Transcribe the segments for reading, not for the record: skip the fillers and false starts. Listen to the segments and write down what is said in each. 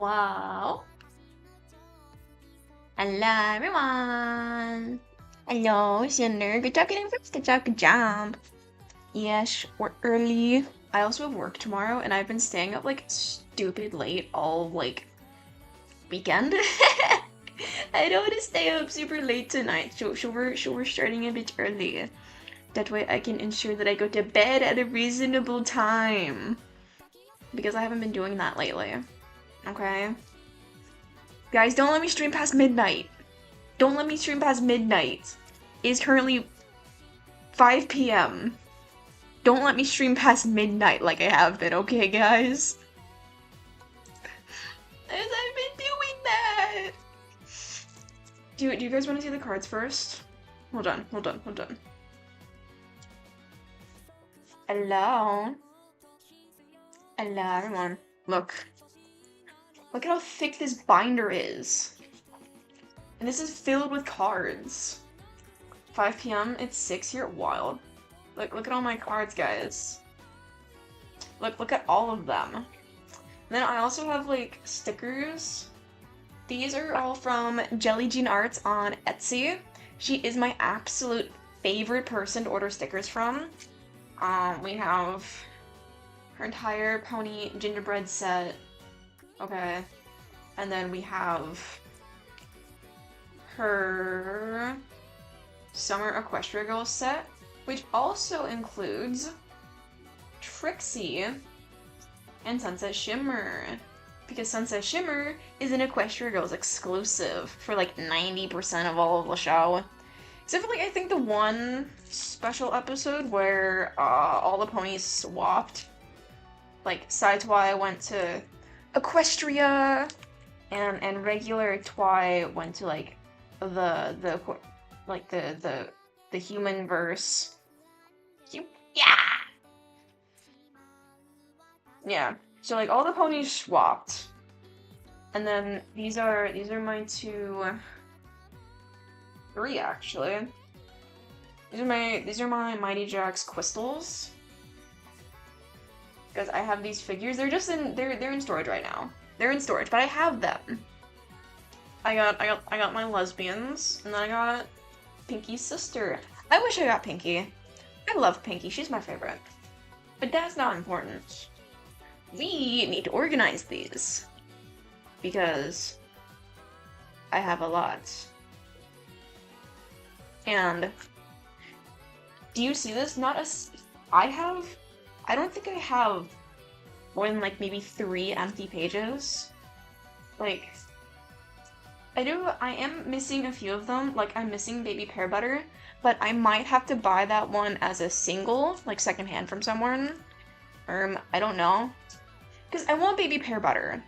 Wow. Hello, everyone. Hello, Cinder. Good job getting first. Good job, good job. Yes, we're early. I also have work tomorrow, and I've been staying up like stupid late all like weekend. I don't want to stay up super late tonight, so we're starting a bit early. That way I can ensure that I go to bed at a reasonable time. Because I haven't been doing that lately. Okay? Guys, don't let me stream past midnight. Don't let me stream past midnight. It's currently 5 p.m. Don't let me stream past midnight like I have been, okay, guys? As I've been doing that! Do you guys want to see the cards first? Hold on. Hello? Hello, everyone. Look. Look at how thick this binder is. And this is filled with cards. 5 p.m. It's 6 here. Wild. Look at all my cards, guys. Look at all of them. And then I also have like stickers. These are all from Jelly Jean Arts on Etsy. She is my absolute favorite person to order stickers from. We have her entire pony gingerbread set. Okay. And then we have her Summer Equestria Girls set, which also includes Trixie and Sunset Shimmer. Because Sunset Shimmer is an Equestria Girls exclusive for like 90% of all of the show. Except for like, I think the one special episode where all the ponies swapped. Like, Sidetwi went to Equestria, and regular Twi went to like the human verse. Yeah. So like all the ponies swapped. And then these are my three actually. These are my Mighty Jax crystals. Because I have these figures. They're in storage right now. They're in storage, but I have them. I got my lesbians, and then I got Pinky's sister. I wish I got Pinky. I love Pinky, she's my favorite. But that's not important. We need to organize these. Because I have a lot. And do you see this? I don't think I have more than like maybe 3 empty pages. Like, I am missing a few of them. Like, I'm missing Baby Pear Butter, but I might have to buy that one as a single, like secondhand from someone. I don't know. Because I want Baby Pear Butter.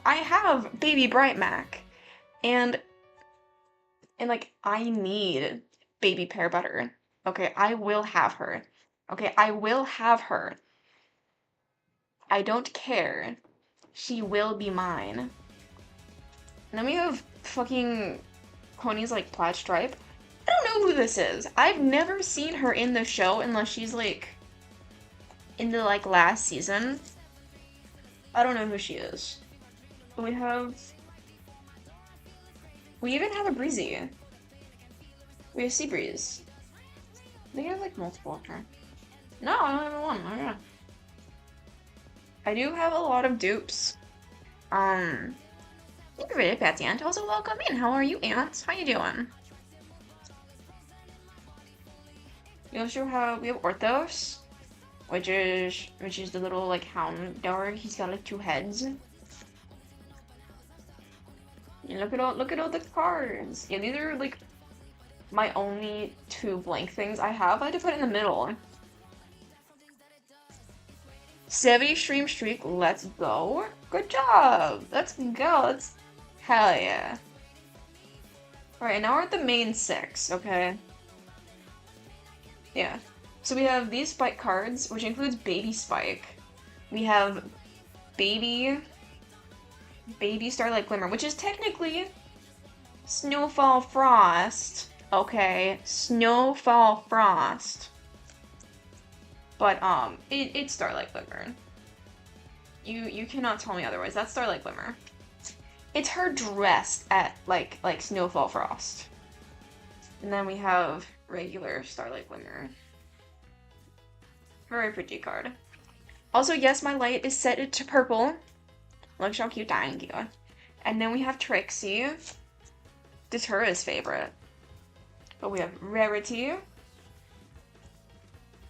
I have Baby Bright Mac. And like, I need Baby Pear Butter. Okay, I will have her. Okay, I will have her. I don't care. She will be mine. And then we have fucking ponies like Plaid Stripe. I don't know who this is. I've never seen her in the show unless she's like in the like last season. I don't know who she is. But we even have a Breezy. We have Sea Breeze. They have like multiple of her. No, I only have one. Oh yeah. I do have a lot of dupes. Thank you for it, Patsy Aunt. Also, welcome in. How are you, Aunt? How you doing? We have Orthos, which is the little like hound dog. He's got like 2 heads. And look at all the cards. Yeah, these are like my only 2 blank things I have. I had to put it in the middle. 70 stream streak, let's go. Good job. Let's go. Hell yeah. Alright, now we're at the main 6, okay? Yeah. So we have these Spike cards, which includes Baby Spike. We have Baby Starlight Glimmer, which is technically Snowfall Frost. Okay, Snowfall Frost. But, it's Starlight Glimmer. You cannot tell me otherwise. That's Starlight Glimmer. It's her dressed at like Snowfall Frost. And then we have regular Starlight Glimmer. Very pretty card. Also, yes, my light is set to purple. Look how cute, thank you. And then we have Trixie. Datura's favorite. But we have Rarity.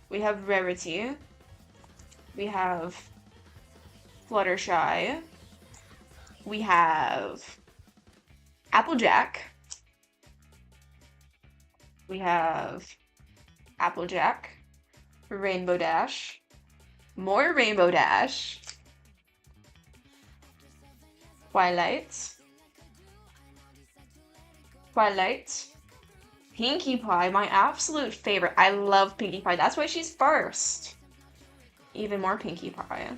We have Rarity. We have Fluttershy. We have Applejack. We have Applejack. Rainbow Dash. More Rainbow Dash. Twilight. Twilight. Pinkie Pie, my absolute favorite. I love Pinkie Pie. That's why she's first. Even more Pinkie Pie.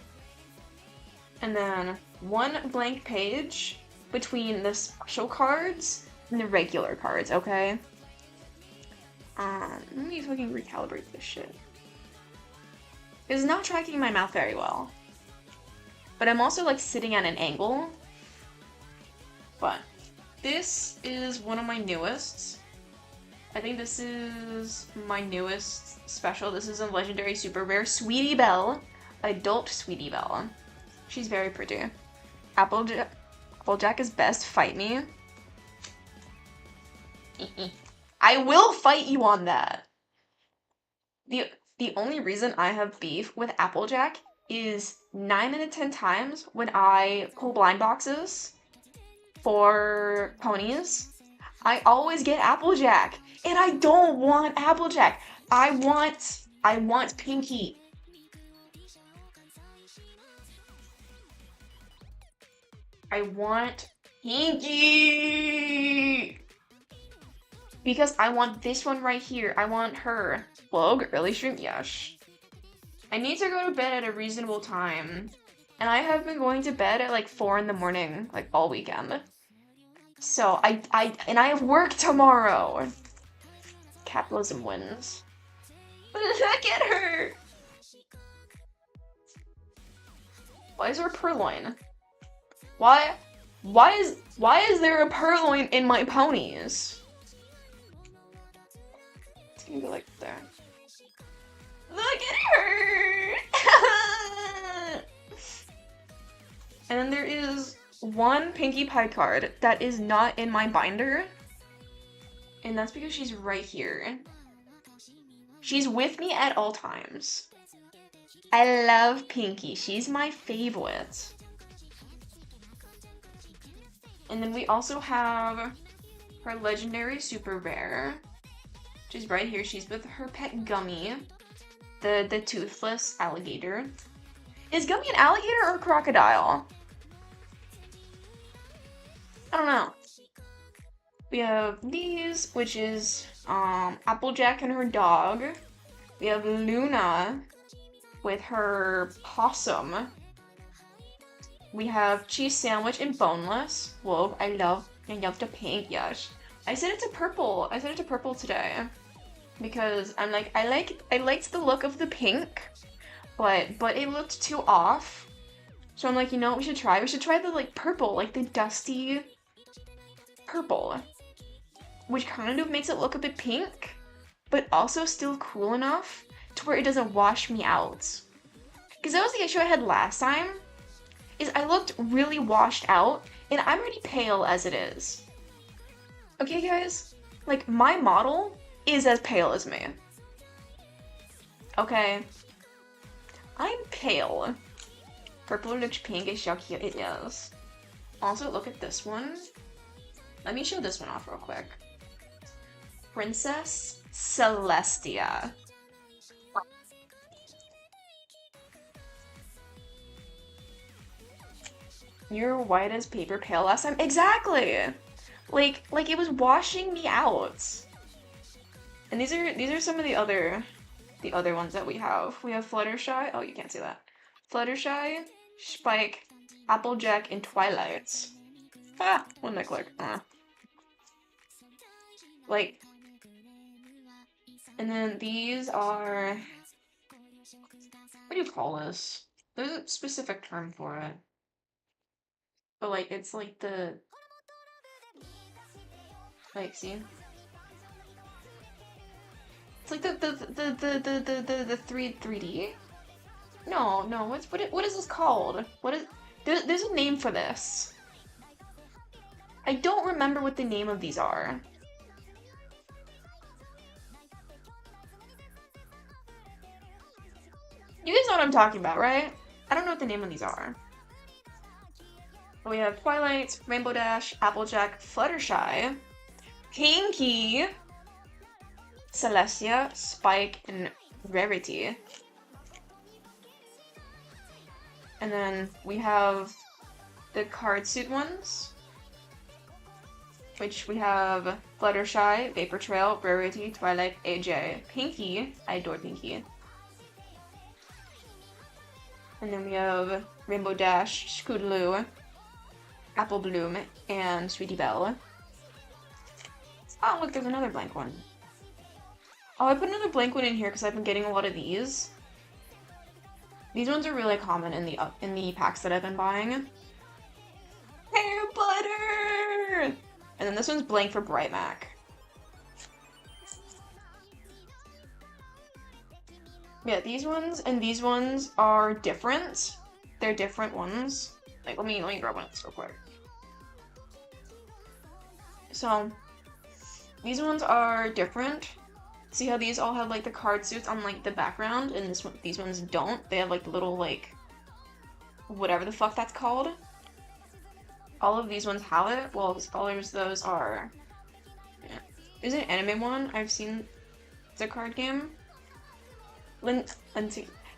And then one blank page between the special cards and the regular cards, okay? Let me fucking recalibrate this shit. It's not tracking my mouth very well. But I'm also like sitting at an angle. But this is one of my newest. I think this is my newest special. This is a legendary super rare Sweetie Belle. Adult Sweetie Belle. She's very pretty. Applejack is best. Fight me. I will fight you on that. The only reason I have beef with Applejack is 9 out of 10 times when I pull blind boxes for ponies, I always get Applejack. And I don't want Applejack. I want Pinkie. I want Pinkie! Because I want this one right here. I want her. Plug, early stream, yes. I need to go to bed at a reasonable time. And I have been going to bed at like 4 in the morning, like all weekend. So I have work tomorrow. Capitalism wins. What did that get her? Why is there a purloin? Why is there a purloin in my ponies? It's gonna go like there. Look at her! And then there is one Pinkie Pie card that is not in my binder. And that's because she's right here. She's with me at all times. I love Pinkie. She's my favorite. And then we also have her legendary super rare. She's right here. She's with her pet Gummy. The toothless alligator. Is Gummy an alligator or a crocodile? I don't know. We have these, which is Applejack and her dog. We have Luna with her possum. We have Cheese Sandwich and Boneless. Whoa, I love the pink, yes. I set it to purple. I set it to purple today. Because I'm like, I liked the look of the pink, but it looked too off. So I'm like, you know what we should try? We should try the like purple, like the dusty purple. Which kind of makes it look a bit pink, but also still cool enough to where it doesn't wash me out. Because that was the issue I had last time, is I looked really washed out, and I'm already pale as it is. Okay, guys? Like, my model is as pale as me. Okay? I'm pale. Purple looks pinkish, how cute it is. Also, look at this one. Let me show this one off real quick. Princess Celestia. You're white as paper pale last time? Exactly! Like it was washing me out. And these are some of the other ones that we have. We have Fluttershy. Oh, you can't see that. Fluttershy, Spike, Applejack, and Twilight. Ah, what did I click? Like, and then these are, what do you call this? There's a specific term for it. But like it's like the like see? It's like the 3D? No, no, what is this called? There's a name for this. I don't remember what the name of these are. You guys know what I'm talking about, right? I don't know what the name of these are. But we have Twilight, Rainbow Dash, Applejack, Fluttershy, Pinky, Celestia, Spike, and Rarity. And then we have the card suit ones, which we have Fluttershy, Vapor Trail, Rarity, Twilight, AJ, Pinky. I adore Pinky. And then we have Rainbow Dash, Scootaloo, Apple Bloom, and Sweetie Belle. Oh, look, there's another blank one. Oh, I put another blank one in here because I've been getting a lot of these. These ones are really common in the packs that I've been buying. Hair butter! And then this one's blank for Bright Mac. Yeah, these ones and these ones are different. They're different ones. Like, let me grab one of this real quick. So, these ones are different. See how these all have like the card suits on like the background, and these ones don't. They have like the little like whatever the fuck that's called. All of these ones have it. Well, those are. Yeah. There's an anime one. I've seen the card game.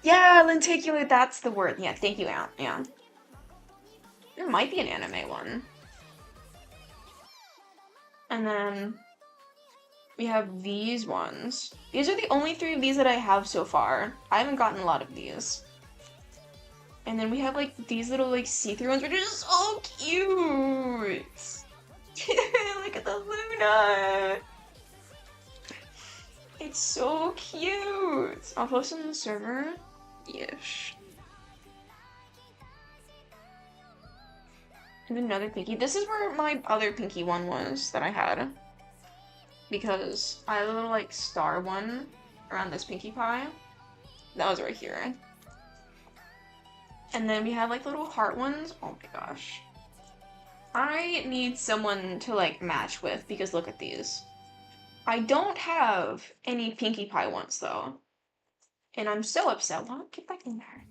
Yeah, lenticular. That's the word. Yeah, thank you, Aunt. Yeah. There might be an anime one. And then we have these ones. These are the only 3 of these that I have so far. I haven't gotten a lot of these. And then we have like these little like see-through ones, which are just so cute. Look at the Luna. It's so cute. I'll post it on the server. Yes. And another Pinky. This is where my other Pinky one was that I had. Because I had a little, like, star one around this Pinkie Pie. That was right here. And then we have, like, little heart ones. Oh my gosh. I need someone to, like, match with, because look at these. I don't have any Pinkie Pie ones, though. And I'm so upset. Well, get back in there.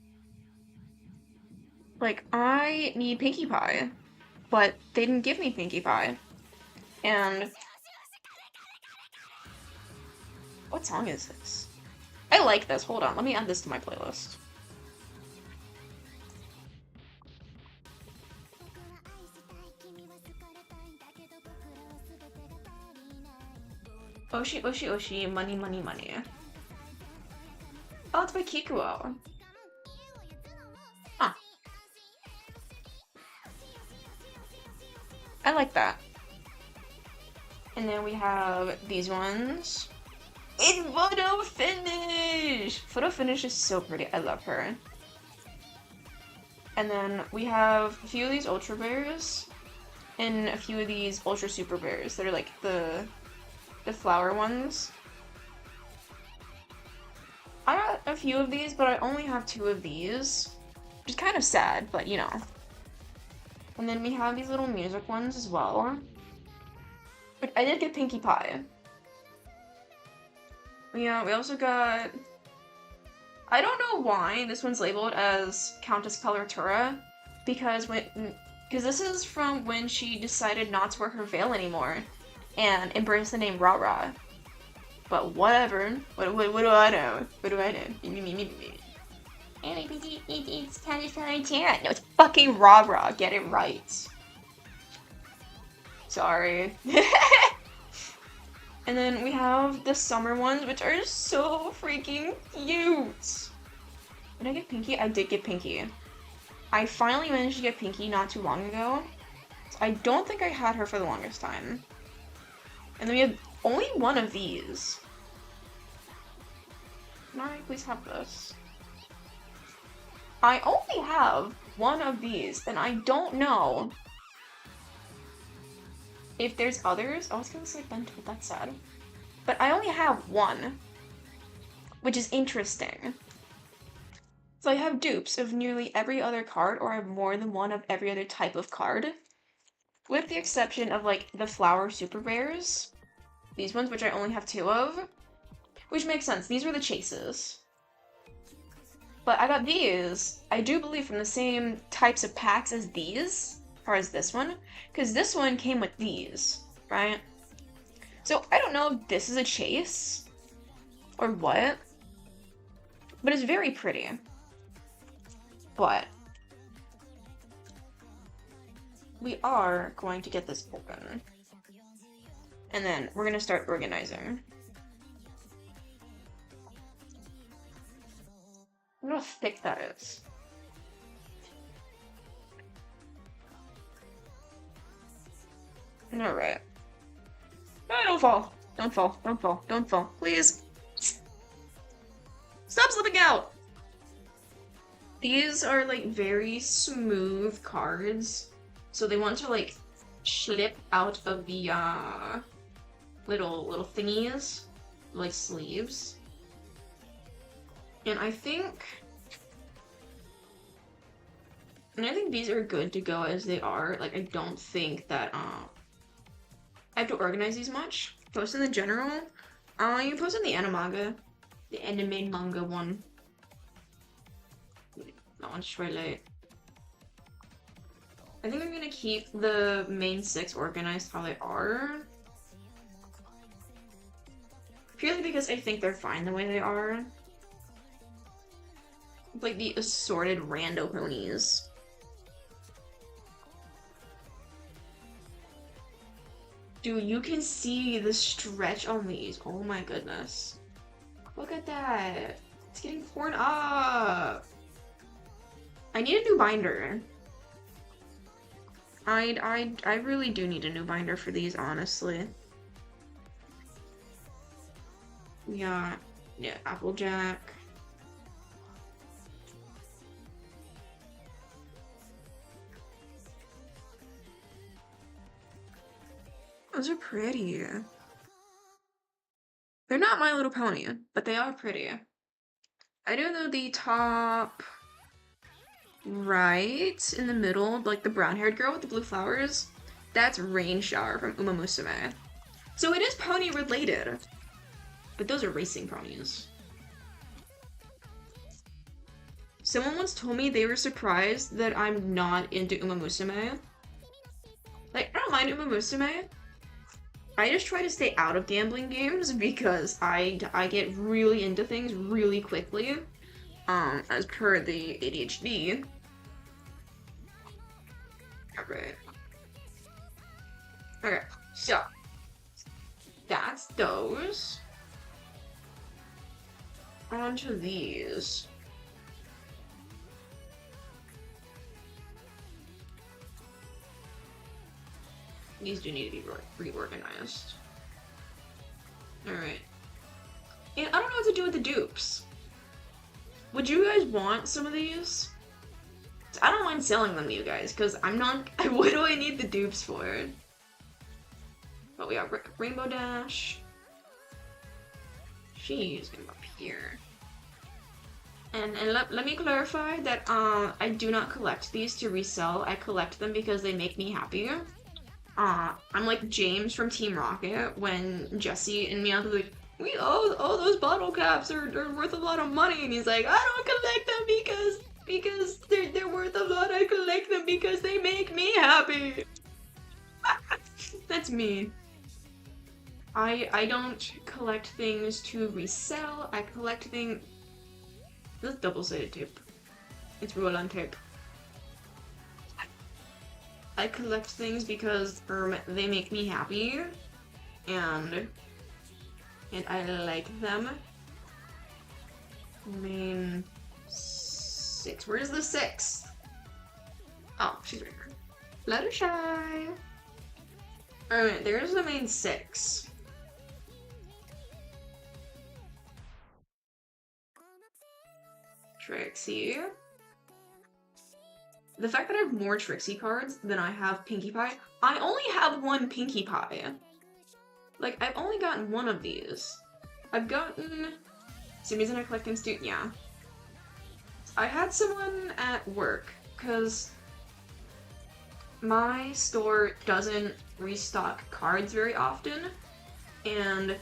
Like, I need Pinkie Pie. But they didn't give me Pinkie Pie. And what song is this? I like this. Hold on. Let me add this to my playlist. Oshi, Oshi, Oshi, Money, Money, Money. Oh, it's by Kikuo. Huh. I like that. And then we have these ones. It's Photo Finish! Photo Finish is so pretty. I love her. And then we have a few of these Ultra Bears and a few of these Ultra Super Bears that are like the flower ones. I got a few of these, but I only have 2 of these. Which is kind of sad, but you know. And then we have these little music ones as well. But I did get Pinkie Pie. Yeah, we also got... I don't know why this one's labeled as Countess Coloratura, because this is from when she decided not to wear her veil anymore and embrace the name Ra-Ra. But whatever. What do I know? What do I know? It's Countess Coloratura. No, it's fucking Ra-Ra. Get it right. Sorry. And then we have the summer ones, which are so freaking cute. Did I get Pinky? I did get Pinky. I finally managed to get Pinky not too long ago. I don't think I had her for the longest time. And then we have only 1 of these. Can I please have this? I only have one of these, and I don't know if there's others. Oh, it's gonna say bent, that's sad. But I only have one, which is interesting. So I have dupes of nearly every other card, or I have more than one of every other type of card. With the exception of, like, the flower super rares. These ones, which I only have two of. Which makes sense. These were the chases. But I got these, I do believe, from the same types of packs as these. Or as this one. Because this one came with these, right? So I don't know if this is a chase. Or what. But it's very pretty. But we are going to get this open. And then we're gonna start organizing. Look how thick that is. Alright. No, don't fall. Don't fall. Don't fall. Don't fall. Please. Stop slipping out! These are, like, very smooth cards. So they want to, like, slip out of the, little thingies. Like, sleeves. And I think these are good to go as they are. Like, I don't think that, I have to organize these much. Post in the general. You can post in the animaga. The anime manga one. That one's just really late. I think I'm gonna keep the main 6 organized how they are. Purely because I think they're fine the way they are. Like the assorted rando ponies. Dude, you can see the stretch on these. Oh my goodness. Look at that. It's getting torn up. I need a new binder. I really do need a new binder for these, honestly. Yeah, Applejack. Those are pretty. They're not My Little Pony, but they are pretty. I do know the top right in the middle, like the brown-haired girl with the blue flowers. That's Rain Shower from Uma Musume. So it is pony related, but those are racing ponies. Someone once told me they were surprised that I'm not into Uma Musume. Like, I don't mind Uma Musume. I just try to stay out of gambling games because I get really into things really quickly. As per the ADHD. Alright. Okay, so that's those. On to these. These do need to be reorganized. Alright. And I don't know what to do with the dupes. Would you guys want some of these? I don't mind selling them to you guys, because I'm not. What do I need the dupes for? But we got Rainbow Dash. She's gonna go up here. And let me clarify that I do not collect these to resell. I collect them because they make me happy. I'm like James from Team Rocket when Jesse and Meowth are like, we all those bottle caps are worth a lot of money, and he's like, I don't collect them because they're worth a lot. I collect them because they make me happy. That's me. I don't collect things to resell. I collect things. This is double-sided tape. It's roll-on tape. I collect things because they make me happy, and I like them. Main 6. Where's the 6th? Oh, she's right here. Let her shine. Alright, there's the main 6. Trixie. The fact that I have more Trixie cards than I have Pinkie Pie, I only have one Pinkie Pie. Like, I've only gotten one of these. I've gotten... Same reason I collect student, yeah. I had someone at work, because my store doesn't restock cards very often, and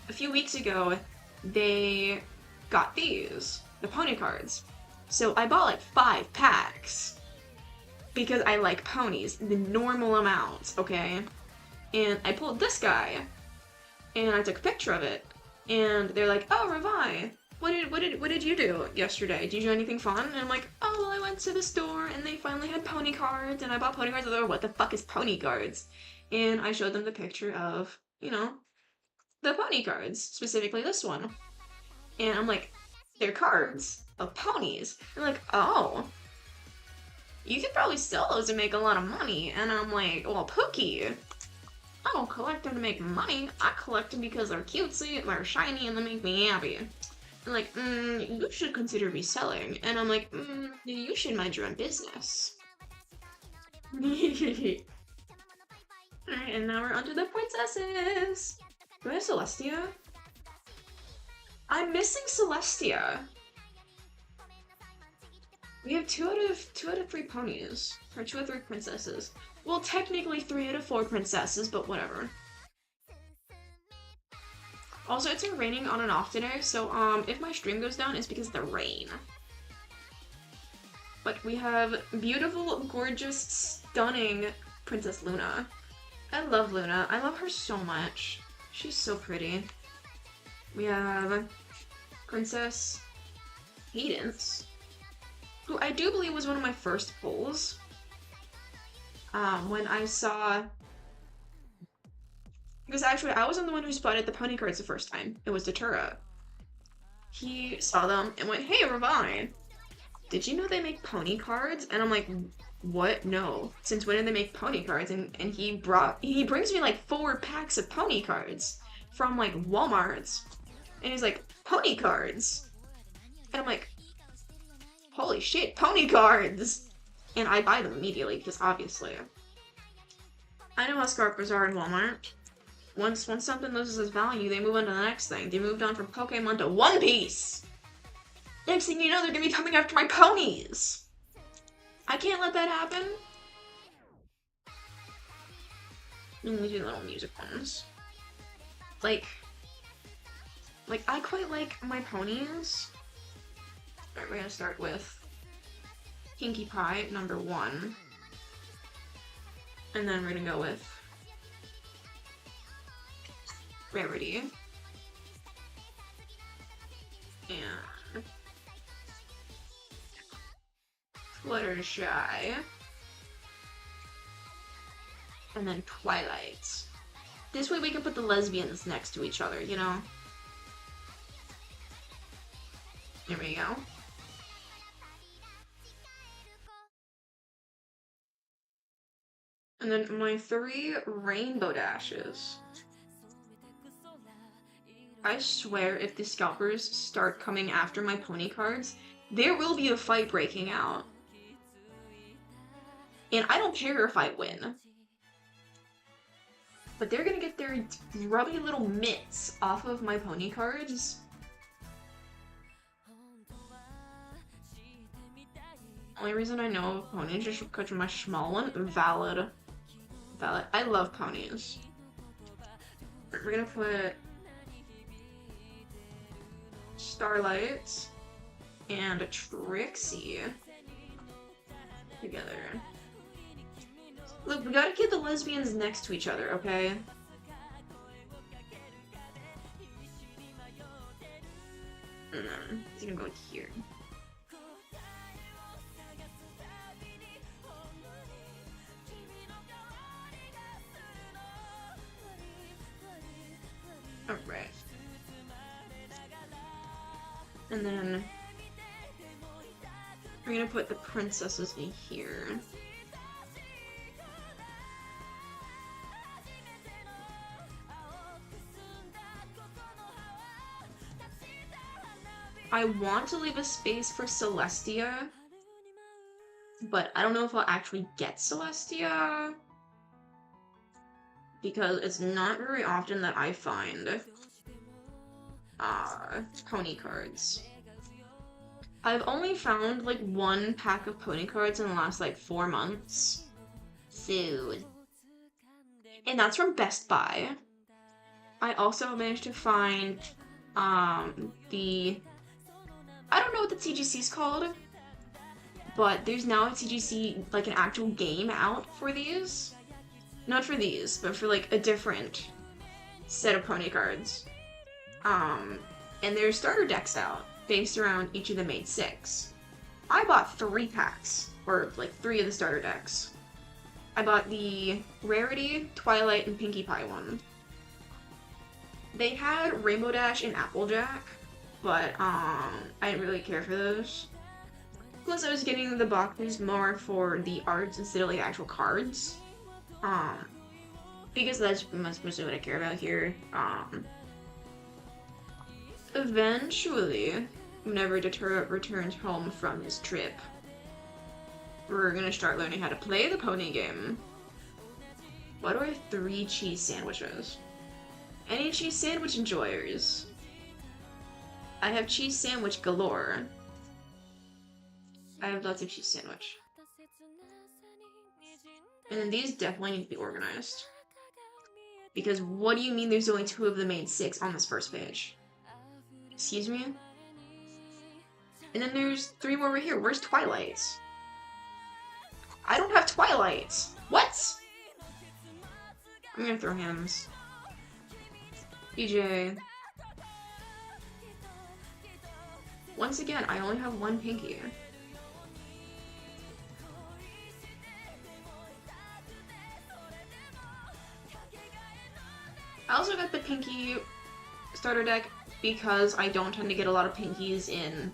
a few weeks ago, they got these, the pony cards. So I bought like 5 packs, because I like ponies, the normal amount, okay? And I pulled this guy, and I took a picture of it, and they're like, "Oh, Revi, what did you do yesterday? Did you do anything fun?" And I'm like, "Oh, well, I went to the store, and they finally had pony cards, and I bought pony cards." And they're like, "What the fuck is pony cards?" And I showed them the picture of, you know, the pony cards, specifically this one. And I'm like, "They're cards of ponies." They're like, "Oh, you could probably sell those and make a lot of money." And I'm like, "Well, Pookie, I don't collect them to make money. I collect them because they're cutesy, they're shiny, and they make me happy." And like, you should consider reselling. And I'm like, you should mind your own business. Alright, and now we're onto the princesses. Do I have Celestia? I'm missing Celestia. We have 2 out of 3 ponies. Or 2 out of 3 princesses. Well, technically 3 out of 4 princesses, but whatever. Also, it's been raining on and off today, so if my stream goes down, it's because of the rain. But we have beautiful, gorgeous, stunning Princess Luna. I love Luna. I love her so much. She's so pretty. We have Princess Cadence, who I do believe was one of my first pulls. When I saw... Because actually, I wasn't the one who spotted the pony cards the first time. It was Datura. He saw them and went, "Hey, Ravine, did you know they make pony cards?" And I'm like, "What? No. Since when did they make pony cards?" And he brings me like 4 packs of pony cards from like Walmart's. And he's like, "Pony cards." And I'm like, "Holy shit, pony cards!" And I buy them immediately, because obviously. I know how scarfers are in Walmart. Once something loses its value, they move on to the next thing. They moved on from Pokemon to One Piece! Next thing you know, they're gonna be coming after my ponies! I can't let that happen. And these are little music ones. Like, I quite like my ponies. Alright, we're gonna start with Pinkie Pie, number 1. And then we're gonna go with Rarity. And Fluttershy. And then Twilight. This way we can put the lesbians next to each other, you know? There we go. And then my 3 Rainbow Dashes. I swear if the scalpers start coming after my pony cards, there will be a fight breaking out. And I don't care if I win. But they're gonna get their grubby little mitts off of my pony cards. Only reason I know of ponies is because of my small one. Valid. I love ponies. We're gonna put Starlight and Trixie together. Look, we gotta keep the lesbians next to each other, okay? And then it's gonna go here. Alright. And then we're gonna put the princesses in here. I want to leave a space for Celestia, but I don't know if I'll actually get Celestia, because it's not very often that I find pony cards. I've only found like one pack of pony cards in the last like 4 months. So, and that's from Best Buy. I also managed to find the, I don't know what the TGC is called, but there's now a TGC, like an actual game out for these. Not for these, but for like a different set of pony cards. And there's starter decks out based around each of the main 6. I bought 3 packs, or like 3 of the starter decks. I bought the Rarity, Twilight, and Pinkie Pie one. They had Rainbow Dash and Applejack, but I didn't really care for those. Plus, I was getting the boxes more for the arts instead of like actual cards. Because that's mostly what I care about here. Eventually, whenever Deterra returns home from his trip, we're gonna start learning how to play the pony game. Why do I have 3 cheese sandwiches? Any cheese sandwich enjoyers? I have cheese sandwich galore. I have lots of cheese sandwich. And then these definitely need to be organized. Because what do you mean there's only 2 of the main 6 on this first page? Excuse me? And then there's 3 more right here. Where's Twilight? I don't have Twilight! What? I'm gonna throw hymns. PJ. Once again, I only have 1 Pinkie. I also got the Pinkie starter deck because I don't tend to get a lot of Pinkies in,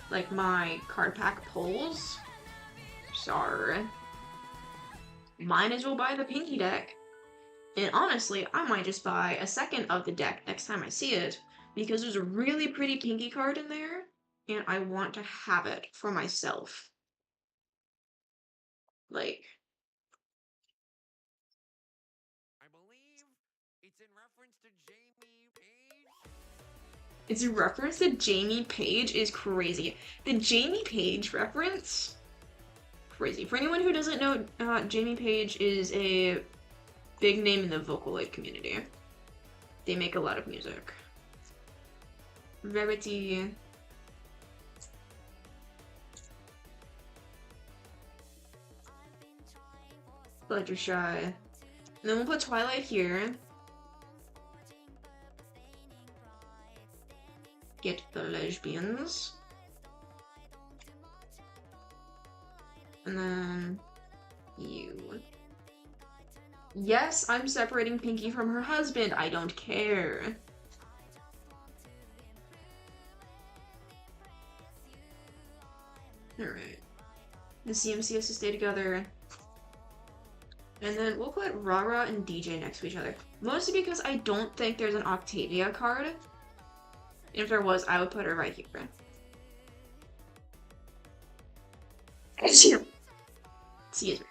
like, my card pack pulls. Sorry. Might as well buy the Pinkie deck. And honestly, I might just buy a second of the deck next time I see it, because there's a really pretty Pinkie card in there, and I want to have it for myself. Like, I believe it's in reference to Jamie Page. it's a reference to Jamie Page is crazy. The Jamie Page reference? Crazy. For anyone who doesn't know, Jamie Page is a big name in the Vocaloid community. They make a lot of music. Rarity. Fluttershy. And then we'll put Twilight here. Get the lesbians. And then you. Yes, I'm separating Pinkie from her husband. I don't care. Alright. The CMC has to stay together. And then we'll put Rara and DJ next to each other. Mostly because I don't think there's an Octavia card. And if there was, I would put her right here. Excuse me.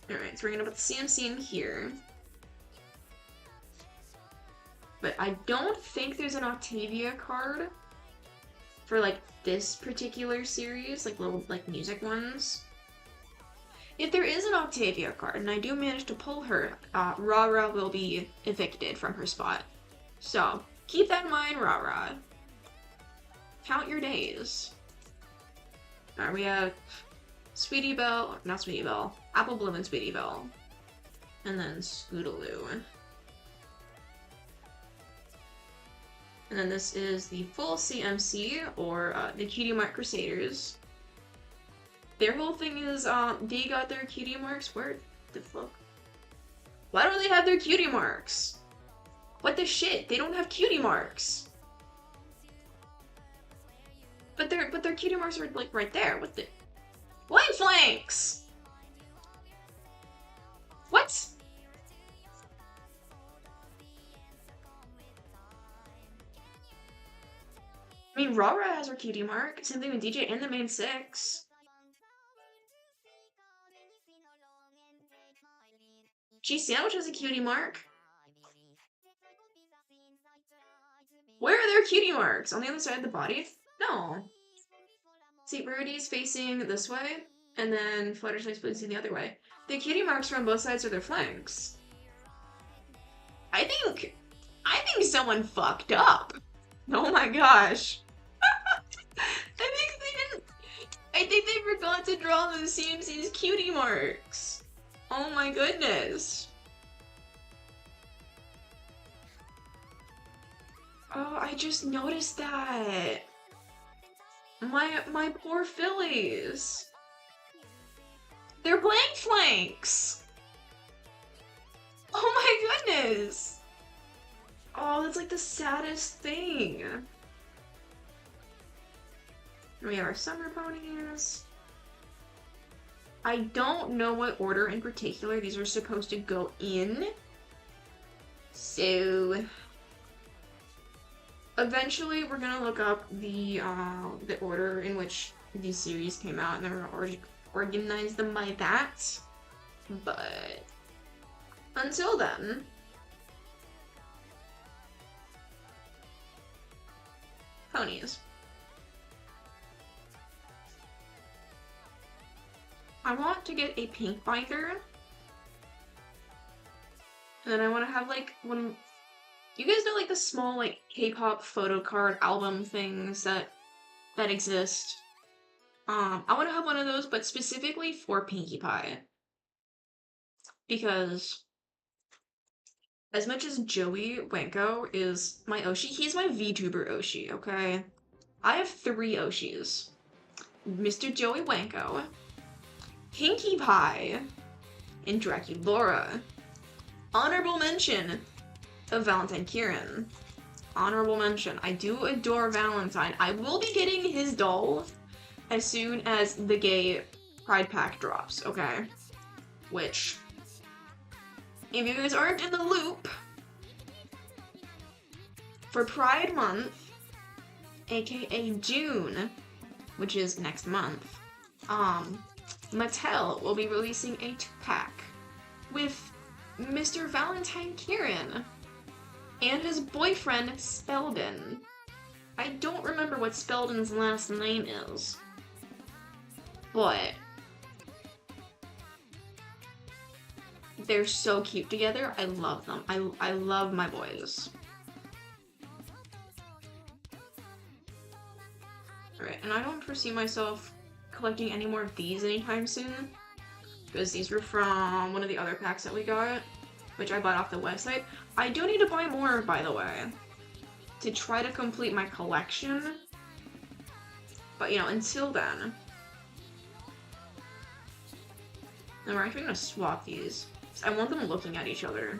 Alright, so we're gonna put the CMC in here. But I don't think there's an Octavia card for, like, this particular series, like, little, like, music ones. If there is an Octavia card, and I do manage to pull her, Rara will be evicted from her spot. So, keep that in mind, Rara. Count your days. Alright, we have Sweetie Belle, not Sweetie Belle, Apple Bloom and Sweetie Belle. And then Scootaloo. And then this is the full CMC, or the Cutie Mark Crusaders. Their whole thing is, they got their cutie marks. Where the fuck? Why don't they have their cutie marks? What the shit? They don't have cutie marks. But their cutie marks are, like, right there. What the? Flame Flanks! What? I mean, Rara has her cutie mark. Same thing with DJ and the main 6. G Sandwich has a cutie mark. Where are their cutie marks? On the other side of the body? No. See, Rudy's facing this way, and then Fluttershy's facing the other way. The cutie marks are on both sides of their flanks. I think someone fucked up. Oh my gosh. I think they forgot to draw the CMC's cutie marks. Oh my goodness. Oh, I just noticed that. My poor fillies. They're blank flanks. Oh my goodness. Oh, that's like the saddest thing. We have our summer ponies. I don't know what order in particular these are supposed to go in. So eventually we're gonna look up the order in which these series came out, and then we're gonna organize them by that. But until then, ponies. I want to get a pink binder. And then I want to have like one. You guys know like the small like K-pop photo card album things that exist. I want to have one of those, but specifically for Pinkie Pie. Because as much as Joey Wanko is my Oshi, he's my VTuber Oshi, okay? I have 3 Oshis. Mr. Joey Wanko, Pinkie Pie, and Draculaura. Honorable mention of Valentine Kieran. Honorable mention. I do adore Valentine. I will be getting his doll as soon as the gay Pride Pack drops, okay? Which, if you guys aren't in the loop, for Pride Month, aka June, which is next month, Mattel will be releasing a 2-pack with Mr. Valentine Kieran and his boyfriend Speldon. I don't remember what Speldon's last name is, but they're so cute together. I love them. I love my boys. Alright, and I don't foresee myself collecting any more of these anytime soon, because these were from one of the other packs that we got, which I bought off the website. I do need to buy more, by the way, to try to complete my collection. But, you know, until then. And we're actually gonna swap these. I want them looking at each other.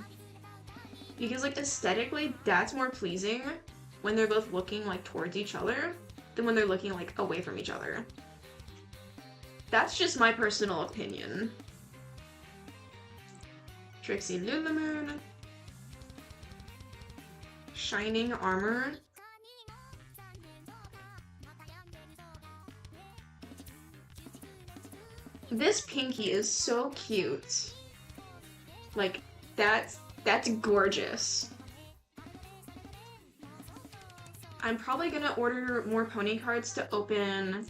Because, like, aesthetically, that's more pleasing when they're both looking, like, towards each other than when they're looking, like, away from each other. That's just my personal opinion. Trixie Lulumoon. Shining Armor. This Pinkie is so cute. Like, that's gorgeous. I'm probably gonna order more pony cards to open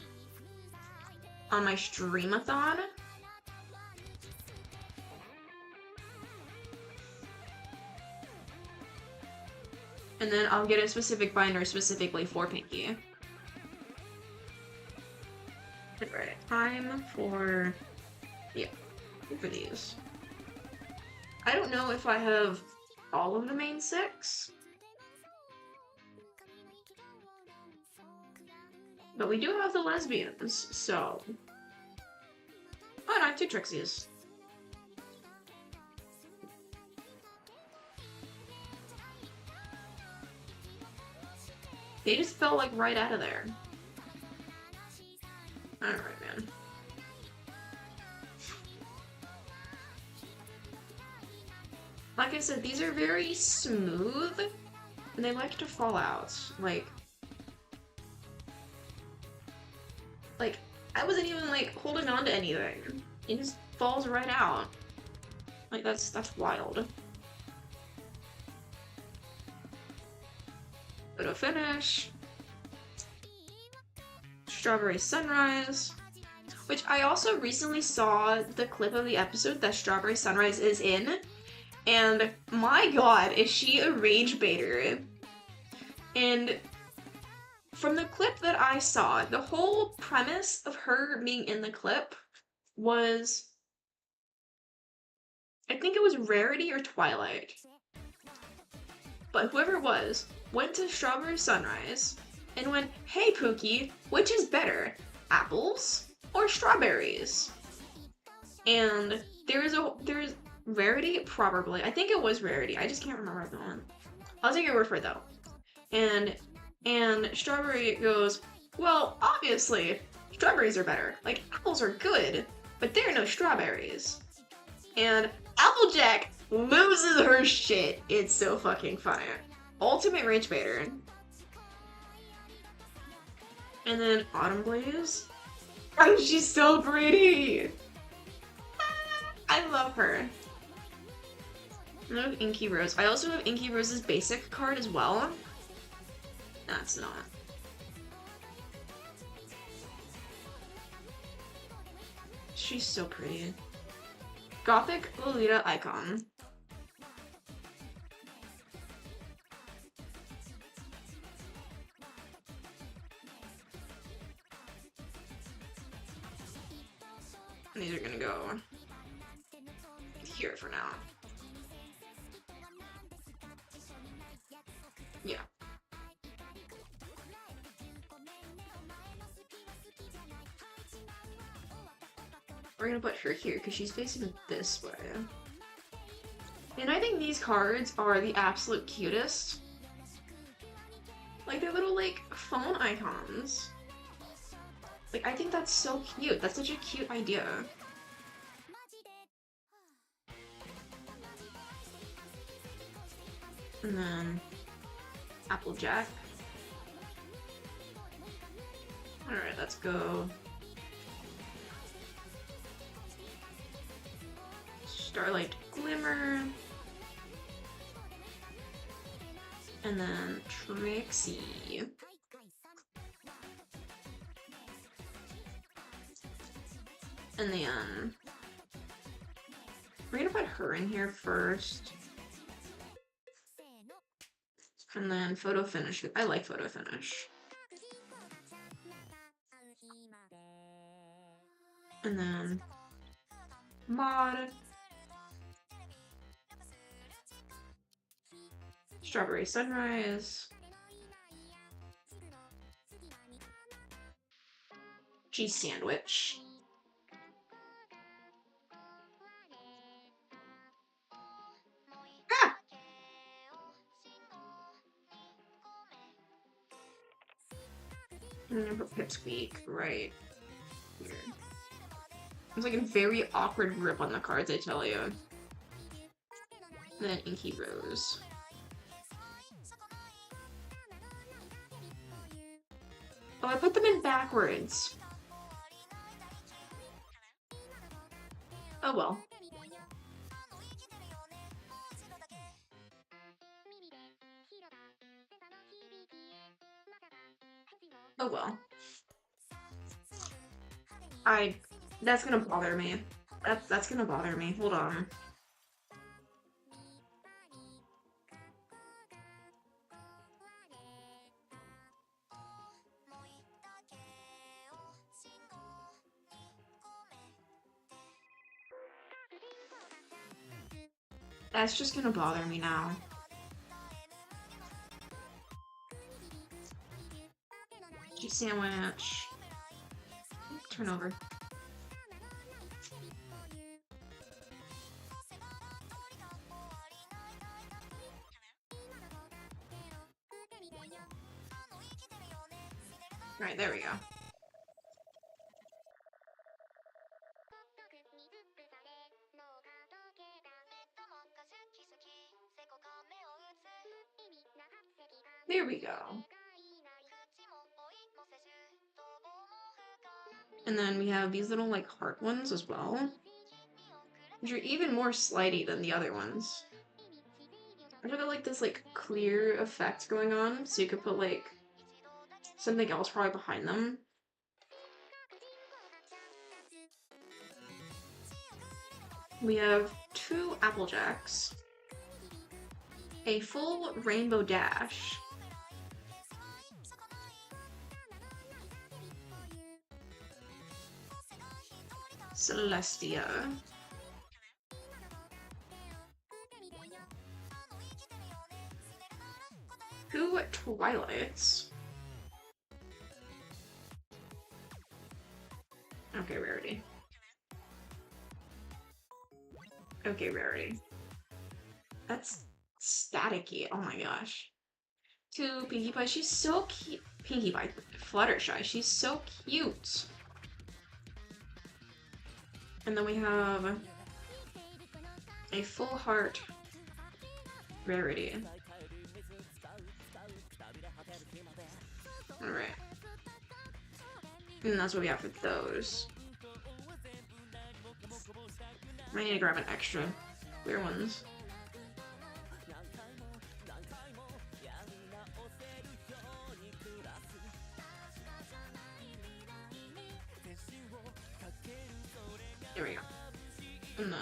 on my streamathon. And then I'll get a specific binder specifically for Pinkie. Alright, time for... yeah, for these. I don't know if I have all of the main 6. But we do have the lesbians, so... oh, no, I have 2 Trixies. They just fell, like, right out of there. Alright, man. Like I said, these are very smooth, and they like to fall out. Like, Like, I wasn't even like holding on to anything. It just falls right out. Like that's wild. Photo finish. Strawberry Sunrise. Which I also recently saw the clip of the episode that Strawberry Sunrise is in. And my god, is she a rage baiter. And from the clip that I saw, the whole premise of her being in the clip was, I think it was Rarity or Twilight. But whoever it was went to Strawberry Sunrise and went, "Hey Pookie, which is better, apples or strawberries?" And there's Rarity, probably. I think it was Rarity. I just can't remember the one. I'll take your word for it though. And Strawberry goes, "Well, obviously, strawberries are better. Like, apples are good, but there are no strawberries." And Applejack loses her shit. It's so fucking funny. Ultimate rage baiter. And then Autumn Blaze. Oh, she's so pretty! I love her. I have Inky Rose. I also have Inky Rose's basic card as well. That's not. She's so pretty. Gothic Lolita icon. These are gonna go here for now. Yeah. We're gonna put her here because she's facing this way. And I think these cards are the absolute cutest. Like, they're little, like, phone icons. Like, I think that's so cute. That's such a cute idea. And then Applejack. Alright, let's go. Starlight Glimmer. And then Trixie. And then we're gonna put her in here first. And then Photo Finish. I like Photo Finish. And then Mod. Strawberry Sunrise. Cheese Sandwich. Ah! I'm gonna put Pipsqueak right here. It's like a very awkward grip on the cards, I tell you. Then Inky Rose. Oh, I put them in backwards. Oh well. Oh well. That's gonna bother me. That's gonna bother me. Hold on. That's just gonna bother me now. Cheese sandwich. Turn over. Right, there we go. There we go. And then we have these little like heart ones as well, which are even more slidey than the other ones. I've got like this like clear effect going on, so you could put like something else probably behind them. We have 2 Applejacks, a full Rainbow Dash, Celestia, 2 Twilights. Okay, rarity. Okay, rarity. That's staticky. Oh my gosh. 2 Pinkie Pie. She's so cute. Pinkie Pie. Fluttershy. She's so cute. And then we have a full heart rarity. Alright. And that's what we have for those. I need to grab an extra clear ones. There we go. And then,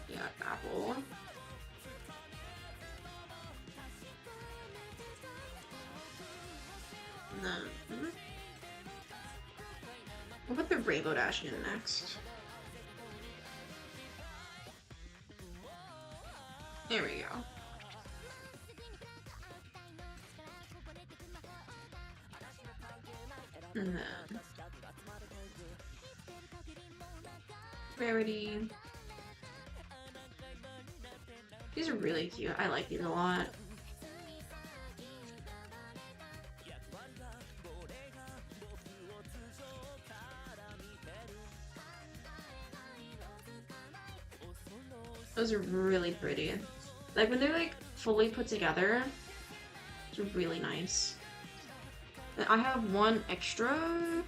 yeah, apple. And then, we'll put the Rainbow Dash in next. There we go. And then rarity. These are really cute. I like these a lot. Those are really pretty. Like when they're like fully put together, it's really nice. And I have 1 extra.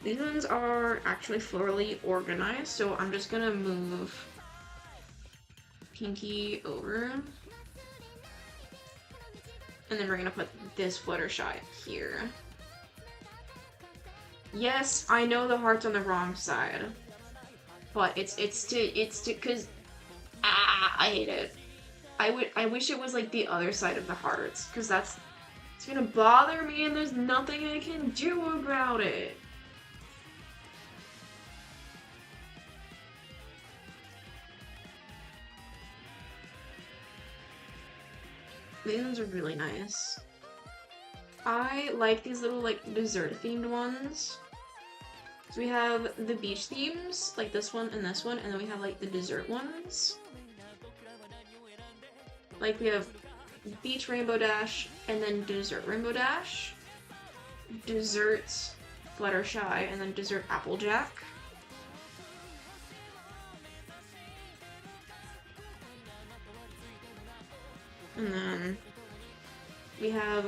These ones are actually florally organized, so I'm just gonna move Pinkie over. And then we're gonna put this Fluttershy here. Yes, I know the heart's on the wrong side. But it's cause I hate it. I wish it was like the other side of the hearts, cause it's gonna bother me and there's nothing I can do about it. These ones are really nice. I like these little like dessert themed ones. So we have the beach themes, like this one, and then we have like the dessert ones. Like we have beach Rainbow Dash, and then dessert Rainbow Dash, dessert Fluttershy, and then dessert Applejack. And then we have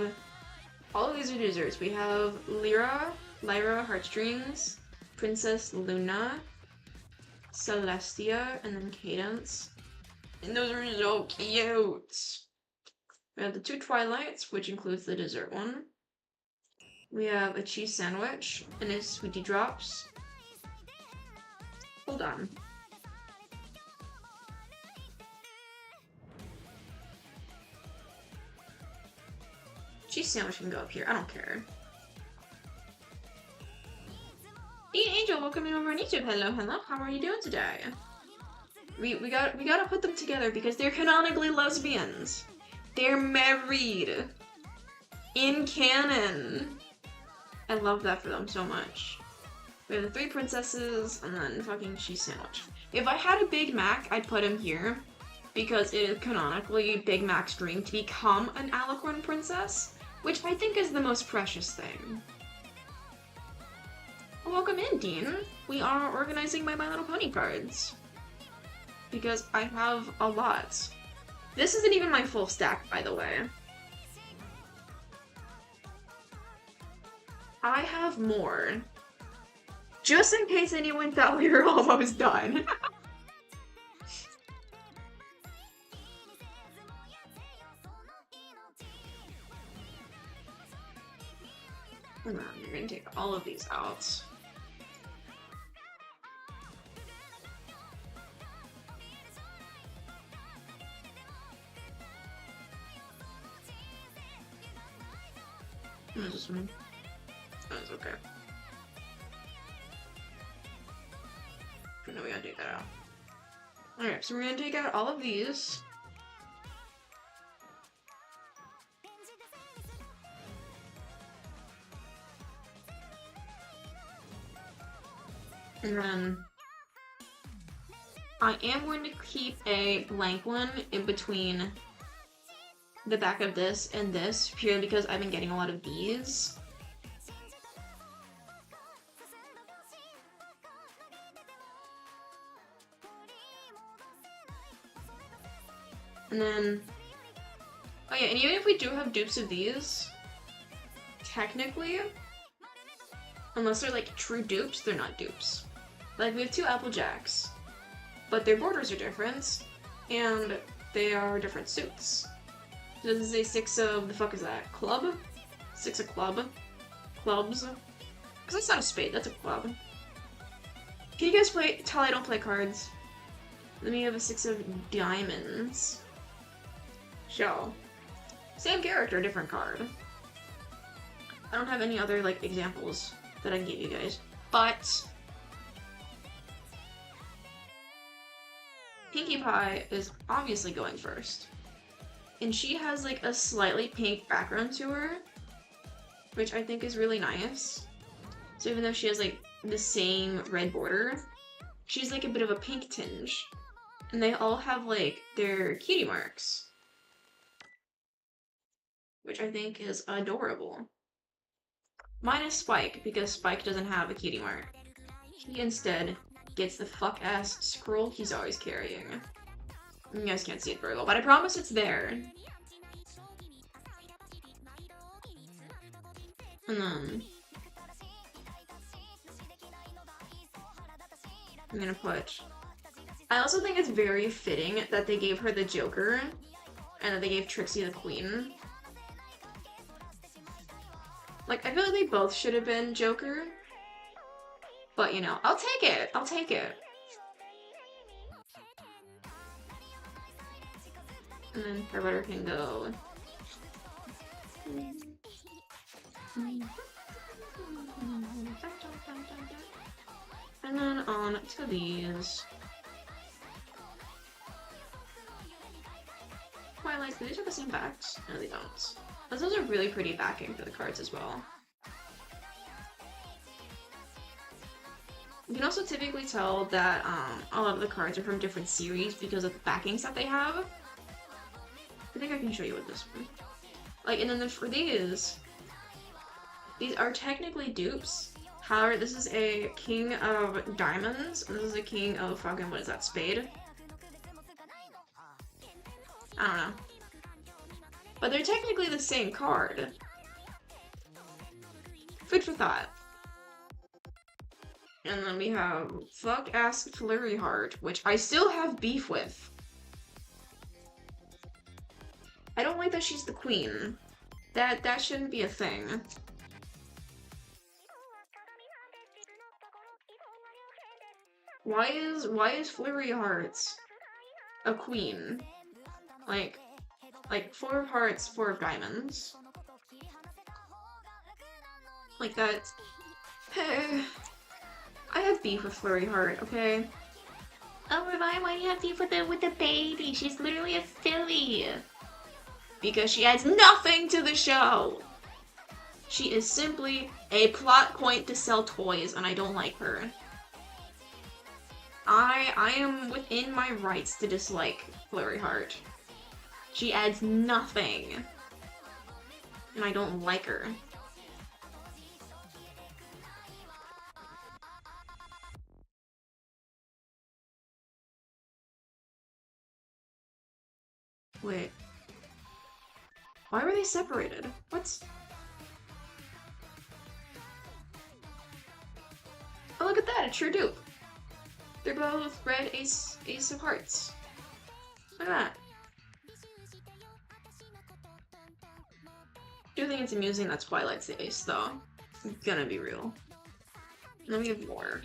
all of these are desserts. We have Lyra Heartstrings, Princess Luna, Celestia, and then Cadence. And those are so cute! We have the 2 Twilights, which includes the dessert one. We have a cheese sandwich, and it's Sweetie Drops. Hold on. Cheese sandwich can go up here. I don't care. Angel, welcome in over on YouTube. Hello, hello. How are you doing today? We gotta put them together because they're canonically lesbians. They're married in canon. I love that for them so much. We have the 3 princesses and then fucking cheese sandwich. If I had a Big Mac, I'd put him here because it is canonically Big Mac's dream to become an Alicorn princess, which I think is the most precious thing. Welcome in, Dean. We are organizing my Little Pony cards. Because I have a lot. This isn't even my full stack, by the way. I have more. Just in case anyone thought we were almost done. Hold on, you're gonna take all of these out. This one. That's okay. No, we gotta take that out. Alright, so we're gonna take out all of these. And then I am going to keep a blank one in between the back of this and this, purely because I've been getting a lot of these. And then, oh yeah, and even if we do have dupes of these, technically, unless they're like true dupes, they're not dupes. Like, we have two Applejacks, but their borders are different, and they are different suits. So this is a 6 of, the fuck is that, club? 6 of club. Clubs. Because that's not a spade, that's a club. Can you guys tell I don't play cards? Then we have a 6 of diamonds. Show. Same character, different card. I don't have any other, like, examples that I can give you guys. But Pinkie Pie is obviously going first. And she has, like, a slightly pink background to her, which I think is really nice. So even though she has, like, the same red border, she's, like, a bit of a pink tinge. And they all have, like, their cutie marks, which I think is adorable. Minus Spike, because Spike doesn't have a cutie mark. He instead gets the fuck-ass scroll he's always carrying. You guys can't see it very well, but I promise it's there. And then I'm gonna put... I also think it's very fitting that they gave her the Joker and that they gave Trixie the Queen. Like, I feel like they both should have been Joker. But, you know, I'll take it. I'll take it. And then Fairbutter can go. And then on to these. Twilight, do these have the same backs? No, they don't. But those are really pretty backing for the cards as well. You can also typically tell that a lot of the cards are from different series because of the backings that they have. I think I can show you with this one. Like, and then for these are technically dupes. However, this is a King of Diamonds, and this is a King of fucking, what is that, Spade? I don't know. But they're technically the same card. Food for thought. And then we have fuck-ass Flurry Heart, which I still have beef with. I don't like that she's the queen. That shouldn't be a thing. Why is Flurry Hearts a queen? Like 4 of hearts, 4 of diamonds. Like that. I have beef with Flurry Heart, okay? Oh, Revive, why do you have beef with the baby? She's literally a filly. Because she adds nothing to the show. She is simply a plot point to sell toys, and I don't like her. I am within my rights to dislike Flurry Heart. She adds nothing. And I don't like her. Wait. Why were they separated? What? look at that, a true dupe. They're both red ace of hearts. Look at that. I do think it's amusing that Twilight's the ace, though. I'm gonna be real. Let me have more.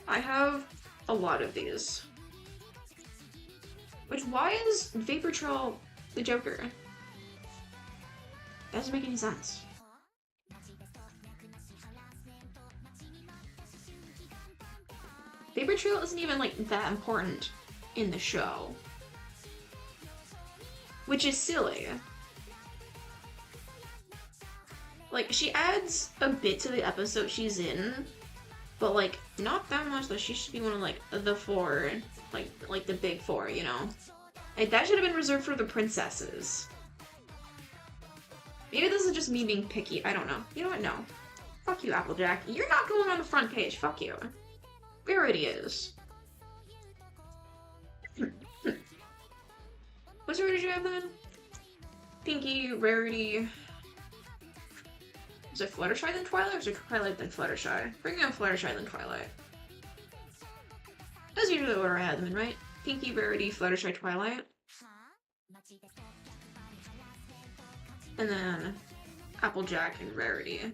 I have a lot of these. Which, why is Vapor Trail the Joker? Doesn't make any sense. Vapor Trail isn't even, like, that important in the show. Which is silly. Like, she adds a bit to the episode she's in, but, like, not that much that she should be one of, like, the four, like the big four, you know? Like, that should have been reserved for the princesses. Maybe this is just me being picky, I don't know. You know what, no. Fuck you, Applejack. You're not going on the front page, fuck you. Rarity is. What story did you have then? Pinky, Rarity. Is it Fluttershy then Twilight, or is it Twilight then Fluttershy? Bring on Fluttershy then Twilight. That's usually the order I had them in, right? Pinky, Rarity, Fluttershy, Twilight. And then Applejack and Rarity.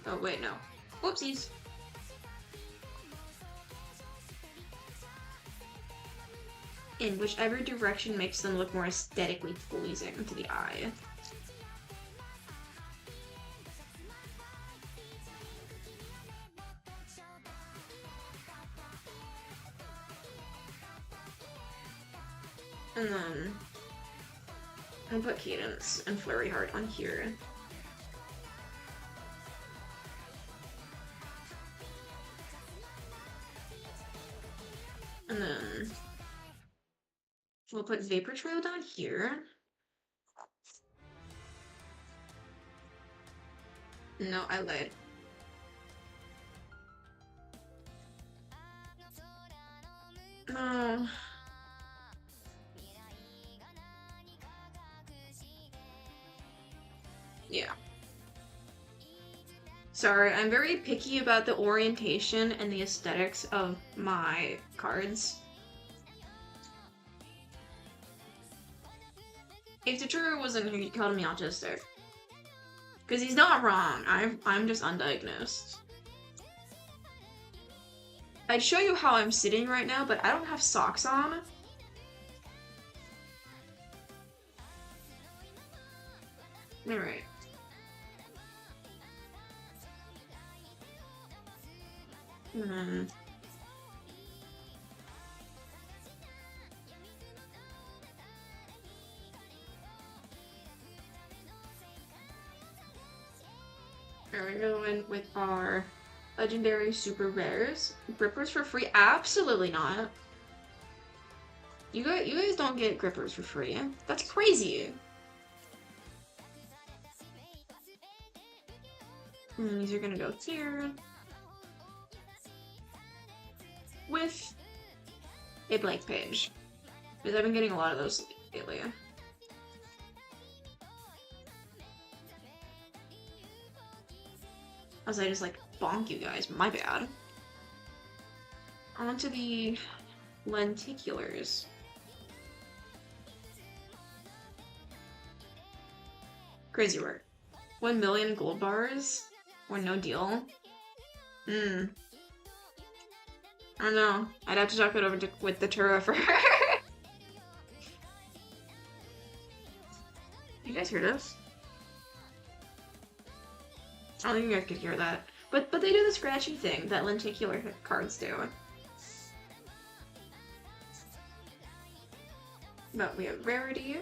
Oh, wait, no. Whoopsies. In whichever direction makes them look more aesthetically pleasing to the eye. And then I'll put Cadence and Flurry Heart on here. And then we'll put Vapor Trail down here. No, I lied. No. Yeah. Sorry, I'm very picky about the orientation and the aesthetics of my cards. If Totoro wasn't here, he'd call me autistic. Because he's not wrong, I'm just undiagnosed. I'd show you how I'm sitting right now, but I don't have socks on. Alright. We're going with our legendary super rares. Grippers for free? Absolutely not. You guys don't get grippers for free. That's crazy. And these are gonna go here. With a blank page. Because I've been getting a lot of those lately. As I just like bonk you guys, my bad. On to the lenticulars. Crazy work. 1 million gold bars? Or no deal? I don't know. I'd have to talk it over with the Tura for her. You guys hear this? I don't think you guys could hear that. But they do the scratchy thing that lenticular cards do. But we have Rarity.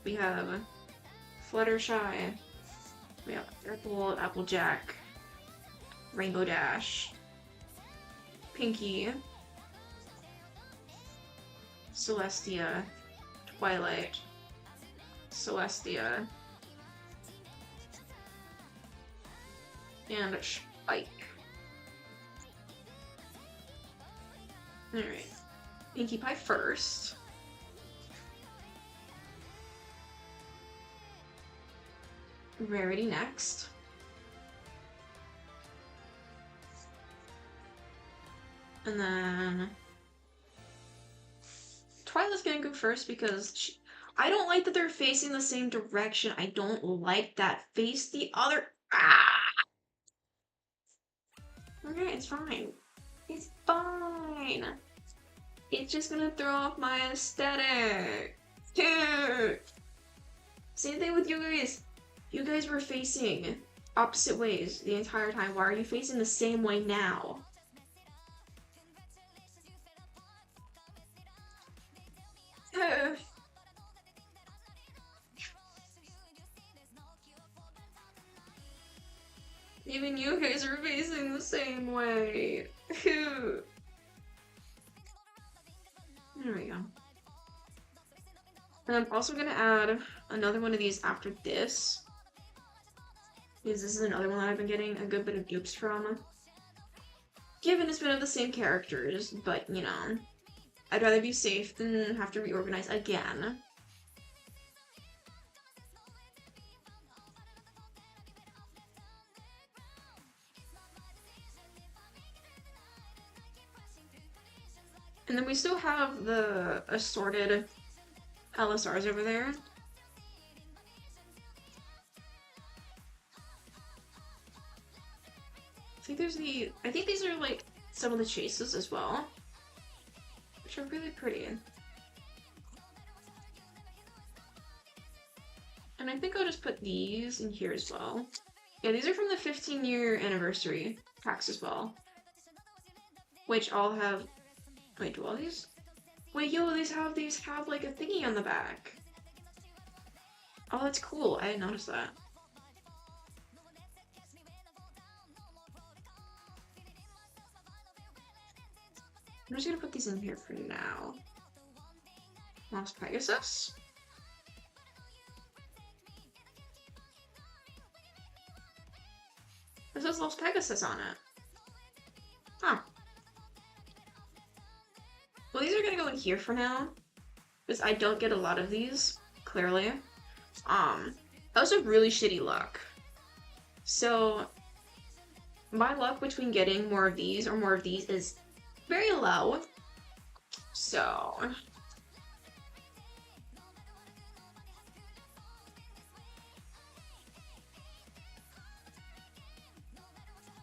We have Fluttershy. We have Purple, Applejack, Rainbow Dash, Pinky, Celestia, Twilight, Celestia, and Spike. Alright. Pinkie Pie first. Rarity next. And then Twilight's gonna go first because I don't like that they're facing the same direction. I don't like that. Face the other. Ah! Okay, it's fine. It's fine. It's just gonna throw off my aesthetic. Dude! Same thing with you guys. You guys were facing opposite ways the entire time. Why are you facing the same way now? Even you guys are facing the same way. There we go. And I'm also gonna add another one of these after this. Because this is another one that I've been getting a good bit of dupes from. Given it's been of the same characters, but you know, I'd rather be safe than have to reorganize again. And then we still have the assorted LSRs over there. I think these are like some of the chases as well, which are really pretty. And I think I'll just put these in here as well. Yeah, these are from the 15-year anniversary packs as well, which all have. Wait, do all these? Wait, yo, these have like a thingy on the back. Oh, that's cool. I didn't notice that. I'm just gonna put these in here for now. Lost Pegasus. This says Lost Pegasus on it. Huh. Well, these are gonna go in here for now, because I don't get a lot of these, clearly. That was a really shitty luck. So, my luck between getting more of these or more of these is very low. So,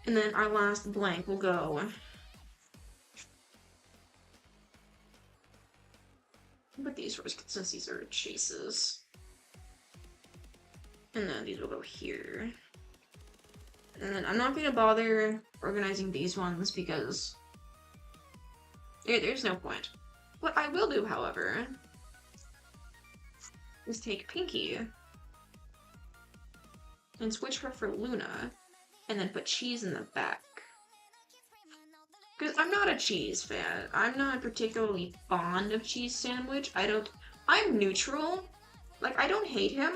and then our last blank will go. But these first, since these are chases. And then these will go here. And then I'm not gonna bother organizing these ones because there's no point. What I will do, however, is take Pinky and switch her for Luna, and then put cheese in the back. Because I'm not a cheese fan. I'm not particularly fond of cheese sandwich. I'm neutral. Like, I don't hate him,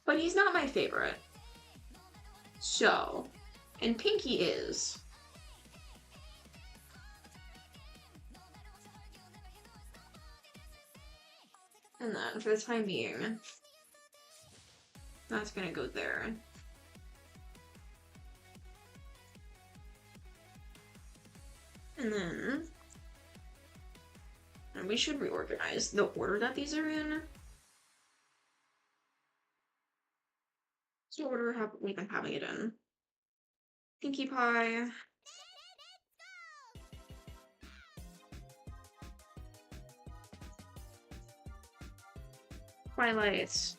but he's not my favorite. So, and Pinky is. And then, for the time being, that's gonna go there. And then, and we should reorganize the order that these are in. So what order have we been having it in? Pinkie Pie. Twilight.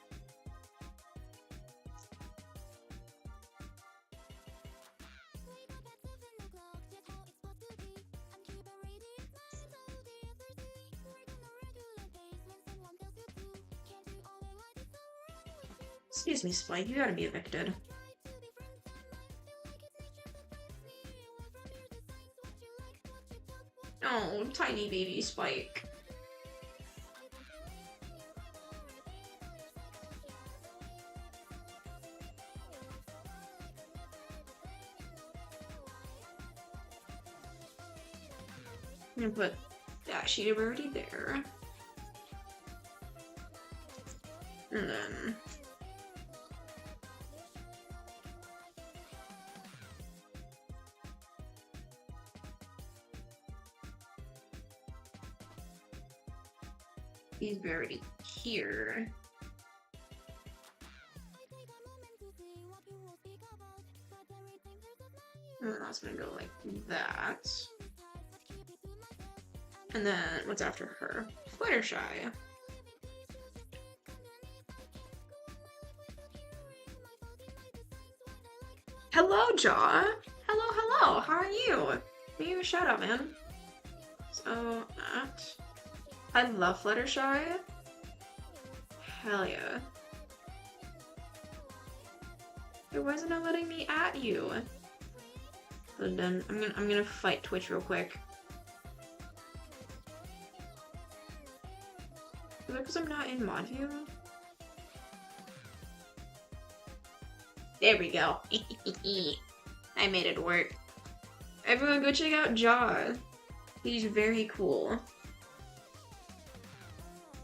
Excuse me, Spike, you gotta be evicted. Oh, tiny baby Spike. I'm gonna put that sheet of already there. And then He's already here. And that's gonna go like that. And then what's after her? Fluttershy. Hello, Jaw. Hello. How are you? Give you a shout out, man. So that. I love Fluttershy. Hell yeah. Why isn't it letting me at you? So then I'm gonna fight Twitch real quick. Is that because I'm not in mod view? There we go. I made it work. Everyone go check out Jaw. He's very cool.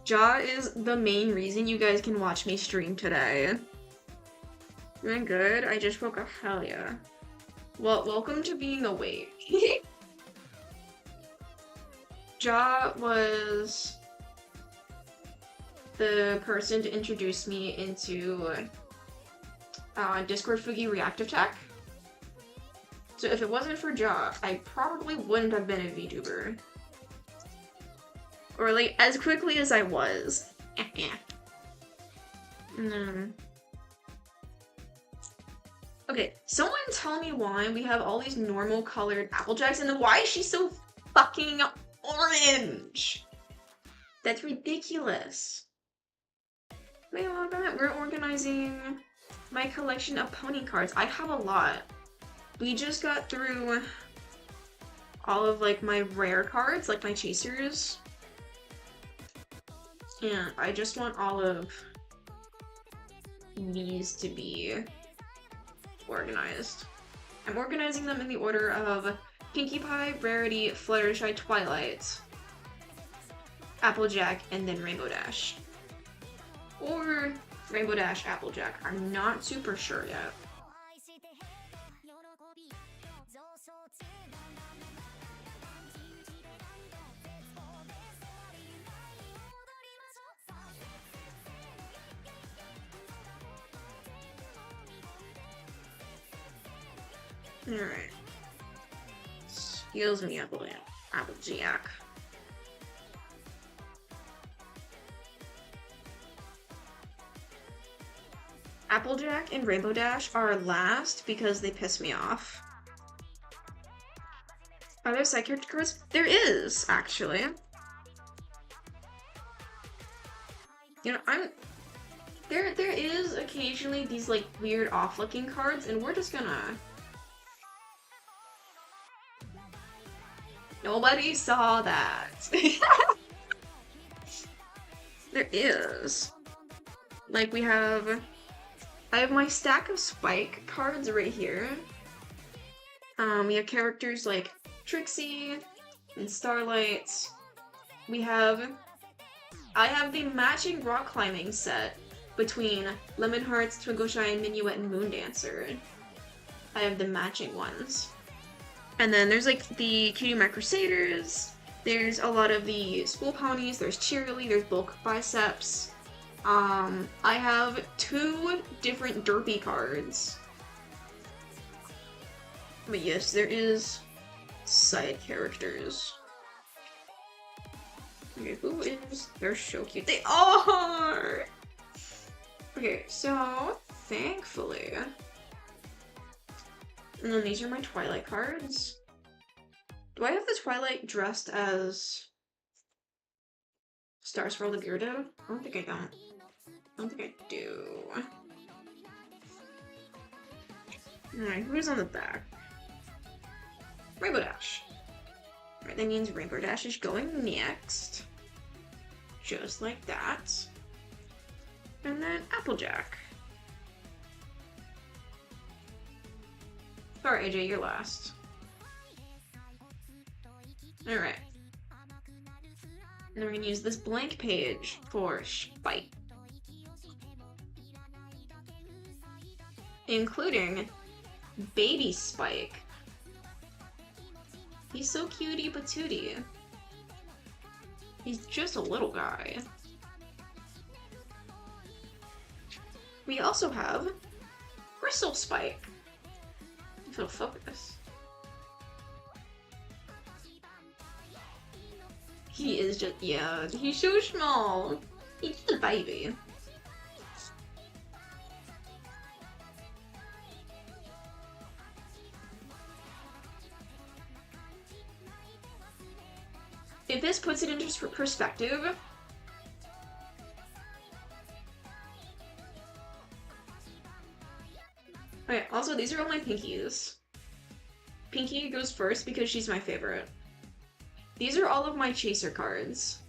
Jaw is the main reason you guys can watch me stream today. Doing good? I just woke up. Hell yeah. Well, welcome to being awake. Jaw was the person to introduce me into Discord Fugi Reactive Tech. So if it wasn't for Jaw, I probably wouldn't have been a VTuber. Or like, as quickly as I was. Okay, someone tell me why we have all these normal colored Applejacks and then why is she so fucking orange? That's ridiculous. Wait, we're organizing my collection of pony cards. I have a lot. We just got through all of like my rare cards, like my chasers. And I just want all of these to be organized. I'm organizing them in the order of Pinkie Pie, Rarity, Fluttershy, Twilight, Applejack, and then Rainbow Dash. Or Rainbow Dash, Applejack. I'm not super sure yet. Alright. Excuse me, Applejack. Applejack and Rainbow Dash are last because they piss me off. Are there side character cards? There is, actually. You know, there is occasionally these like weird off-looking cards, and we're just gonna... Nobody saw that. There is. Like I have my stack of Spike cards right here. We have characters like Trixie and Starlight. I have the matching rock climbing set between Lemon Hearts, Twinkle Shine, Minuet, and Moon Dancer. I have the matching ones. And then there's like the Cutie Mark Crusaders. There's a lot of the school ponies. There's Cheerily. There's Bulk Biceps. I have 2 different derpy cards. But yes, there is side characters. Okay, who is? They're so cute. They are! Okay, so thankfully. And then these are my Twilight cards. Do I have the Twilight dressed as Star Swirl the Beardo? I don't think I don't. I don't think I do. Alright, who's on the back? Rainbow Dash. Alright, that means Rainbow Dash is going next. Just like that. And then Applejack. Sorry, AJ, you're last. Alright. And then we're gonna use this blank page for Spike. Including Baby Spike. He's so cutie patootie. He's just a little guy. We also have Crystal Spike. If it'll focus. He is just, yeah, he's so small. He's just a baby. If this puts it into perspective, okay, also these are all my pinkies. Pinky goes first because she's my favorite. These are all of my chaser cards.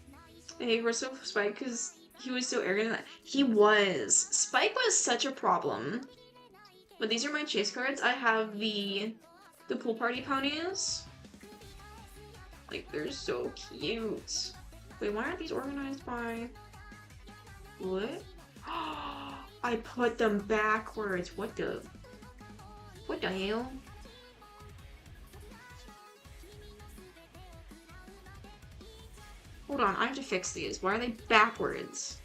I hate Crystal Spike because he was so arrogant. He was. Spike was such a problem. But these are my chase cards. I have the pool party ponies. Like, they're so cute. Wait, why aren't these organized by... What? I put them backwards. What the hell? Hold on, I have to fix these. Why are they backwards?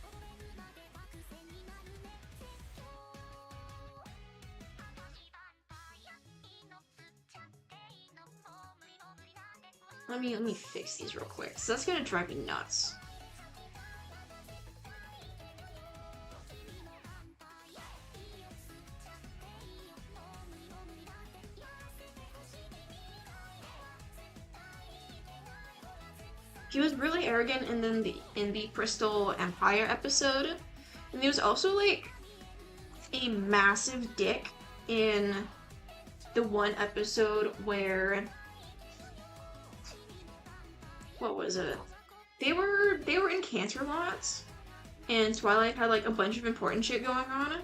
Let me fix these real quick. So that's gonna drive me nuts. He was really arrogant in the Crystal Empire episode. And he was also like a massive dick in the one episode where, what was it? They were in Canterlot, and Twilight had like a bunch of important shit going on,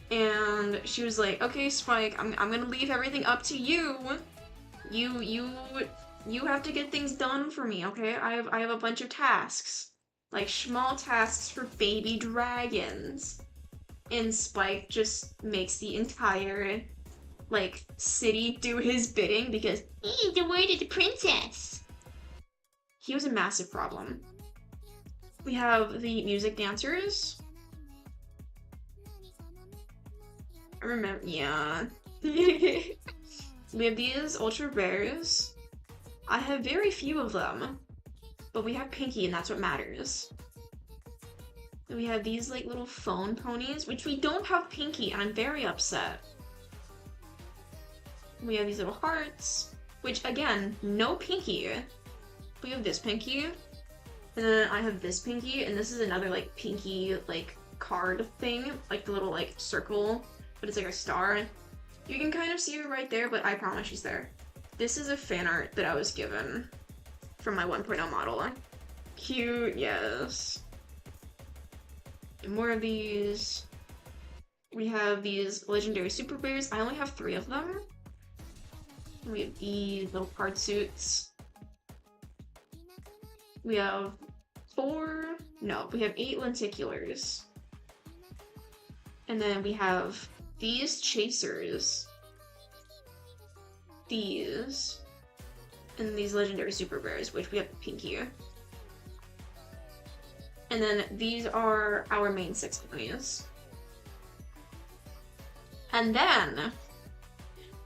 and she was like, "Okay, Spike, I'm gonna leave everything up to you. You have to get things done for me, okay? I have a bunch of tasks, like small tasks for baby dragons." And Spike just makes the entire like city do his bidding because he's the word of the princess. He was a massive problem. We have the music dancers. I remember, yeah. We have these ultra rares. I have very few of them, but we have Pinky, and that's what matters. We have these like little phone ponies, which we don't have Pinky, and I'm very upset. We have these little hearts, which again, no Pinky. We have this Pinky, and then I have this Pinky, and this is another like Pinky like card thing, like the little like circle, but it's like a star. You can kind of see her right there, but I promise she's there. This is a fan art that I was given from my 1.0 model. Cute, yes. And more of these. We have these legendary super bears. I only have 3 of them. We have these little card suits. We have 8 lenticulars. And then we have these chasers. These. And these legendary super bears, which we have Pinky. And then these are our main 6 ponies. And then,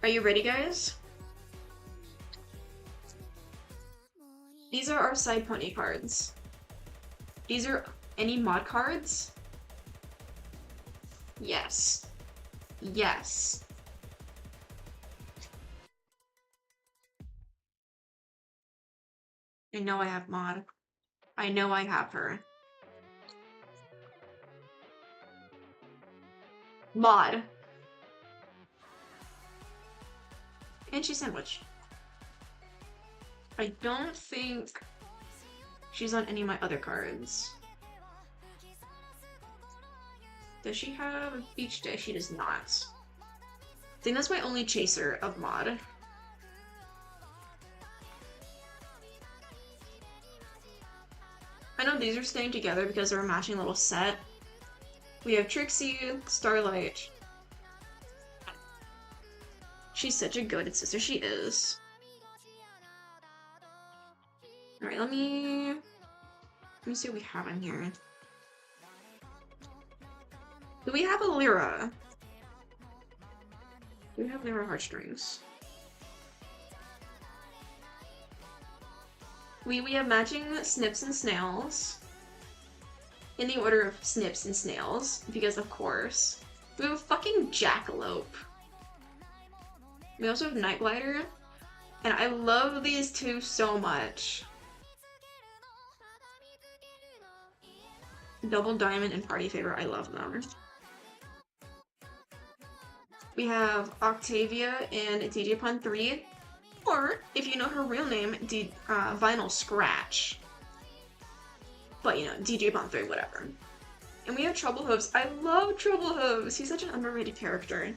are you ready, guys? These are our side pony cards. These are any mod cards. Yes. Yes. I know I have mod. I know I have her. Mod. And she's sandwich. I don't think she's on any of my other cards. Does she have a beach day? She does not. I think that's my only chaser of mod. I know these are staying together because they're a matching little set. We have Trixie, Starlight. She's such a goated sister, she is. Alright, let me see what we have in here. Do we have a Lyra? Do we have Lyra heartstrings? We have matching snips and snails. In the order of snips and snails, because of course. We have a fucking jackalope. We also have Night Glider. And I love these two so much. Double Diamond and Party Favor, I love them. We have Octavia and DJ Pun 3. Or, if you know her real name, Vinyl Scratch. But, you know, DJ Pun 3, whatever. And we have Trouble Hooves. I love Trouble Hooves! He's such an underrated character.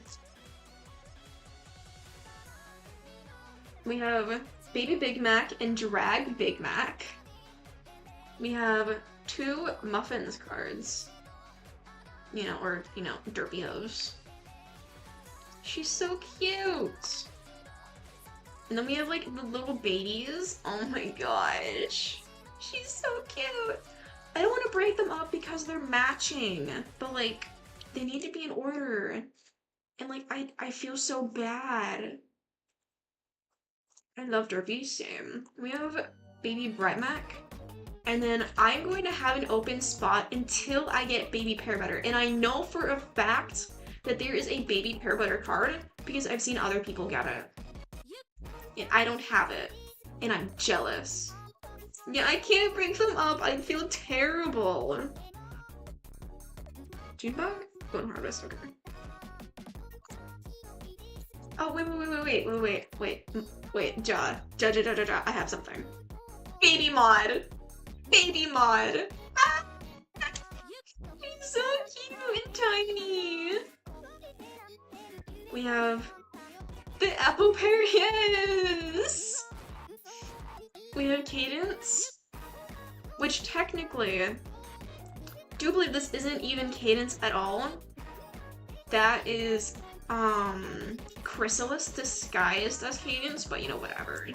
We have Baby Big Mac and Drag Big Mac. We have 2 Muffins cards. You know, or, you know, Derpy Hooves. She's so cute! And then we have, like, the little babies. Oh my gosh. She's so cute! I don't want to break them up because they're matching. But, like, they need to be in order. And, like, I feel so bad. I love Derpy, same. We have Baby Bright Mac. And then I'm going to have an open spot until I get Baby Pear Butter. And I know for a fact that there is a Baby Pear Butter card because I've seen other people get it. And I don't have it. And I'm jealous. Yeah, I can't break them up. I feel terrible. Junebug? Golden Harvest, okay. Oh, wait, Ja, I have something. Baby Mod! Baby Mod! Ah! He's so cute and tiny! We have the Apple Pear, yes! We have Cadence, which technically, do believe this isn't even Cadence at all. That is, Chrysalis disguised as Cadence, but you know, whatever.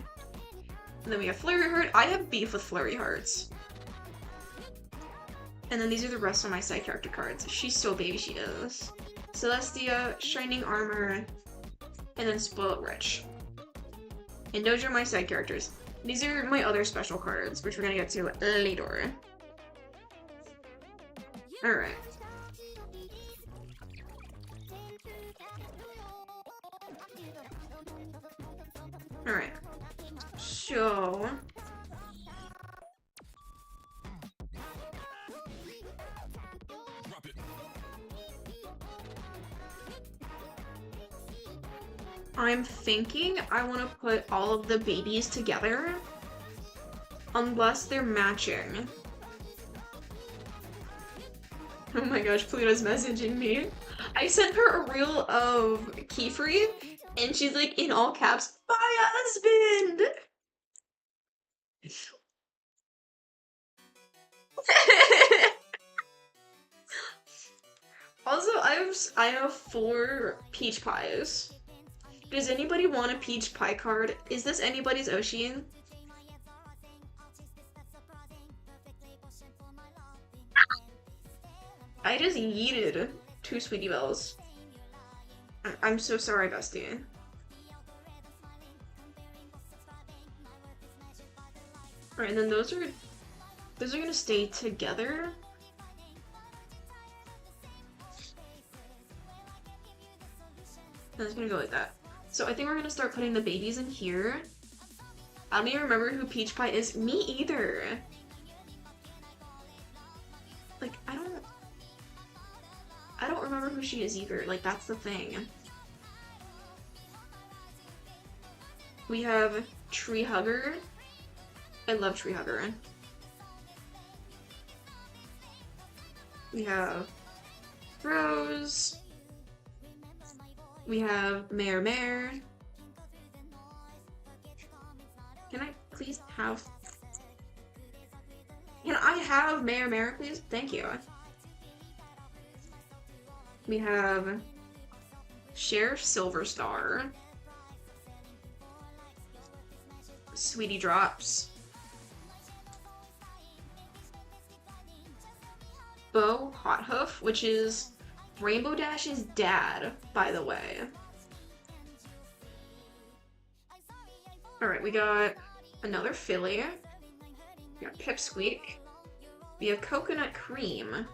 And then we have Flurry Heart. I have beef with Flurry Hearts. And then these are the rest of my side character cards. She's so baby, she is. Celestia, Shining Armor, and then Spoiled Rich. And those are my side characters. These are my other special cards, which we're gonna get to later. Alright. Alright. So... I'm thinking I want to put all of the babies together, unless they're matching. Oh my gosh, Pluto's messaging me. I sent her a reel of Keyfree, and she's like, in all caps, my husband! Also, I have 4 peach pies. Does anybody want a peach pie card? Is this anybody's Oshi? I just yeeted 2 Sweetie Bells. I'm so sorry, bestie. Alright, and then those are gonna stay together. And it's gonna go like that. So I think we're gonna start putting the babies in here. I don't even remember who Peach Pie is. Me either. Like, I don't remember who she is either. Like, that's the thing. We have Tree Hugger. I love Tree Hugger. We have Rose. We have Mare. Can I please have... Can I have Mare, please? Thank you. We have Sheriff Silverstar. Sweetie Drops. Bo Hothoof, which is Rainbow Dash's dad, by the way. Alright, we got another filly. We got Pipsqueak. We have Coconut Cream.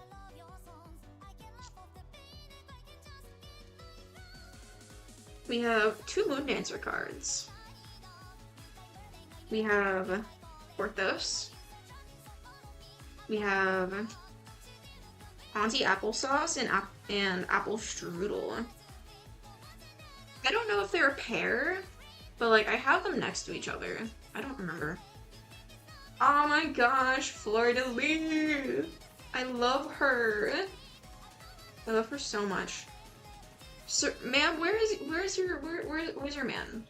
We have 2 Moondancer cards. We have Porthos. We have Auntie Applesauce and Apple Strudel. I don't know if they're a pair, but like I have them next to each other. I don't remember. Oh my gosh, Fleur-de-Lis! I love her. I love her so much. Sir, ma'am, where's your man?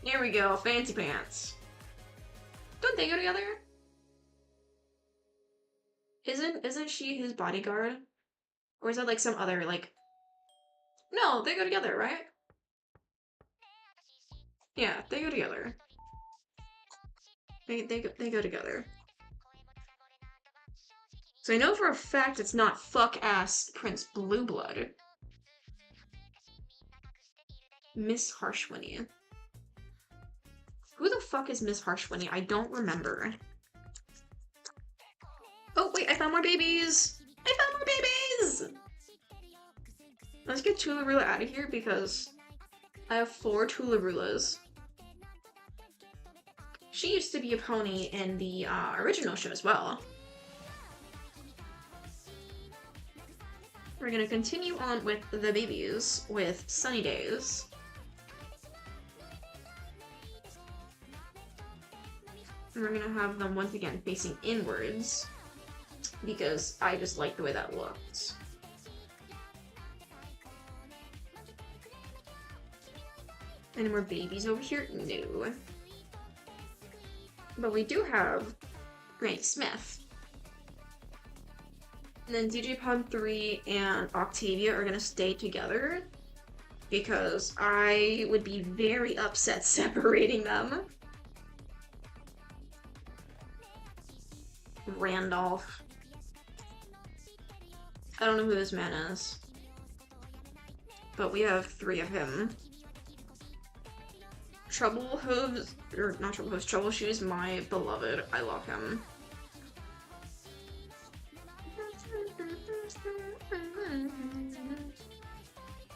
Here we go, Fancy Pants. Don't they go together? Isn't she his bodyguard? Or is that like some other like? No, they go together, right? Yeah, they go together. They go together. So I know for a fact it's not fuck-ass Prince Blueblood. Miss Harshwinny. Who the fuck is Miss Harshwinny? I don't remember. Oh, wait, I found more babies! I found more babies! Let's get Tularula out of here because I have 4 Tularulas. She used to be a pony in the original show as well. We're gonna continue on with the babies with Sunny Days. And we're gonna have them once again facing inwards because I just like the way that looks. Any more babies over here? No. But we do have Granny Smith. And then DJ Pod 3 and Octavia are gonna stay together because I would be very upset separating them. Randolph. I don't know who this man is. But we have 3 of him. Trouble Hooves, or not Trouble Hooves, Troubleshoes, my beloved. I love him.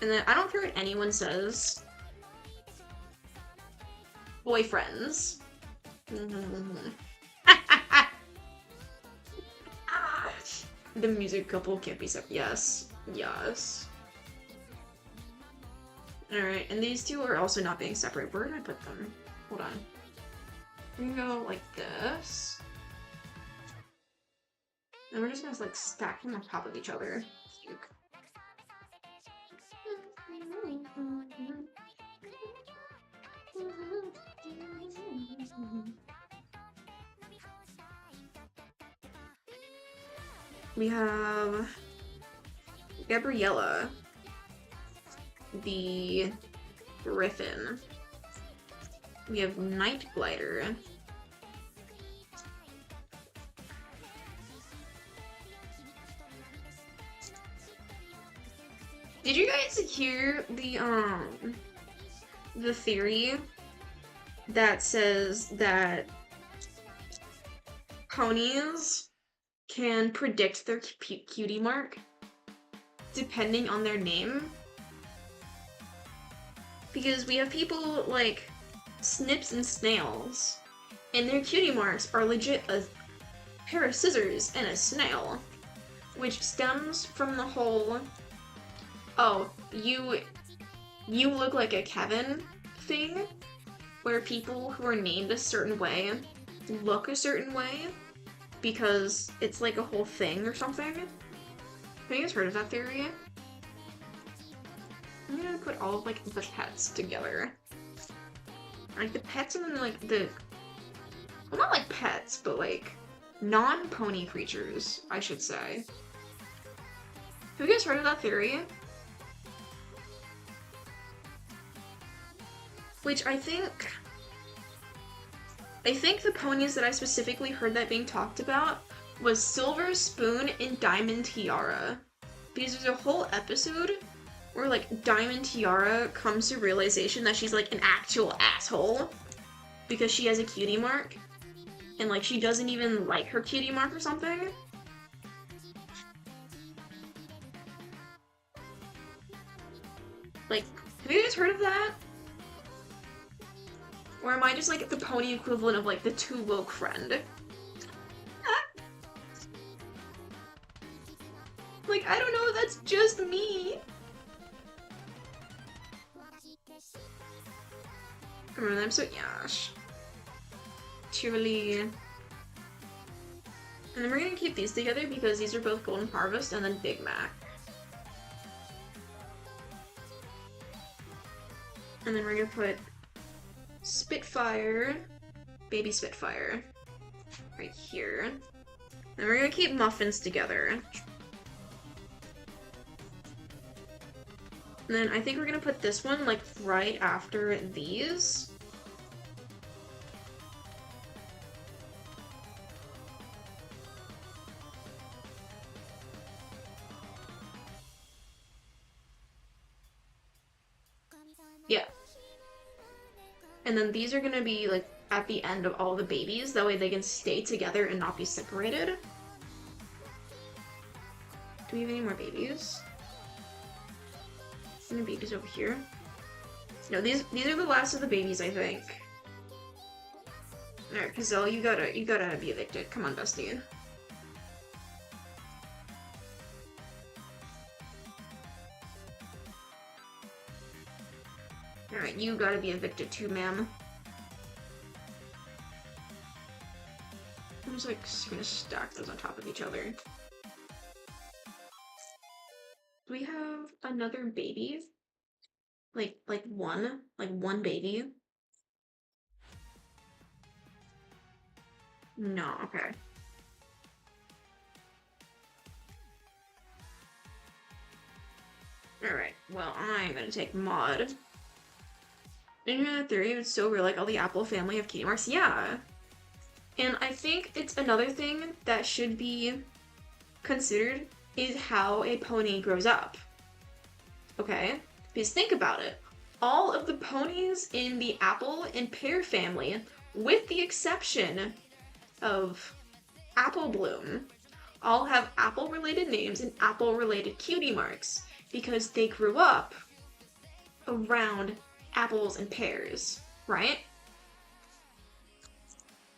And then I don't care what anyone says. Boyfriends. The music couple can't be separate. Yes. Yes. Alright, and these 2 are also not being separate. Where did I put them? Hold on. We can go like this. And we're just gonna like stack them on top of each other. We have Gabriella, the Griffin. We have Night Glider. Did you guys hear the theory that says that ponies can predict their cutie mark depending on their name? Because we have people like Snips and Snails, and their cutie marks are legit a pair of scissors and a snail, which stems from the whole, oh, you look like a Kevin thing, where people who are named a certain way look a certain way because it's like a whole thing or something. Have you guys heard of that theory? I'm gonna put all of like the pets together. Like the pets and then like the, well, not like pets, but like non-pony creatures, I should say. Have you guys heard of that theory? Which I think I think the ponies that I specifically heard that being talked about was Silver Spoon and Diamond Tiara. Because there's a whole episode where, like, Diamond Tiara comes to realization that she's, like, an actual asshole because she has a cutie mark. And, like, she doesn't even like her cutie mark or something. Like, have you guys heard of that? Or am I just, like, the pony equivalent of, like, the too woke friend? Like, I don't know, that's just me. Remember that episode? Yash. Cheerily. And then we're gonna keep these together because these are both Golden Harvest and then Big Mac. And then we're gonna put Spitfire, Baby Spitfire, right here. And we're gonna keep Muffins together. And then I think we're gonna put this one, like, right after these. Yeah. And then these are gonna be, like, at the end of all the babies. That way they can stay together and not be separated. Do we have any more babies? Any babies over here? No, these are the last of the babies, I think. Alright, Gazelle, you gotta be evicted. Come on, bestie. Alright, you gotta be evicted too, ma'am. I'm just, like, gonna stack those on top of each other. Do we have another baby? Like one? Like one baby? No, okay. Alright, well, I'm gonna take Maud. Internet theory would still like all the Apple family of cutie marks. Yeah. And I think it's another thing that should be considered is how a pony grows up. Okay? Because think about it. All of the ponies in the apple and pear family, with the exception of Apple Bloom, all have apple-related names and apple-related cutie marks because they grew up around apples and pears, right?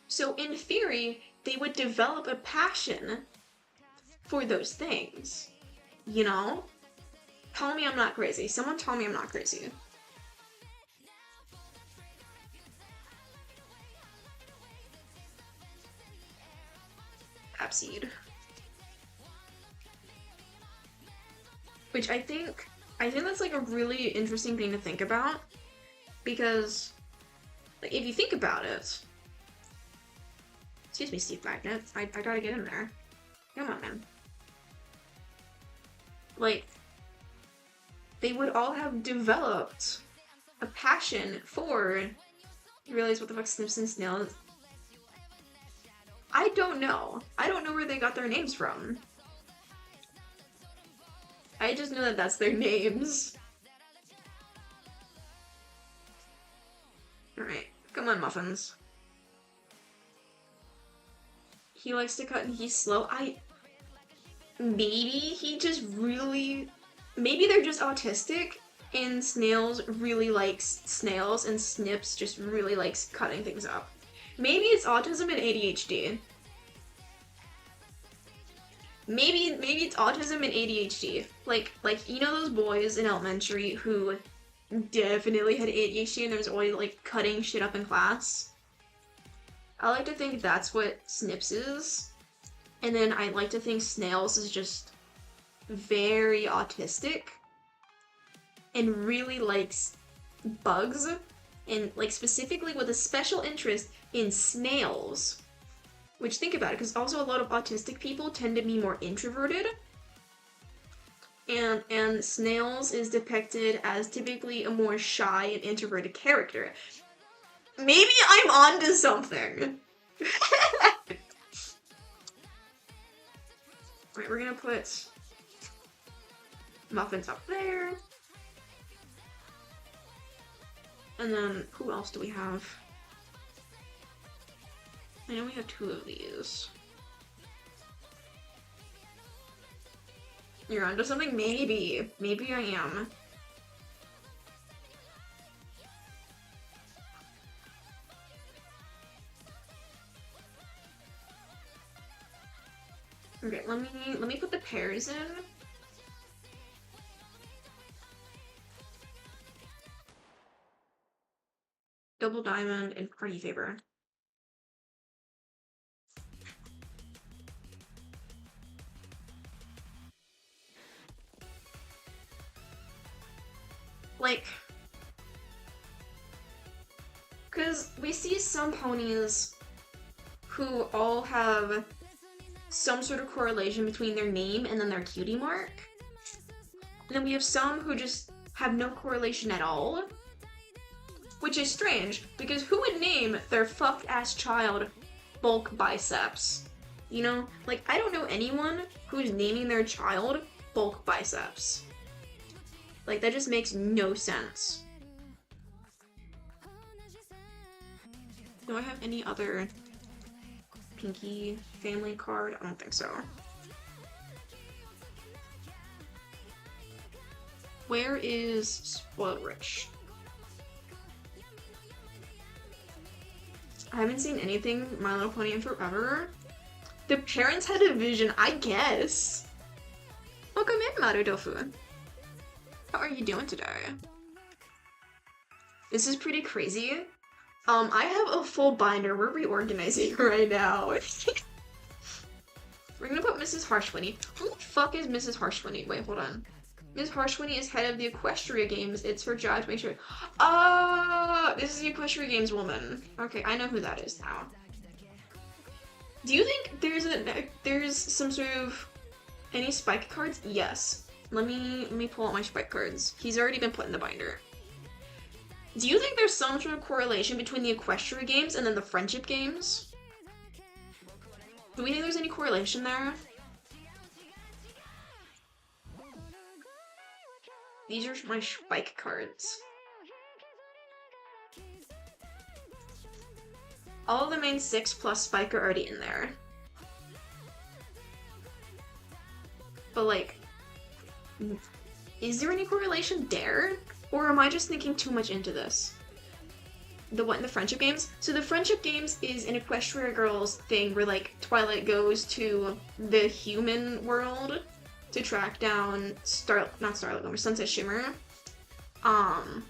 So in theory, they would develop a passion for those things, you know? Tell me I'm not crazy. Someone tell me I'm not crazy. Appseed. Which I think that's, like, a really interesting thing to think about. Because, like, if you think about it... Excuse me, Steve Magnet. I gotta get in there. Come on, man. Like, they would all have developed a passion for... You realize what the fuck Snips and Snails... I don't know. I don't know where they got their names from. I just know that that's their names. Alright, come on, Muffins. He likes to cut and he's slow. Maybe he just really... Maybe they're just autistic and Snails really likes snails and Snips just really likes cutting things up. Maybe it's autism and ADHD. Maybe it's autism and ADHD. Like, you know those boys in elementary who definitely had ADHD and there was always, like, cutting shit up in class? I like to think that's what Snips is. And then I like to think Snails is just very autistic and really likes bugs and, like, specifically with a special interest in snails. Which, think about it, because also a lot of autistic people tend to be more introverted. And Snails is depicted as typically a more shy and introverted character. Maybe I'm onto something. Right, we're gonna put muffins up there. And then, who else do we have? I know we have 2 of these. You're onto something? Maybe. Maybe I am. Okay, let me put the pears in. Double diamond and party favor. Like, because we see some ponies who all have some sort of correlation between their name and then their cutie mark. And then we have some who just have no correlation at all. Which is strange, because who would name their fucked-ass child bulk biceps? You know? Like, I don't know anyone who's naming their child bulk biceps. Like, that just makes no sense. Do I have any other Pinky family card? I don't think so. Where is Spoiled Rich? I haven't seen anything My Little Pony in forever. The parents had a vision, I guess. Welcome in, Marudofu. How are you doing today? This is pretty crazy. I have a full binder. We're reorganizing right now. We're gonna put Mrs. Harshwinny. Who the fuck is Mrs. Harshwinny? Wait, hold on. Ms. Harshwinny is head of the Equestria Games. It's her job to make sure. Oh, this is the Equestria Games woman. Okay, I know who that is now. Do you think there's some sort of any spike cards? Yes. Let me pull out my spike cards. He's already been put in the binder. Do you think there's some sort of correlation between the Equestria Games and then the Friendship Games? Do we think there's any correlation there? These are my spike cards. All of the main 6 plus spike are already in there. But like, is there any correlation there? Or am I just thinking too much into this? The what in the Friendship Games? So the Friendship Games is an Equestria Girls thing where like Twilight goes to the human world to track down Sunset Shimmer. And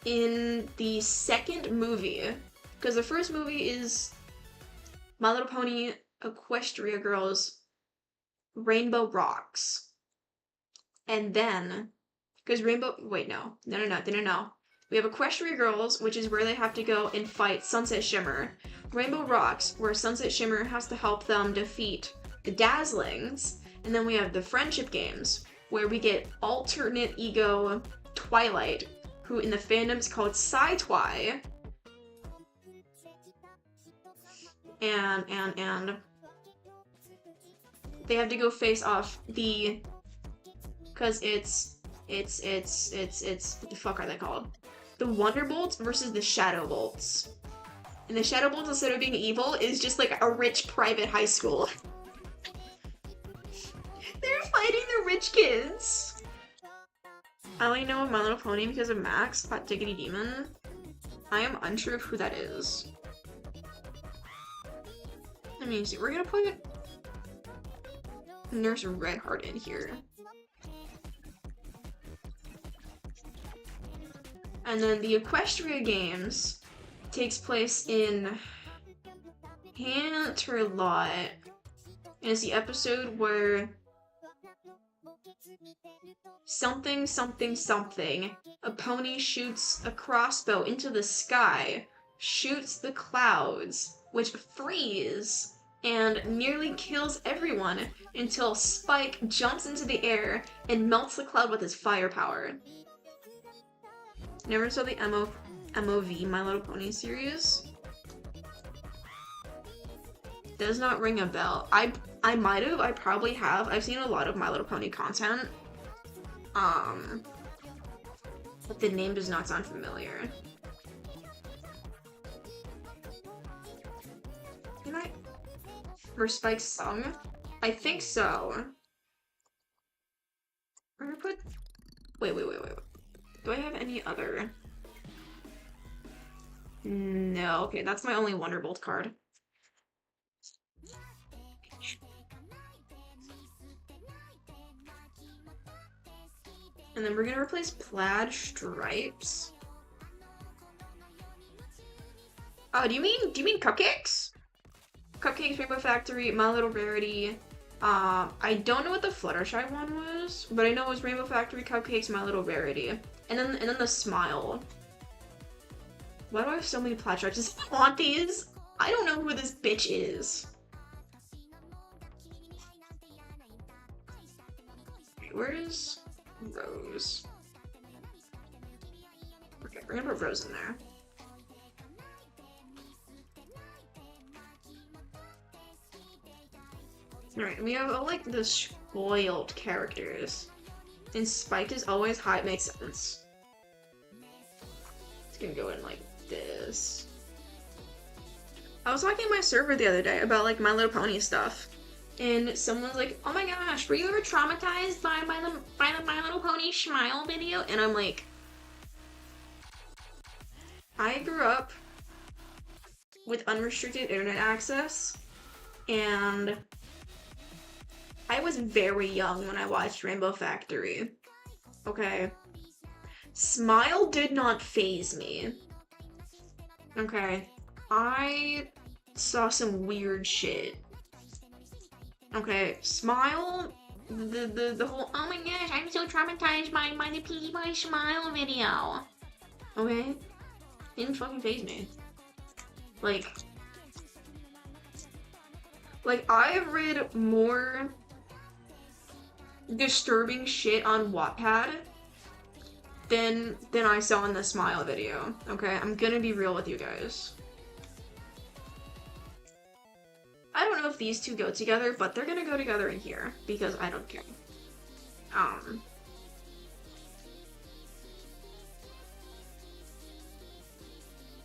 in the second movie, because the first movie is My Little Pony Equestria Girls Rainbow Rocks. And then, because Rainbow, wait, no. We have Equestria Girls, which is where they have to go and fight Sunset Shimmer. Rainbow Rocks, where Sunset Shimmer has to help them defeat the Dazzlings. And then we have the Friendship Games, where we get alternate ego Twilight, who in the fandom is called Sci-Twi. And they have to go face off the, because it's what the fuck are they called? The Wonderbolts versus the Shadow Bolts. And the Shadow Bolts, instead of being evil, is just like a rich private high school. They're fighting the rich kids. I only know of My Little Pony because of Max, Hot Diggity Demon. I am unsure of who that is. Let me see, we're gonna put Nurse Redheart in here. And then the Equestria Games takes place in Canterlot. And it's the episode where something, a pony shoots a crossbow into the sky, shoots the clouds, which freeze and nearly kills everyone until Spike jumps into the air and melts the cloud with his firepower. Never saw the MOV My Little Pony series. Does not ring a bell. I might have. I probably have. I've seen a lot of My Little Pony content. But the name does not sound familiar. Can I? For Spike's song? I think so. I'm gonna put. Wait. Do I have any other? No. Okay, that's my only Wonderbolt card. And then we're gonna replace Plaid Stripes. Oh, do you mean Cupcakes? Cupcakes, Rainbow Factory, My Little Rarity. I don't know what the Fluttershy one was, but I know it was Rainbow Factory, Cupcakes, My Little Rarity. And then the Smile. Why do I have so many Plaid Stripes? Does he want these? I don't know who this bitch is. Where is Rose? Okay, we're gonna put Rose in there. Alright, we have all like the spoiled characters. And Spike is always high, it makes sense. It's gonna go in like this. I was talking to my server the other day about like My Little Pony stuff. And someone's like, oh my gosh, were you ever traumatized by the My Little Pony Smile video? And I'm like, I grew up with unrestricted internet access, and I was very young when I watched Rainbow Factory. Okay. Smile did not faze me. Okay. I saw some weird shit. Okay, Smile, the whole, oh my gosh, I'm so traumatized by the PewDiePie Smile video. Okay? Didn't fucking faze me. Like, I've read more disturbing shit on Wattpad than I saw in the Smile video. Okay, I'm gonna be real with you guys. I don't know if these two go together, but they're gonna go together in here because I don't care.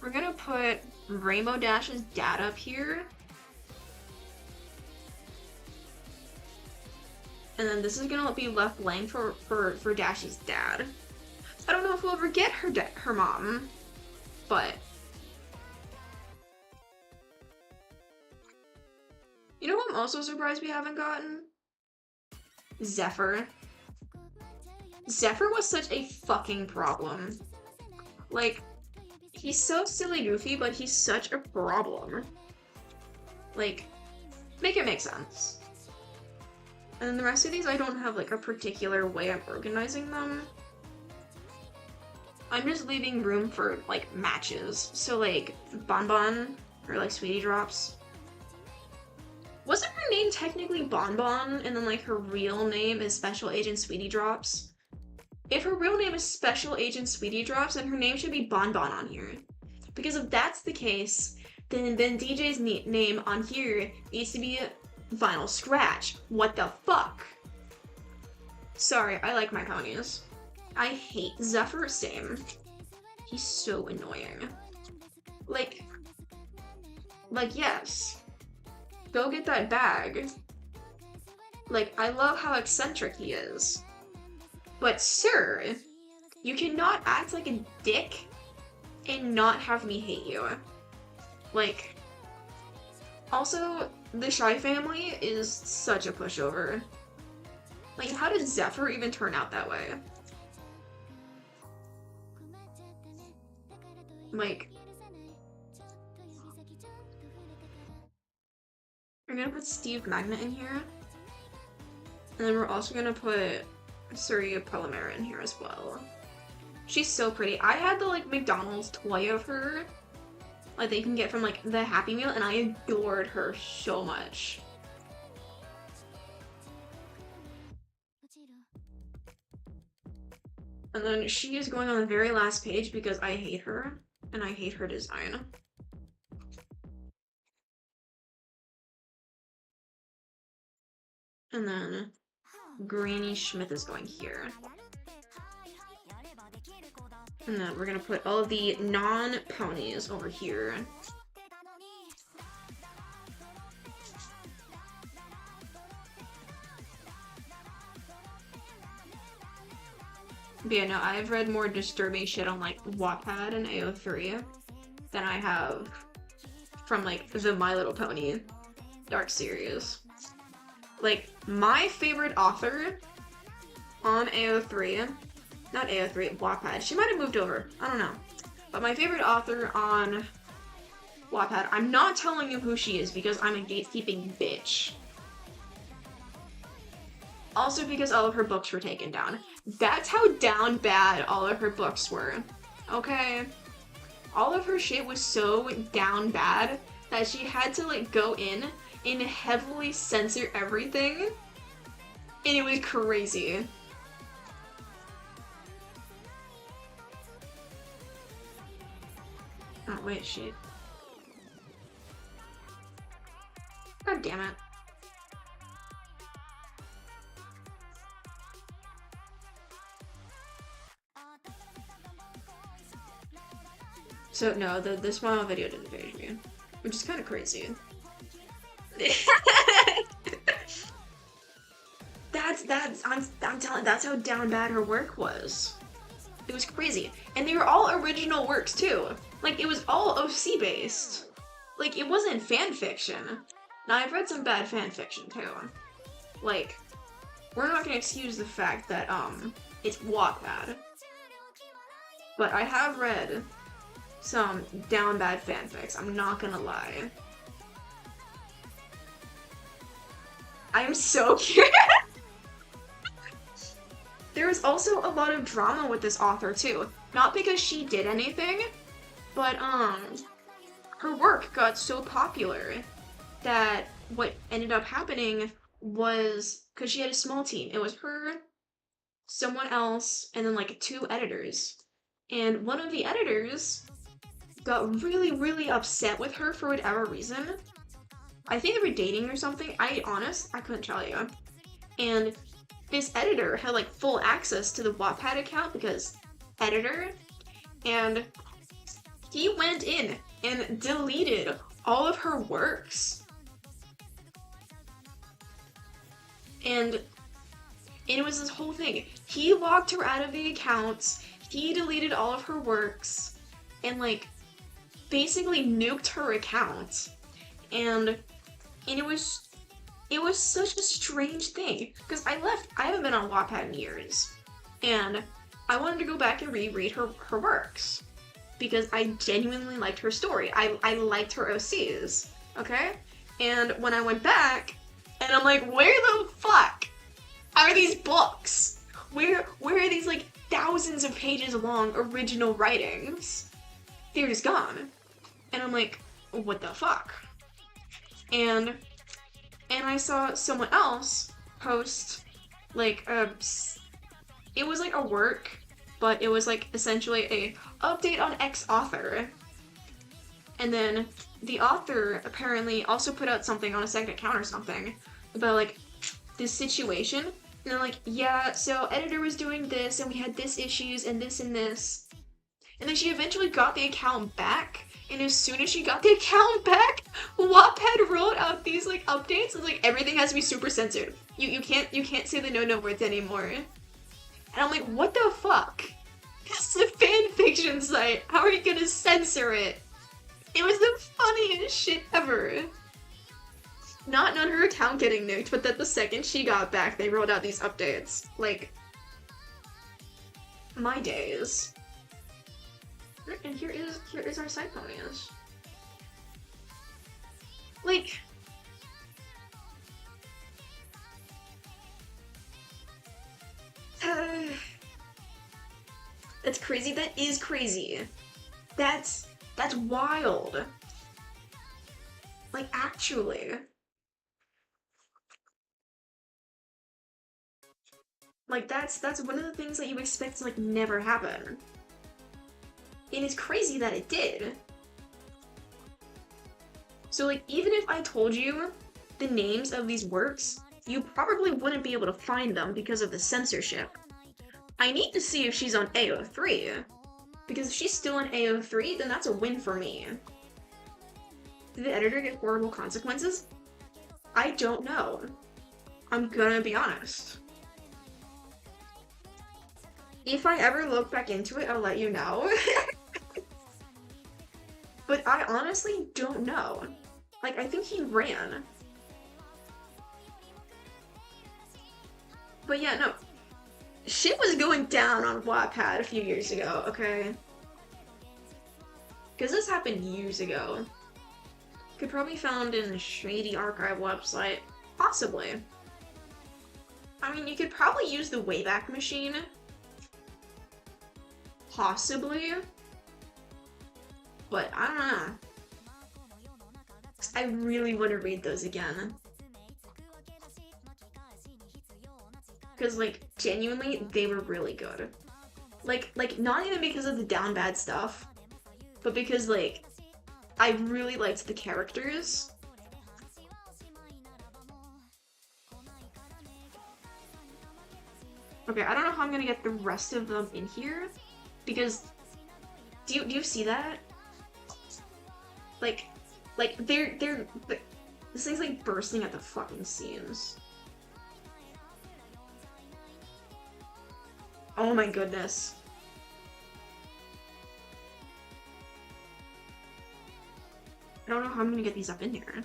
We're gonna put Rainbow Dash's dad up here. And then this is gonna be left blank for Dashy's dad. I don't know if we'll ever get her mom, but you know who I'm also surprised we haven't gotten? Zephyr. Zephyr was such a fucking problem. Like, he's so silly goofy, but he's such a problem. Like, make it make sense. And then the rest of these, I don't have like a particular way of organizing them. I'm just leaving room for like matches. So like Bonbon or like Sweetie Drops. Wasn't her name technically Bonbon and then like her real name is Special Agent Sweetie Drops? If her real name is Special Agent Sweetie Drops, then her name should be Bonbon on here. Because if that's the case, then DJ's name on here needs to be Vinyl Scratch. What the fuck? Sorry, I like my ponies. I hate Zephyr, same. He's so annoying. Like, yes. Go get that bag. Like, I love how eccentric he is. But sir, you cannot act like a dick and not have me hate you. Like, also, the Shy family is such a pushover. Like, how did Zephyr even turn out that way? Like, we're gonna put Steve Magnet in here. And then we're also gonna put Surya Palomera in here as well. She's so pretty. I had the like McDonald's toy of her, like that you can get from like the Happy Meal, and I adored her so much. And then she is going on the very last page because I hate her, and I hate her design. And then Granny Schmidt is going here. And then we're gonna put all of the non-ponies over here. But yeah, no, I've read more disturbing shit on like Wattpad and AO3 than I have from like the My Little Pony Dark series. Like, my favorite author on AO3, not AO3, Wattpad, she might have moved over, I don't know. But my favorite author on Wattpad, I'm not telling you who she is because I'm a gatekeeping bitch. Also because all of her books were taken down. That's how down bad all of her books were. Okay? All of her shit was so down bad that she had to like go in and heavily censor everything. And it was crazy. Oh wait, shit. God damn it. So no, the smile video didn't phase me, which is kind of crazy. I'm telling, that's how down bad her work was. It was crazy, and they were all original works too. Like it was all OC based. Like it wasn't fan fiction. Now I've read some bad fan fiction too. Like we're not gonna excuse the fact that it's Wattpad, but I have read some down bad fanfics, I'm not gonna lie. I'm so curious. There was also a lot of drama with this author too. Not because she did anything, but her work got so popular that what ended up happening was, because she had a small team, it was her, someone else, and then like 2 editors. And one of the editors got really, really upset with her for whatever reason. I think they were dating or something. I couldn't tell you. And this editor had like full access to the Wattpad account because editor, and he went in and deleted all of her works. And it was this whole thing. He locked her out of the accounts, he deleted all of her works, and like basically nuked her account. And it was such a strange thing because I haven't been on Wattpad in years, and I wanted to go back and reread her works because I genuinely liked her story. I liked her OCs, okay? And when I went back, and I'm like, where the fuck are these books? Where are these like thousands of pages long original writings? They're just gone. And I'm like, what the fuck? And I saw someone else post like it was like a work, but it was like essentially a update on X author. And then the author apparently also put out something on a second account or something about like this situation. And they're like, yeah, so editor was doing this and we had this issues and this and this. And then she eventually got the account back. And as soon as she got the account back, Wattpad rolled out these like updates. It's like everything has to be super censored. You can't say the no words anymore. And I'm like, what the fuck? This is a fanfiction site. How are you gonna censor it? It was the funniest shit ever. Not her account getting nuked, but that the second she got back, they rolled out these updates. Like, my days. And here is our side ponies. Like, that's crazy. That is crazy. That's wild. Like, actually. Like, that's one of the things that you expect to, like, never happen. And it's crazy that it did. So, like, even if I told you the names of these works, you probably wouldn't be able to find them because of the censorship. I need to see if she's on AO3, because if she's still on AO3, then that's a win for me. Did the editor get horrible consequences? I don't know. I'm gonna be honest. If I ever look back into it, I'll let you know. But I honestly don't know. Like, I think he ran. But yeah, no. Shit was going down on Wattpad a few years ago, okay? Because this happened years ago. Could probably be found in a shady archive website. Possibly. I mean, you could probably use the Wayback Machine. Possibly. But I don't know. I really want to read those again. Because, like, genuinely, they were really good. Like, not even because of the down bad stuff, but because, like, I really liked the characters. Okay, I don't know how I'm gonna get the rest of them in here, because do you see that? Like they're this thing's like bursting at the fucking seams. Oh my goodness. I don't know how I'm gonna get these up in here.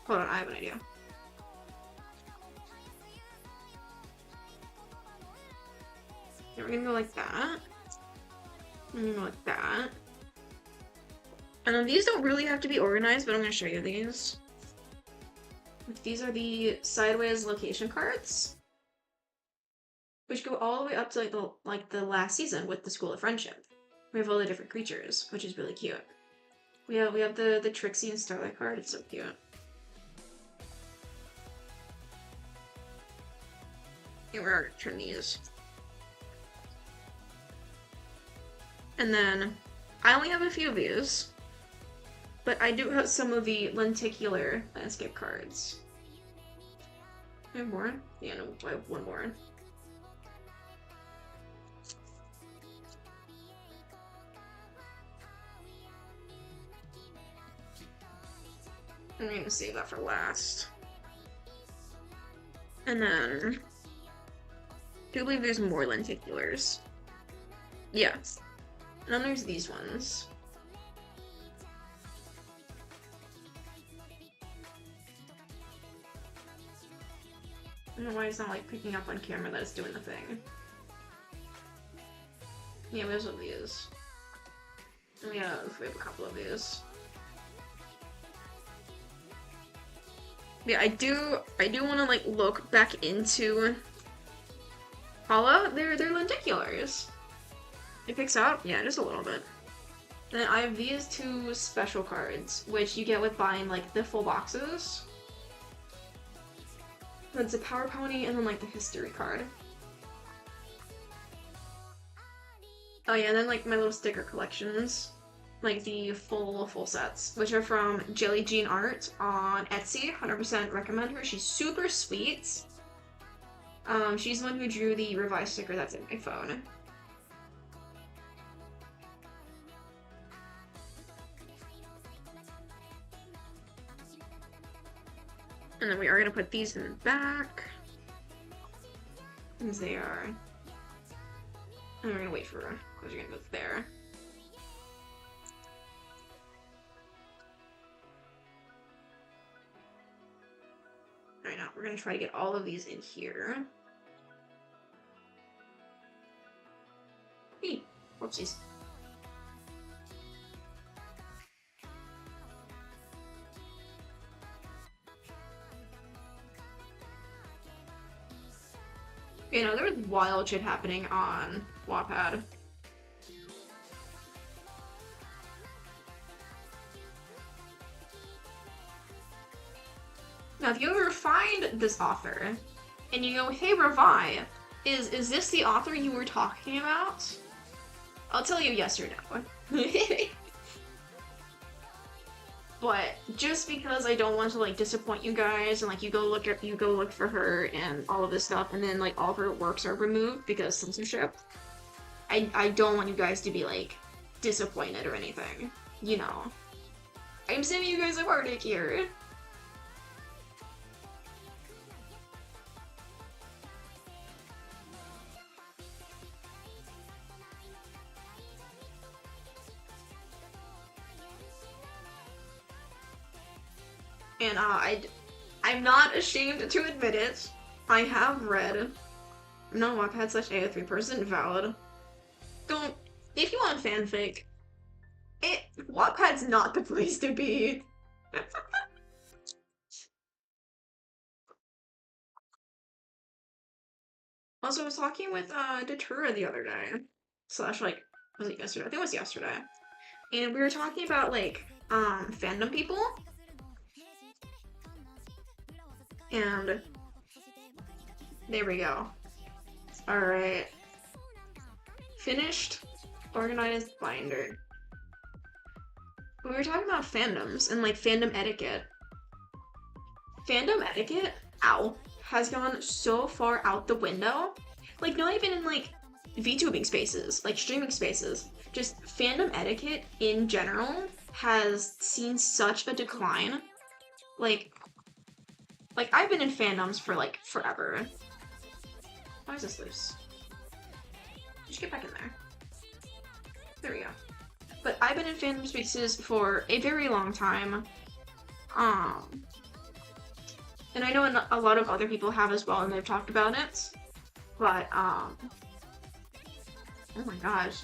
Hold on, I have an idea. Yeah, we're gonna go like that. I'm gonna go like that. And then these don't really have to be organized, but I'm gonna show you these. These are the sideways location cards, which go all the way up to like the last season with the School of Friendship. We have all the different creatures, which is really cute. We have the Trixie and Starlight card. It's so cute. And we're gonna turn these. And then I only have a few of these, but I do have some of the lenticular landscape cards. I have more? Yeah, no, I have one more. I'm gonna save that for last. And then I do believe there's more lenticulars. Yeah. And then there's these ones. I don't know why it's not like picking up on camera that it's doing the thing. Yeah, we have some of these. We have a couple of these. Yeah, I do want to like look back into Paula. They're lenticulars. It picks up, yeah, just a little bit. Then I have these two special cards, which you get with buying like the full boxes. That's a Power Pony and then like the history card. Oh yeah, and then like my little sticker collections. Like the full sets, which are from Jelly Jean Art on Etsy. 100% recommend her. She's super sweet. She's the one who drew the revised sticker that's in my phone. And then we are gonna put these in the back. As they are. And we're gonna wait for because you're gonna go there. Alright, now we're gonna try to get all of these in here. Hey, whoopsies. You know, there was wild shit happening on Wattpad. Now, if you ever find this author, and you go, "Hey, Revi, is this the author you were talking about?" I'll tell you yes or no. But just because I don't want to like disappoint you guys and like you go look for her and all of this stuff and then like all of her works are removed because censorship, I don't want you guys to be like disappointed or anything. You know. I'm saving you guys a heartache here. And I'm not ashamed to admit it. I have read no Wattpad slash AO3 valid. Don't if you want fanfic, Wattpad's not the place to be. Also, I was talking with Datura the other day. Slash like was it yesterday? I think it was yesterday. And we were talking about like fandom people. And there we go. Alright. Finished. Organized binder. We were talking about fandoms and like fandom etiquette. Fandom etiquette, ow, has gone so far out the window. Like not even in like VTubing spaces, like streaming spaces. Just fandom etiquette in general has seen such a decline. Like I've been in fandoms for like forever. Why is this loose? Just get back in there. There we go. But I've been in fandom spaces for a very long time. And I know a lot of other people have as well, and they've talked about it. But oh my gosh,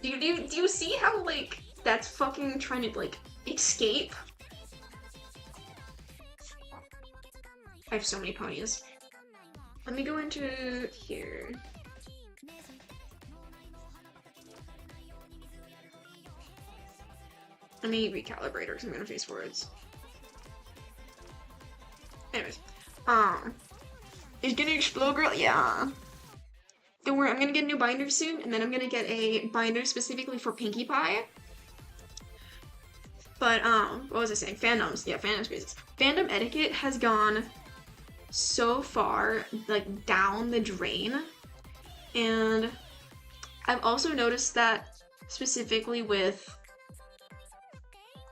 do you see how like that's fucking trying to like escape? I have so many ponies. Let me go into here. Let me recalibrate her because I'm gonna face words. Anyways, is gonna explode, girl? Yeah. Don't worry, I'm gonna get a new binder soon, and then I'm gonna get a binder specifically for Pinkie Pie. But what was I saying? Fandoms, yeah, fandom spaces. Fandom etiquette has gone so far like down the drain, and I've also noticed that specifically with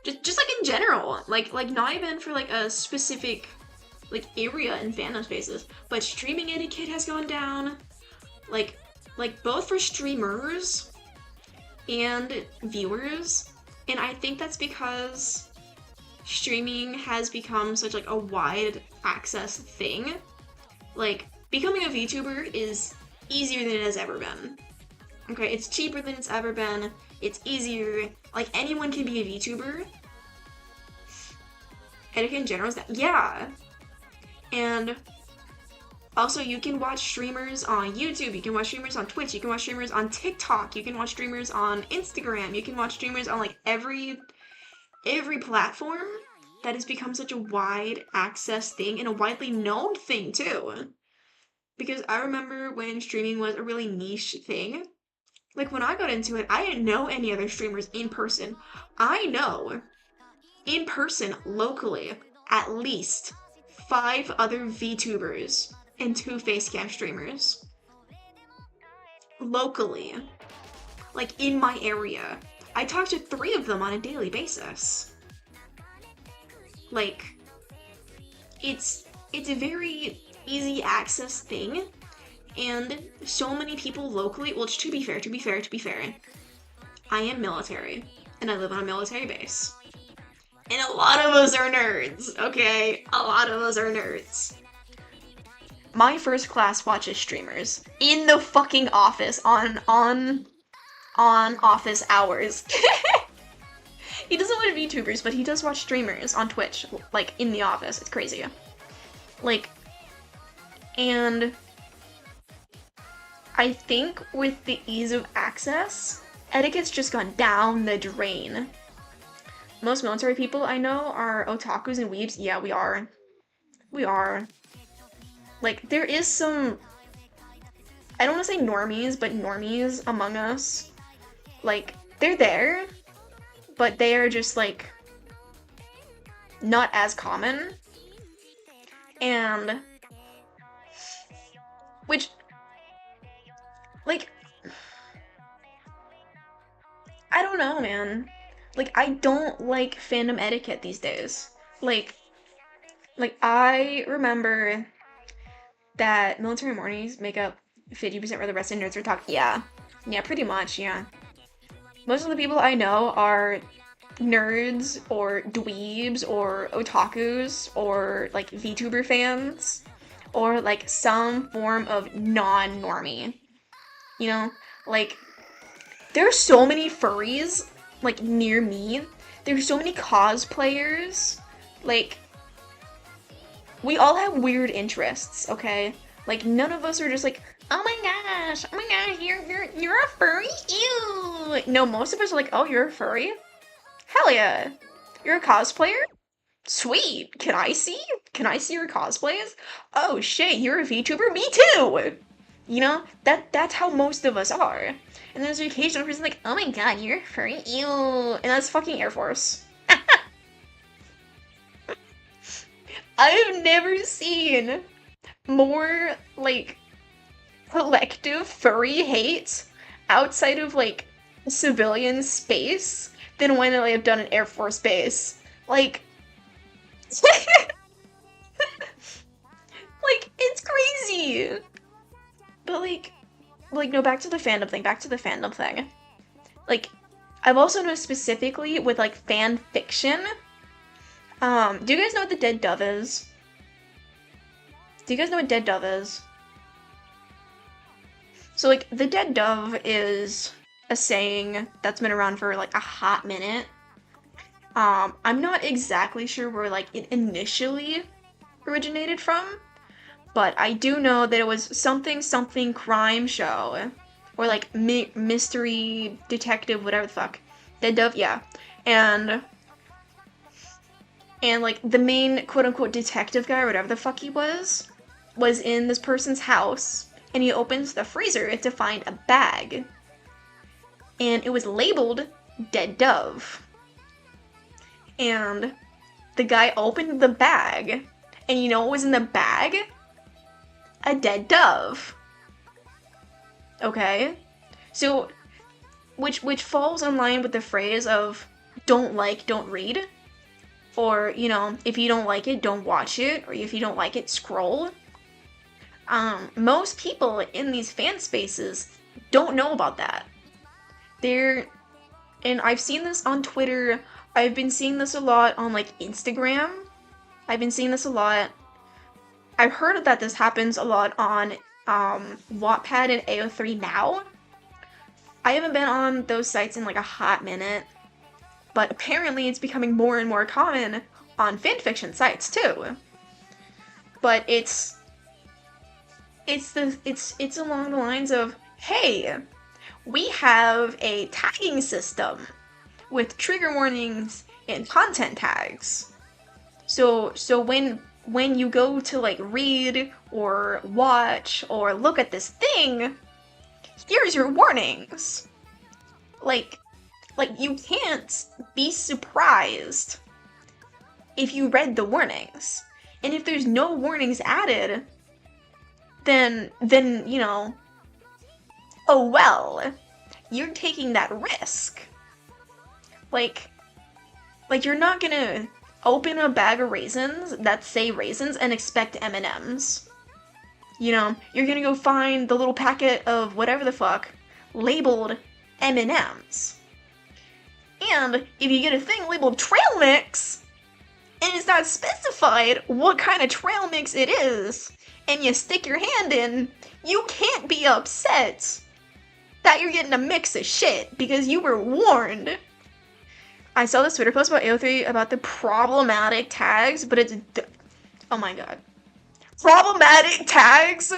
just like in general, like not even for like a specific like area in fandom spaces, but streaming etiquette has gone down, like both for streamers and viewers, and I think that's because streaming has become such like a wide access thing. Like becoming a VTuber is easier than it has ever been. Okay, it's cheaper than it's ever been. It's easier. Like anyone can be a VTuber. Etiquette in general is that, yeah. And also you can watch streamers on YouTube, you can watch streamers on Twitch, you can watch streamers on TikTok, you can watch streamers on Instagram, you can watch streamers on like every platform. That has become such a wide access thing and a widely known thing too. Because I remember when streaming was a really niche thing. Like when I got into it, I didn't know any other streamers in person. I know in person, locally, at least 5 other VTubers and 2 facecam streamers. Locally. Like in my area. I talk to 3 of them on a daily basis. Like, it's a very easy access thing, and so many people locally, well, to be fair, I am military, and I live on a military base. And a lot of us are nerds, okay? A lot of us are nerds. My first class watches streamers in the fucking office on office hours. He doesn't watch VTubers, but he does watch streamers on Twitch, like, in the office. It's crazy. Like, and I think with the ease of access, etiquette's just gone down the drain. Most military people I know are otakus and weebs. Yeah, we are. We are. Like, there is some, I don't want to say normies, but normies among us. Like, they're there, but they are just, like, not as common. And, which, like, I don't know, man. Like, I don't like fandom etiquette these days. Like, I remember that military mornings make up 50% where the rest of nerds are talking. Yeah. Yeah, pretty much, yeah. Most of the people I know are nerds or dweebs or otakus or like VTuber fans or like some form of non-normie. You know? Like, there are so many furries like near me. There's so many cosplayers. Like, we all have weird interests, okay? Like, none of us are just like, oh my gosh, you're a furry? Ew. No, most of us are like, oh, you're a furry? Hell yeah. You're a cosplayer? Sweet. Can I see your cosplays? Oh shit, you're a VTuber? Me too! You know, that's how most of us are. And there's an occasional person like, oh my god, you're a furry? Ew. And that's fucking Air Force. I've never seen more, like, collective furry hate outside of, like, civilian space than when I have done an Air Force base. Like, like, it's crazy. But, no, back to the fandom thing. Like, I've also noticed specifically with, like, fan fiction. Do you guys know what the dead dove is? Do you guys know what dead dove is? So, like, the dead dove is a saying that's been around for, like, a hot minute. I'm not exactly sure where, like, it initially originated from, but I do know that it was something crime show, or, like, mystery detective, whatever the fuck. Dead dove, yeah. And, like, the main quote-unquote detective guy, or whatever the fuck he was in this person's house, and he opens the freezer to find a bag. And it was labeled Dead Dove. And the guy opened the bag, and you know what was in the bag? A dead dove. Okay? So, which falls in line with the phrase of don't like, don't read. Or, you know, if you don't like it, don't watch it. Or if you don't like it, scroll. Most people in these fan spaces don't know about that. And I've seen this on Twitter. I've been seeing this a lot on, like, Instagram. I've been seeing this a lot. I've heard that this happens a lot on, Wattpad and AO3 now. I haven't been on those sites in, like, a hot minute. But apparently it's becoming more and more common on fanfiction sites, too. But it's along the lines of, hey, we have a tagging system with trigger warnings and content tags. So when you go to, like, read or watch or look at this thing, here's your warnings. Like, you can't be surprised if you read the warnings. And if there's no warnings added, then, you know, oh well, you're taking that risk. Like, you're not gonna open a bag of raisins that say raisins and expect M&Ms. You know, you're gonna go find the little packet of whatever the fuck labeled M&Ms. And if you get a thing labeled trail mix, and it's not specified what kind of trail mix it is, and you stick your hand in, you can't be upset that you're getting a mix of shit because you were warned. I saw this Twitter post about AO3 about the problematic tags, but it's... oh my god. Problematic tags?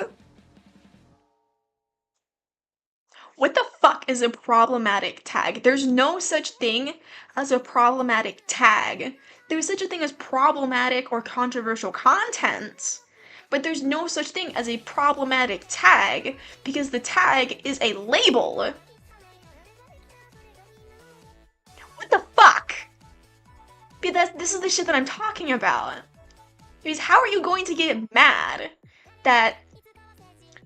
What the fuck is a problematic tag? There's no such thing as a problematic tag. There's such a thing as problematic or controversial content, but there's no such thing as a problematic tag because the tag is a label. What the fuck? This is the shit that I'm talking about. Because how are you going to get mad that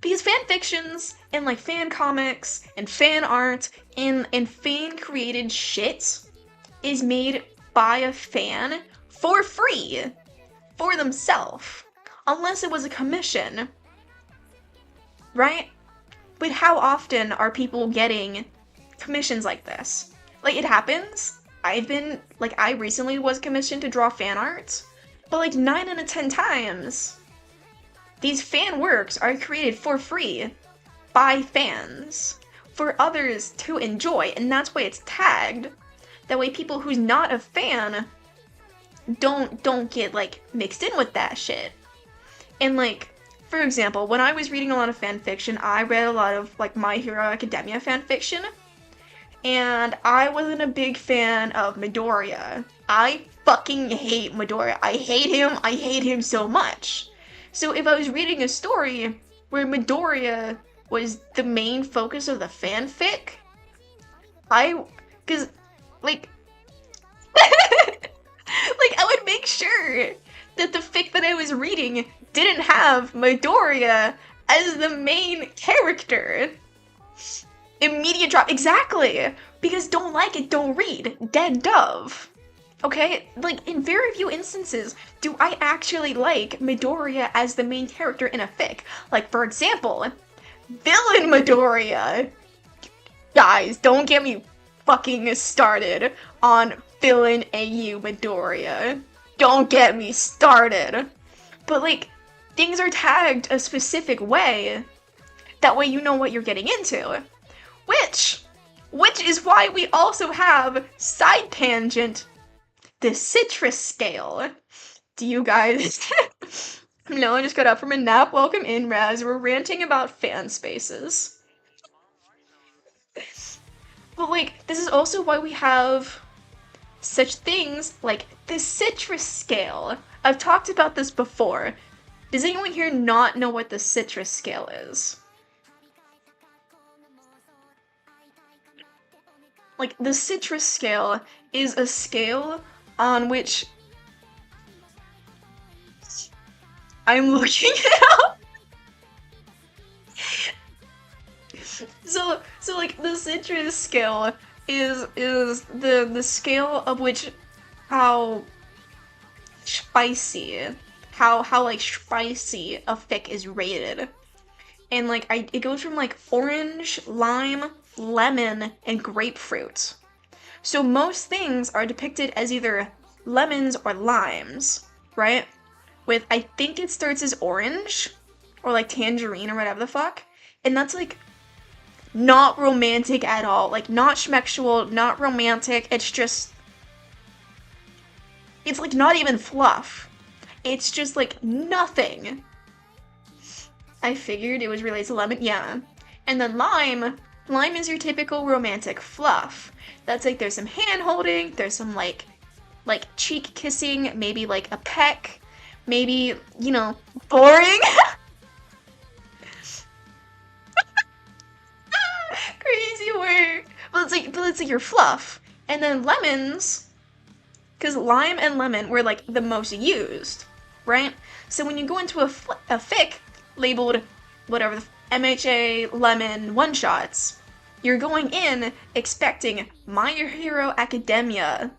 because fan fictions and like fan comics and fan art and fan created shit is made by a fan for free for themselves unless it was a commission, right? But how often are people getting commissions like this? Like, it happens. I recently was commissioned to draw fan art, but like 9 out of 10 times, these fan works are created for free by fans for others to enjoy, and that's why it's tagged. That way people who's not a fan don't get like mixed in with that shit. And like, for example, when I was reading a lot of fan fiction, I read a lot of like My Hero Academia fan fiction, and I wasn't a big fan of Midoriya. I fucking hate Midoriya. I hate him so much. So if I was reading a story where Midoriya was the main focus of the fanfic, cause, like, like, I would make sure that the fic that I was reading didn't have Midoriya as the main character. Immediate drop, exactly! Because don't like it, don't read. Dead dove. Okay? Like, in very few instances do I actually like Midoriya as the main character in a fic. Like, for example, villain Midoriya. Guys, don't get me fucking started on villain AU Midoriya. Don't get me started. But, like, things are tagged a specific way. That way you know what you're getting into. Which is why we also have side tangent, the citrus scale. Do you guys... No, I just got up from a nap. Welcome in, Raz. We're ranting about fan spaces. But like, this is also why we have such things like the citrus scale. I've talked about this before. Does anyone here not know what the citrus scale is? Like, the citrus scale is a scale on which... I'm looking it up! So like, the citrus scale is the scale of which how spicy a fic is rated. And like, it goes from like orange, lime, lemon, and grapefruit. So most things are depicted as either lemons or limes, right? With, I think it starts as orange, or like tangerine or whatever the fuck. And that's like not romantic at all. Like, not schmexual, not romantic. It's just, it's like not even fluff. It's just like nothing. I figured it was related to lemon, yeah. And then lime is your typical romantic fluff. That's like, there's some hand holding, there's some like cheek kissing, maybe like a peck, maybe, you know, boring. Crazy work. But it's like your fluff. And then lemons, because lime and lemon were like the most used, right? So when you go into a fic labeled whatever the MHA lemon one-shots, you're going in expecting My Hero Academia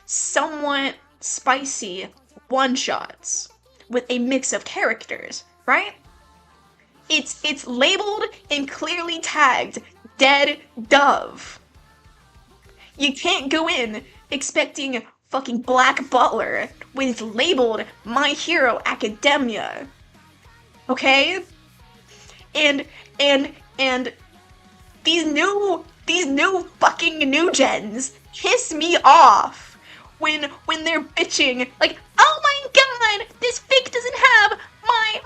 somewhat spicy one-shots with a mix of characters, right? It's labeled and clearly tagged Dead Dove. You can't go in expecting fucking Black Butler when it's labeled My Hero Academia. Okay? And these new fucking new gens piss me off when they're bitching like, oh my god, this fic doesn't have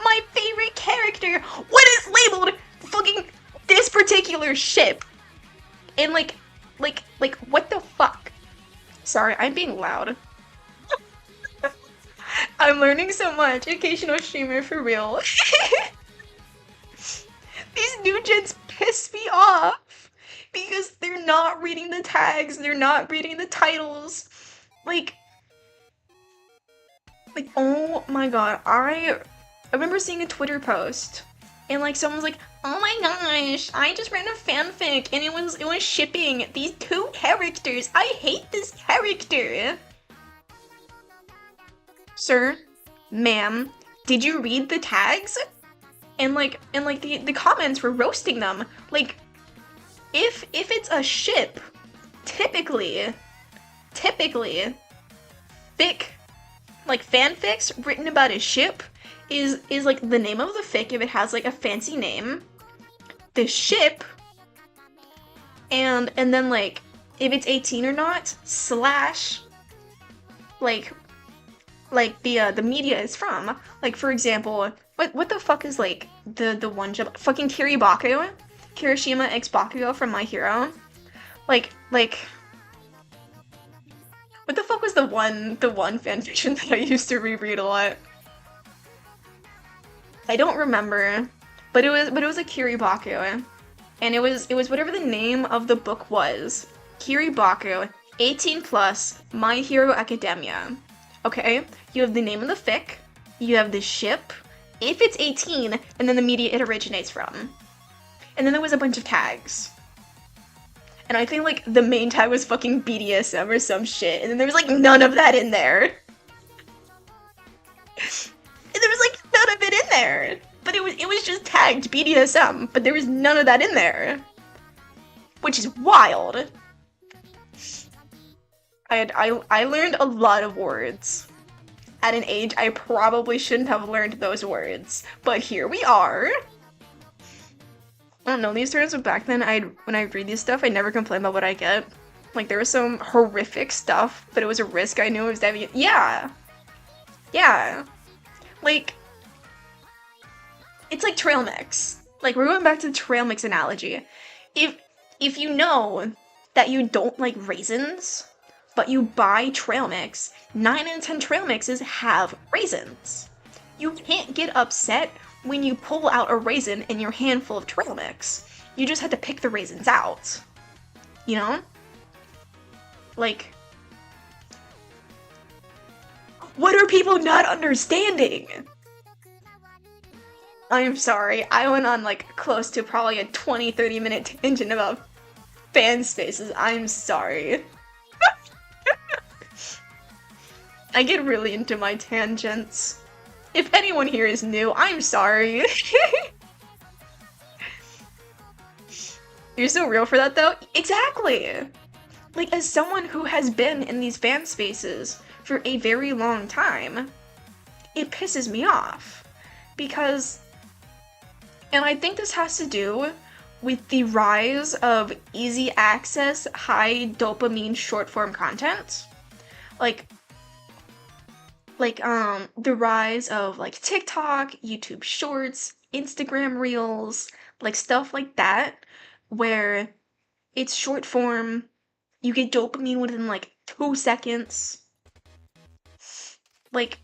my favorite character when it's labeled fucking this particular ship. And like what the fuck? Sorry, I'm being loud. I'm learning so much. Occasional streamer for real. These new gens piss me off because they're not reading the tags, they're not reading the titles. Like, oh my god, I remember seeing a Twitter post and like someone's like, "Oh my gosh, I just read a fanfic and it was shipping these two characters. I hate this character." Sir, ma'am, did you read the tags? And the comments were roasting them. Like, if it's a ship, typically fic, like fanfics written about a ship is like the name of the fic if it has like a fancy name, the ship, and then like if it's 18 or not, slash like the media is from. Like, for example, what the fuck is like the one job fucking Kiribaku? Kirishima X Bakugo from My Hero? Like what the fuck was the one fanfiction that I used to reread a lot? I don't remember. But it was a Kiribaku. And it was whatever the name of the book was. Kiribaku, 18 plus, My Hero Academia. Okay, you have the name of the fic, you have the ship, if it's 18, and then the media it originates from. And then there was a bunch of tags. And I think like the main tag was fucking BDSM or some shit, and then there was like none of that in there. And there was like none of it in there. But it was just tagged BDSM, but there was none of that in there. Which is wild. I learned a lot of words at an age I probably shouldn't have learned those words, but here we are. I don't know, these terms, but back then when I read these stuff, I never complain about what I get. Like, there was some horrific stuff, but it was a risk I knew I was diving in. Yeah! Yeah! Like, it's like trail mix. Like, we're going back to the trail mix analogy. If you know that you don't like raisins, but you buy trail mix, 9 out of 10 trail mixes have raisins. You can't get upset when you pull out a raisin in your handful of trail mix. You just had to pick the raisins out. You know? Like, what are people not understanding? I'm sorry, I went on like close to probably a 20-30 minute tangent about fan spaces. I'm sorry. I get really into my tangents. If anyone here is new, I'm sorry. You're so real for that though? Exactly! Like, as someone who has been in these fan spaces for a very long time, it pisses me off. Because, and I think this has to do with the rise of easy access, high dopamine short form content. The rise of like TikTok, YouTube Shorts, Instagram Reels, like stuff like that, where it's short form, you get dopamine within like 2 seconds. Like,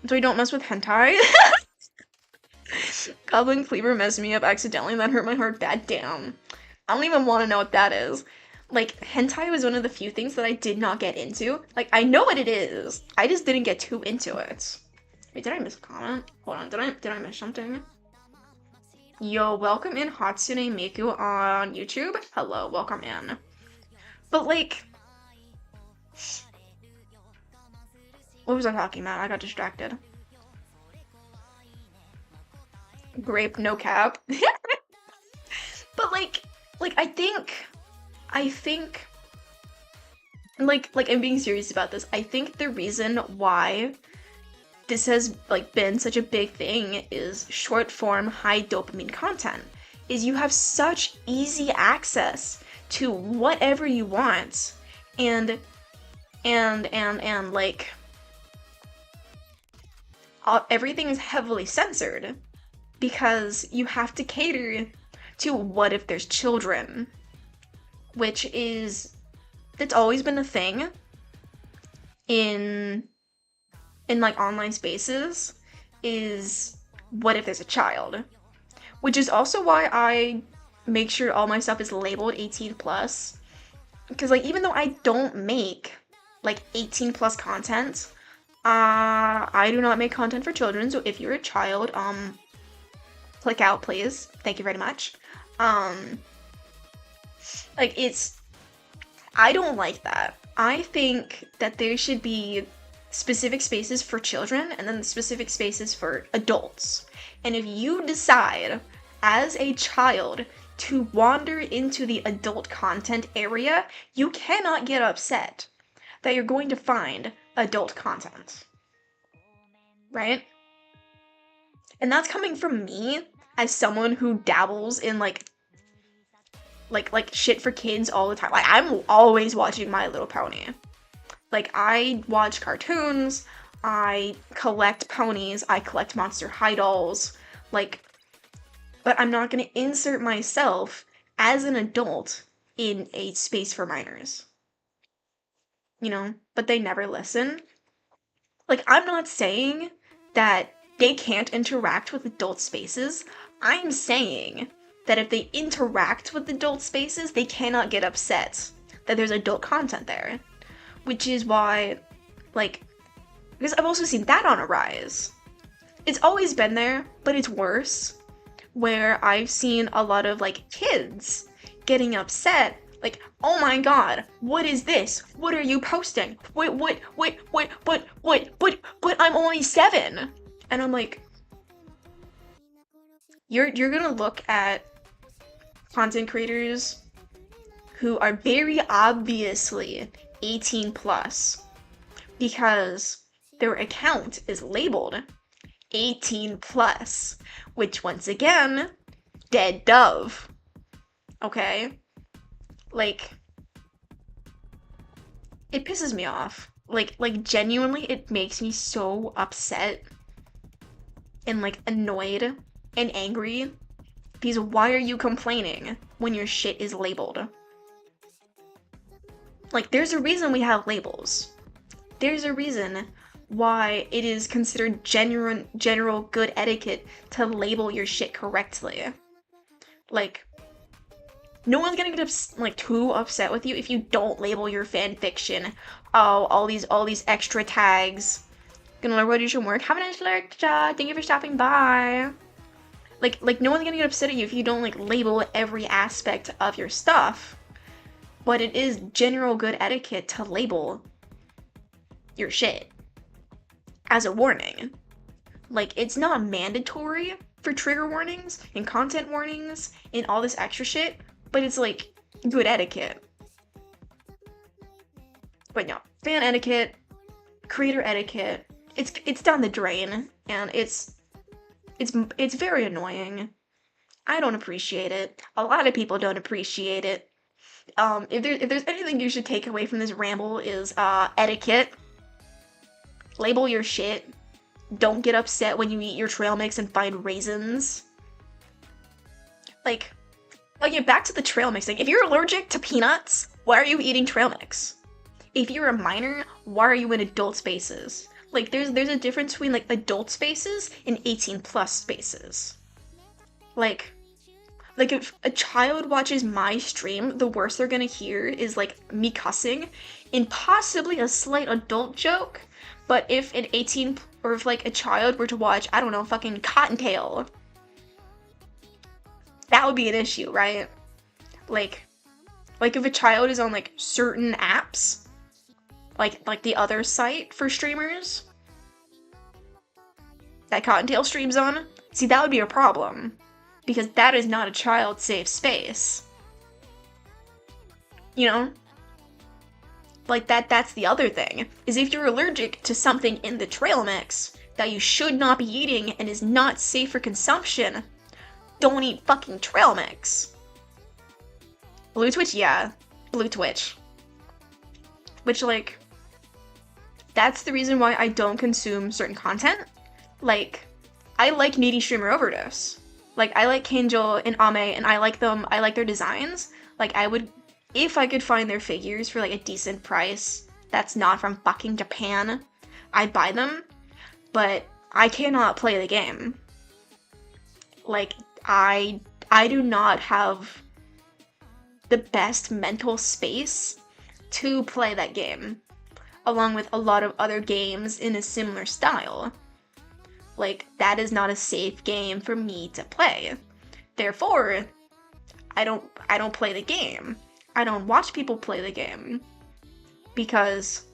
so I don't mess with hentai. Goblin Cleaver messed me up accidentally, that hurt my heart bad. Damn. I don't even want to know what that is. Like, hentai was one of the few things that I did not get into. Like, I know what it is. I just didn't get too into it. Wait, did I miss a comment? Hold on, did I miss something? Yo, welcome in Hatsune Miku on YouTube. Hello, welcome in. But like, what was I talking about? I got distracted. Grape, no cap. But like I think like I'm being serious about this. I think the reason why this has like been such a big thing is short form high dopamine content is you have such easy access to whatever you want and like everything is heavily censored because you have to cater to what if there's children, which is, that's always been a thing in in like online spaces is what if there's a child? Which is also why I make sure all my stuff is labeled 18 plus. Because like even though I don't make like 18 plus content, I do not make content for children. So if you're a child, click out please. Thank you very much. Like I don't like that. I think that there should be specific spaces for children and then specific spaces for adults. And if you decide as a child to wander into the adult content area, you cannot get upset that you're going to find adult content. Right? And that's coming from me as someone who dabbles in like shit for kids all the time. Like I'm always watching My Little Pony. Like I watch cartoons, I collect ponies, I collect Monster High dolls, like, but I'm not gonna insert myself as an adult in a space for minors. You know, but they never listen. Like I'm not saying that they can't interact with adult spaces. I'm saying that if they interact with adult spaces, they cannot get upset that there's adult content there. Which is why, like, because I've also seen that on a rise. It's always been there, but it's worse. Where I've seen a lot of, like, kids getting upset. Like, oh my god, what is this? What are you posting? Wait, but I'm only 7. And I'm like, you're gonna look at content creators who are very obviously 18 plus because their account is labeled 18 plus, which once again, dead dove. Okay? Like, it pisses me off. Like genuinely, it makes me so upset and like annoyed and angry because why are you complaining when your shit is labeled? Like, there's a reason we have labels. There's a reason why it is considered general good etiquette to label your shit correctly. Like, no one's gonna get too upset with you if you don't label your fan fiction. Oh, all these extra tags. Gonna learn what you should work. Have a nice lecture. Thank you for stopping by. Like no one's gonna get upset at you if you don't like label every aspect of your stuff. But it is general good etiquette to label your shit as a warning. Like, it's not mandatory for trigger warnings and content warnings and all this extra shit, but it's like good etiquette. But no, fan etiquette, creator etiquette, it's down the drain, and it's very annoying. I don't appreciate it. A lot of people don't appreciate it. If there's anything you should take away from this ramble is etiquette. Label your shit. Don't get upset when you eat your trail mix and find raisins. Like, yeah, back to the trail mix thing. If you're allergic to peanuts, why are you eating trail mix? If you're a minor, why are you in adult spaces? Like, there's a difference between like adult spaces and 18 plus spaces. Like if a child watches my stream, the worst they're gonna hear is like me cussing and possibly a slight adult joke. But if an 18 or if like a child were to watch, I don't know, fucking Cottontail, that would be an issue, right? Like if a child is on like certain apps, like the other site for streamers that Cottontail streams on, see, that would be a problem. Because that is not a child-safe space. You know? Like, that's the other thing. Is if you're allergic to something in the trail mix that you should not be eating and is not safe for consumption, don't eat fucking trail mix. Blue Twitch? Yeah. Blue Twitch. Which, like, that's the reason why I don't consume certain content. Like, I like Needy Streamer Overdose. Like, I like Kanjal and Ame, and I like them, I like their designs. Like, I would, if I could find their figures for, like, a decent price that's not from fucking Japan, I'd buy them. but I cannot play the game. Like, I do not have the best mental space to play that game, along with a lot of other games in a similar style. Like, that is not a safe game for me to play. Therefore, I don't play the game. I don't watch people play the game. Because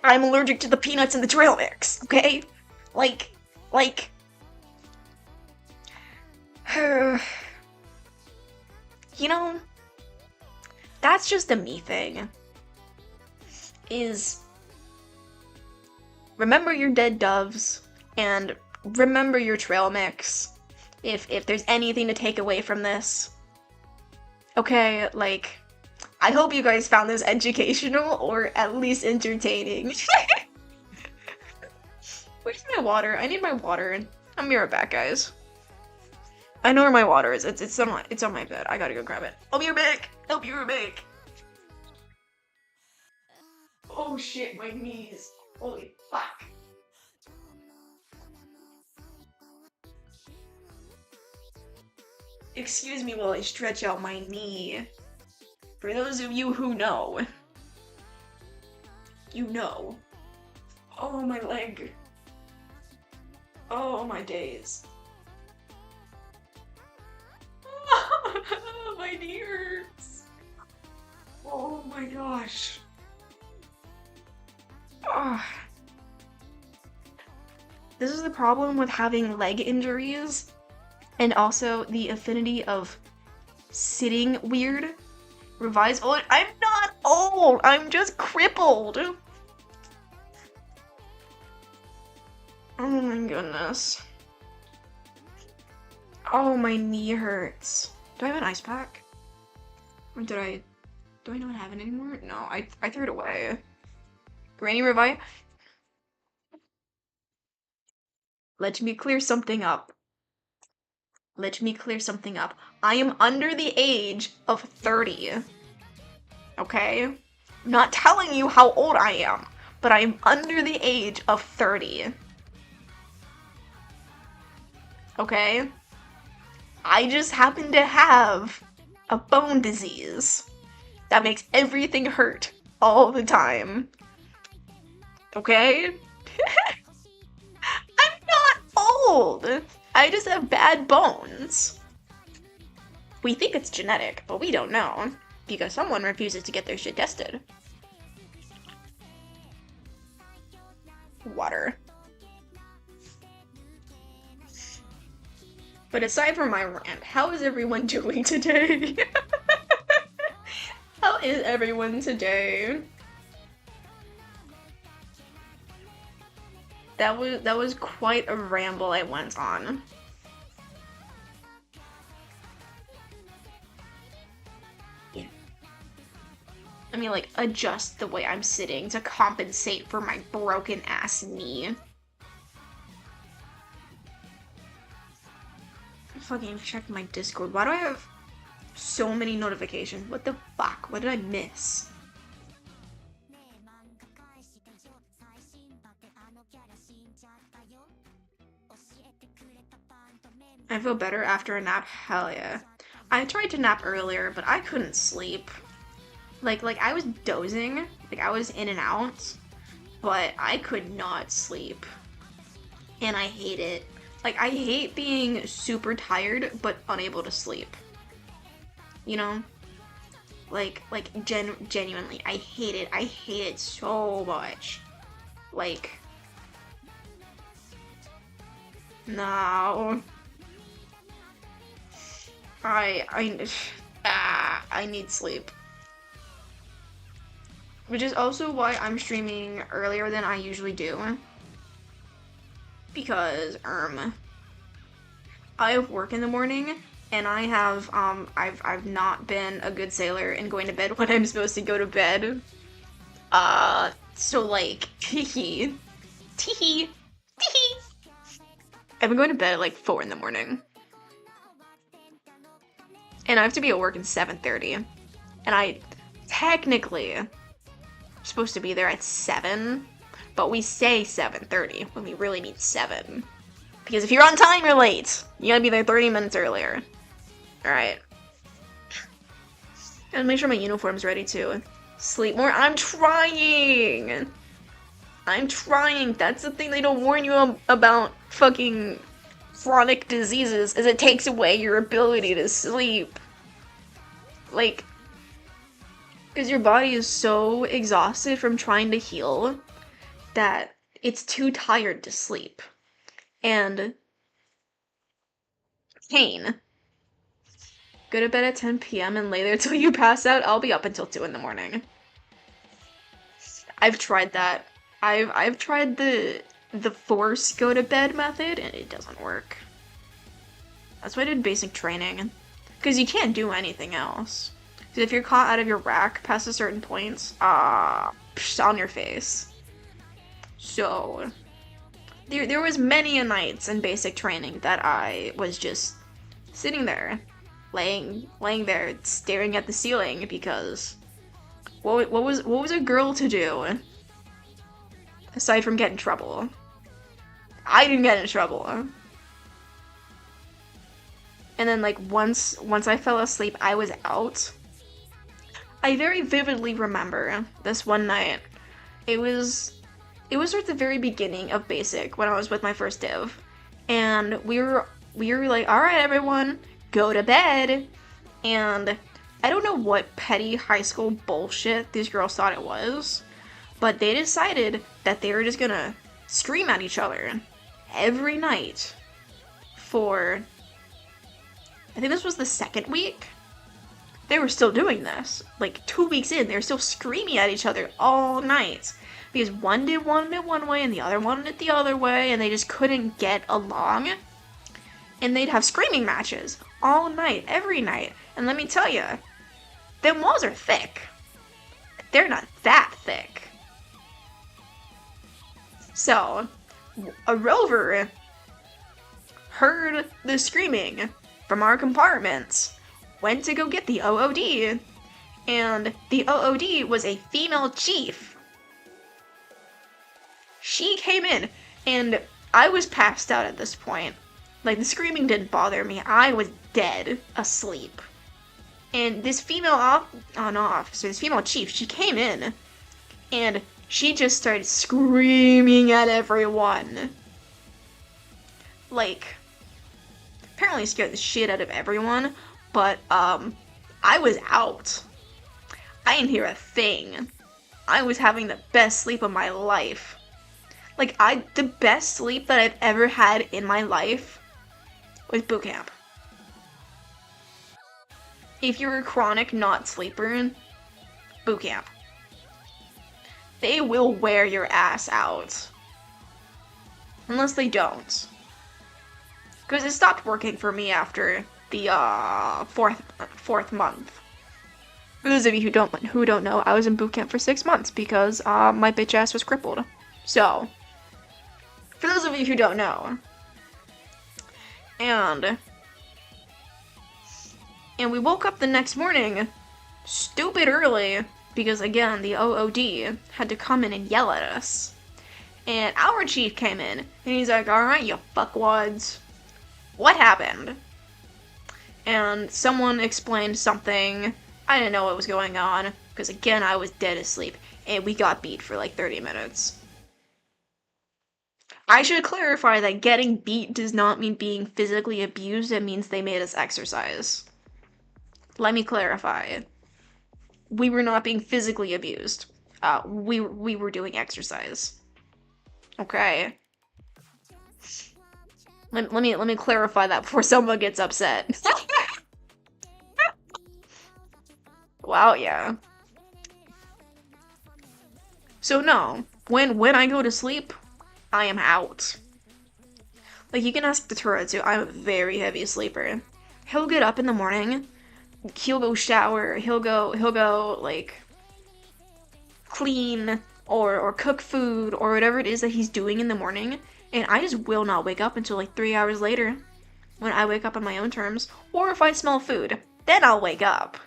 I'm allergic to the peanuts and the trail mix, okay? Like, you know, that's just a me thing. Is remember your dead doves and remember your trail mix. If there's anything to take away from this. Okay, like, I hope you guys found this educational or at least entertaining. Where's my water? I need my water. I'll be right back, guys. I know where my water is. It's on my bed. I gotta go grab it. I'll be right back. I'll be right back. Oh shit, my knees. Holy fuck. Excuse me while I stretch out my knee. For those of you who know. You know. Oh, my leg. Oh, my days. My knee hurts. Oh my gosh. This is the problem with having leg injuries, and also the affinity of sitting weird. Revise old. I'm not old. I'm just crippled. Oh my goodness. Oh, my knee hurts. Do I have an ice pack? Or do I not have it anymore? No, I threw it away. Granny Revive? Let me clear something up. Let me clear something up. I am under the age of 30. Okay? I'm not telling you how old I am, but I am under the age of 30. Okay? I just happen to have a bone disease that makes everything hurt all the time. Okay? I'm not old! I just have bad bones. We think it's genetic, but we don't know, because someone refuses to get their shit tested. Water. But aside from my rant, how is everyone doing today? How is everyone today? That was quite a ramble I went on. Yeah. Let me like adjust the way I'm sitting to compensate for my broken ass knee. I fucking checked my Discord. Why do I have so many notifications? What the fuck? What did I miss? I feel better after a nap. Hell yeah. I tried to nap earlier, but I couldn't sleep. Like I was dozing. Like, I was in and out. But I could not sleep. And I hate it. Like, I hate being super tired, but unable to sleep. You know? Like, genuinely, I hate it. I hate it so much. Like... No... I need sleep. Which is also why I'm streaming earlier than I usually do. Because, I have work in the morning, and I have, I've not been a good sailor in going to bed when I'm supposed to go to bed. So like, teehee. I've been going to bed at like 4 in the morning. And I have to be at work at 7:30. And I technically supposed to be there at 7, but we say 7:30 when we really mean 7. Because if you're on time, you're late. You gotta be there 30 minutes earlier. Alright. Gotta make sure my uniform's ready too. Sleep more. I'm trying! I'm trying. That's the thing they don't warn you about fucking chronic diseases, is it takes away your ability to sleep. Like, because your body is so exhausted from trying to heal that it's too tired to sleep. And Kane, go to bed at 10 p.m. and lay there till you pass out. I'll be up until 2 in the morning. I've tried that. I've tried the force go to bed method and it doesn't work. That's why I did basic training. Because you can't do anything else. Because if you're caught out of your rack past a certain point, on your face. So there was many a nights in basic training that I was just sitting there, laying there, staring at the ceiling because what was a girl to do aside from get in trouble? I didn't get in trouble. And then like once I fell asleep, I was out. I very vividly remember this one night. It was at the very beginning of basic when I was with my first div, and we were like, all right, everyone, go to bed. And I don't know what petty high school bullshit these girls thought it was, but they decided that they were just gonna scream at each other every night for, I think this was the second week. They were still doing this. Like 2 weeks in, they were still screaming at each other all night. Because one wanted it one way and the other wanted it the other way, and they just couldn't get along. And they'd have screaming matches all night, every night. And let me tell you, them walls are thick. They're not that thick. So, a rover heard the screaming from our compartments, went to go get the OOD, and the OOD was a female chief. She came in, and I was passed out at this point. Like, the screaming didn't bother me. I was dead, asleep. And this female this female chief, she came in, and she just started screaming at everyone. Like, apparently scared the shit out of everyone, but, I was out. I didn't hear a thing. I was having the best sleep of my life. Like, the best sleep that I've ever had in my life was boot camp. If you're a chronic not sleeper, boot camp. They will wear your ass out. Unless they don't. Because it stopped working for me after the fourth month. For those of you who don't know, I was in boot camp for 6 months because my bitch ass was crippled. So, for those of you who don't know, and we woke up the next morning stupid early because again the OOD had to come in and yell at us. And our chief came in and he's like, "Alright, you fuckwads. What happened?" And someone explained something. I didn't know what was going on, because again, I was dead asleep, and we got beat for like 30 minutes. I should clarify that getting beat does not mean being physically abused, it means they made us exercise. Let me clarify. We were not being physically abused. We were doing exercise. Okay. Let me clarify that before someone gets upset. Wow, yeah. So no, when I go to sleep, I am out. Like, you can ask the Tura too, I'm a very heavy sleeper. He'll get up in the morning, he'll go shower, he'll go, like, clean, or cook food, or whatever it is that he's doing in the morning, and I just will not wake up until like 3 hours later, when I wake up on my own terms, or if I smell food, then I'll wake up.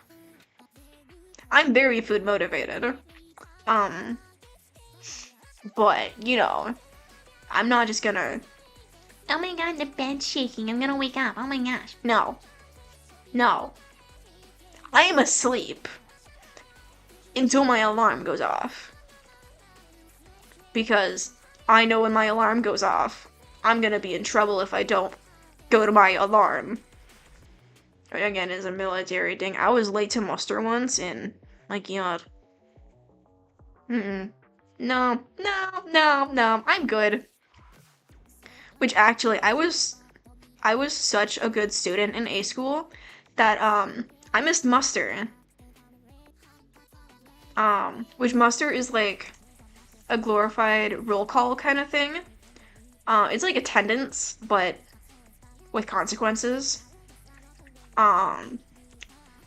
I'm very food motivated. But, you know, I'm not just gonna, oh my god, the bed's shaking, I'm gonna wake up, oh my gosh. No. No. I am asleep until my alarm goes off. Because I know when my alarm goes off, I'm gonna be in trouble if I don't go to my alarm. Again, it's a military thing. I was late to muster once, and my god. Mm-mm. No, no, no, no, I'm good. Which actually, I was such a good student in A school that I missed muster. Which muster is like a glorified roll call kind of thing. It's like attendance, but with consequences. Um,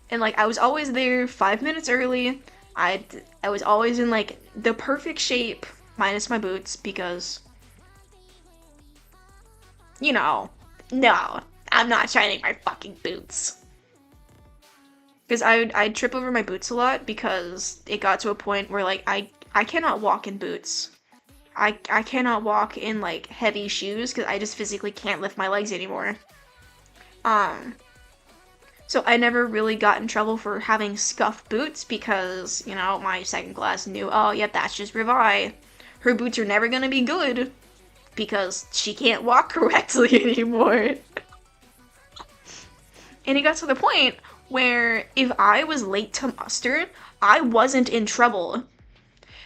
and like I was always there 5 minutes early. I was always in like the perfect shape, minus my boots, because you know, no, I'm not shining my fucking boots. Because I'd trip over my boots a lot because it got to a point where like I cannot walk in boots. I cannot walk in like heavy shoes because I just physically can't lift my legs anymore. Um, so I never really got in trouble for having scuffed boots because, you know, my second class knew, oh, yep, that's just Revi. Her boots are never gonna be good because she can't walk correctly anymore. And it got to the point where if I was late to muster, I wasn't in trouble.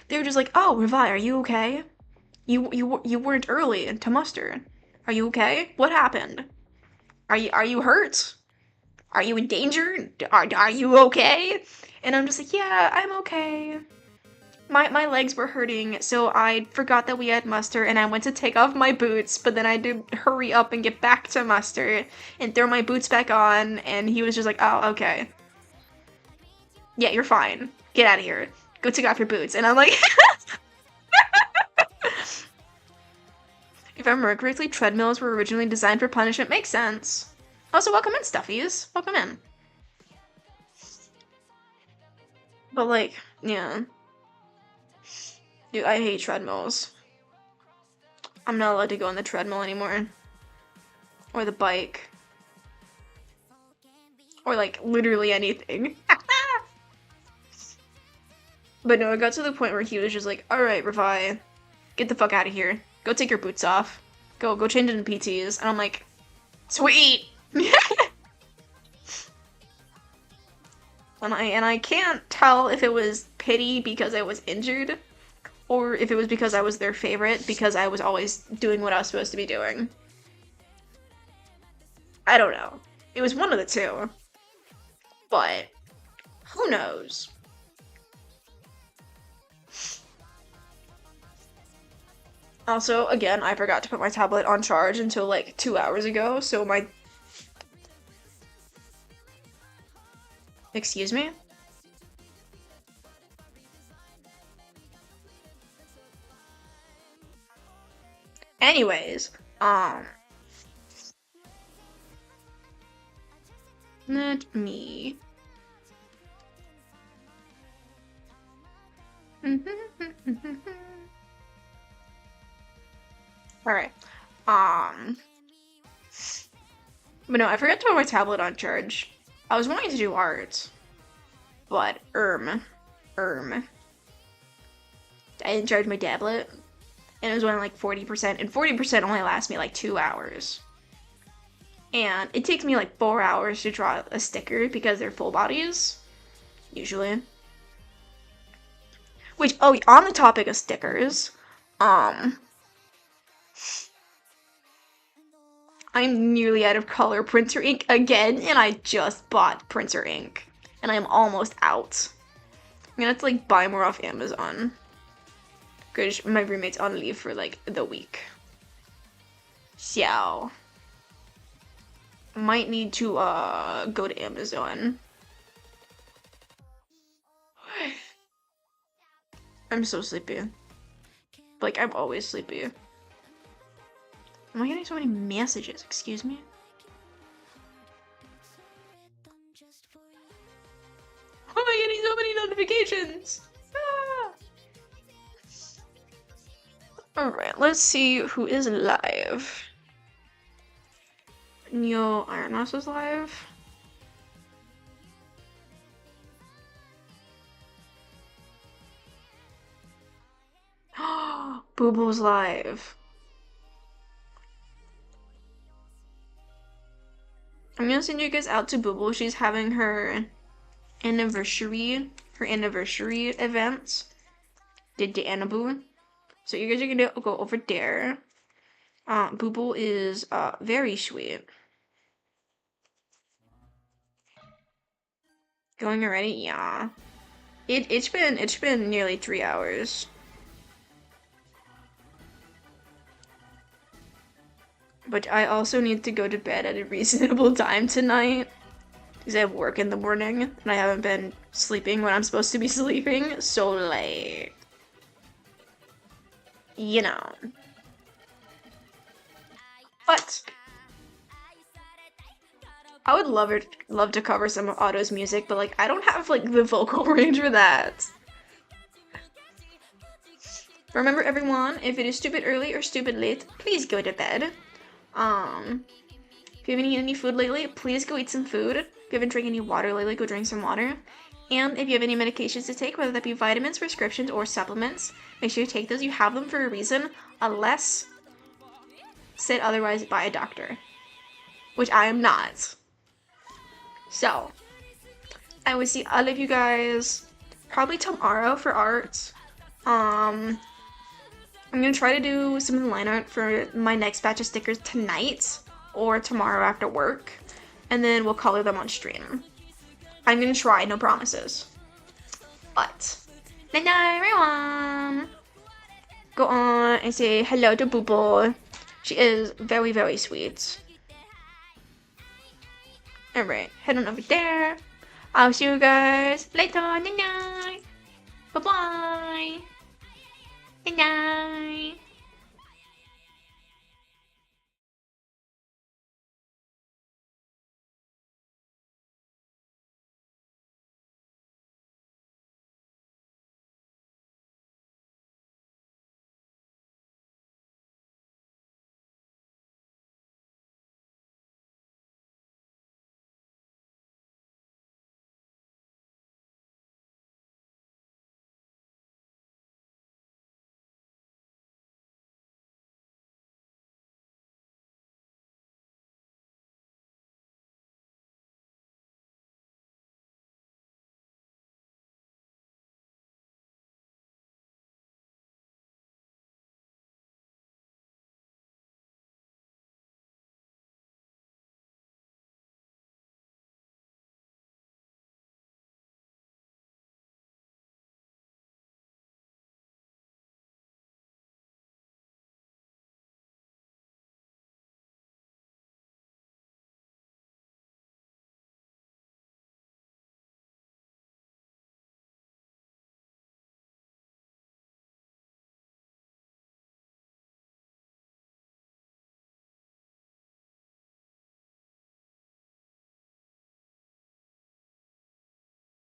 They were just like, "Oh, Revi, are you okay? You weren't early to muster. Are you okay? What happened? Are you hurt? Are you in danger? Are you okay?" And I'm just like, "Yeah, I'm okay." My legs were hurting, so I forgot that we had muster, and I went to take off my boots, but then I had to hurry up and get back to muster and throw my boots back on, and he was just like, "Oh, okay. Yeah, you're fine. Get out of here. Go take off your boots." And I'm like, if I remember correctly, treadmills were originally designed for punishment. Makes sense. Also, welcome in, stuffies. Welcome in. But like, yeah. Dude, I hate treadmills. I'm not allowed to go on the treadmill anymore. Or the bike. Or like, literally anything. But no, it got to the point where he was just like, alright, Revi, get the fuck out of here. Go take your boots off. Go change into PTs. And I'm like, sweet! And I can't tell if it was pity because I was injured, or if it was because I was their favorite, because I was always doing what I was supposed to be doing. I don't know. It was one of the two. But, who knows? Also, again, I forgot to put my tablet on charge until like 2 hours ago, so my... Excuse me? Anyways, not me. Alright. Um, but no, I forgot to put my tablet on charge. I was wanting to do art, but, I didn't charge my tablet, and it was only like 40%, and 40% only lasts me like 2 hours. And it takes me like 4 hours to draw a sticker because they're full bodies, usually. Which, oh, on the topic of stickers, um, I'm nearly out of color printer ink again, and I just bought printer ink, and I'm almost out. I'm gonna have to like buy more off Amazon, because my roommate's on leave for like the week. So, might need to go to Amazon. I'm so sleepy. Like, I'm always sleepy. Am I getting so many messages? Excuse me? Why am I getting so many notifications? Ah! Alright, let's see who is live. Neo Iron Mouse is live. Boo Boo's live. I'm gonna send you guys out to Boo Boo. She's having her anniversary event. The Annaboo. So you guys are gonna go over there. Boo Boo is very sweet. Going already? Yeah. It's been nearly 3 hours. But I also need to go to bed at a reasonable time tonight. Because I have work in the morning, and I haven't been sleeping when I'm supposed to be sleeping, so like, you know. But I would love to cover some of Otto's music, but like I don't have like the vocal range for that. Remember everyone, if it is stupid early or stupid late, please go to bed. If you haven't eaten any food lately, please go eat some food. If you haven't drank any water lately, go drink some water. And if you have any medications to take, whether that be vitamins, prescriptions, or supplements, make sure you take those. You have them for a reason, unless said otherwise by a doctor, which I am not. So, I will see all of you guys probably tomorrow for art. I'm gonna try to do some of the line art for my next batch of stickers tonight or tomorrow after work, and then we'll color them on stream. I'm gonna try, no promises. But, night night everyone! Go on and say hello to Boo Boo. She is very, very sweet. Alright, head on over there. I'll see you guys later. Night night. Bye bye. Night night.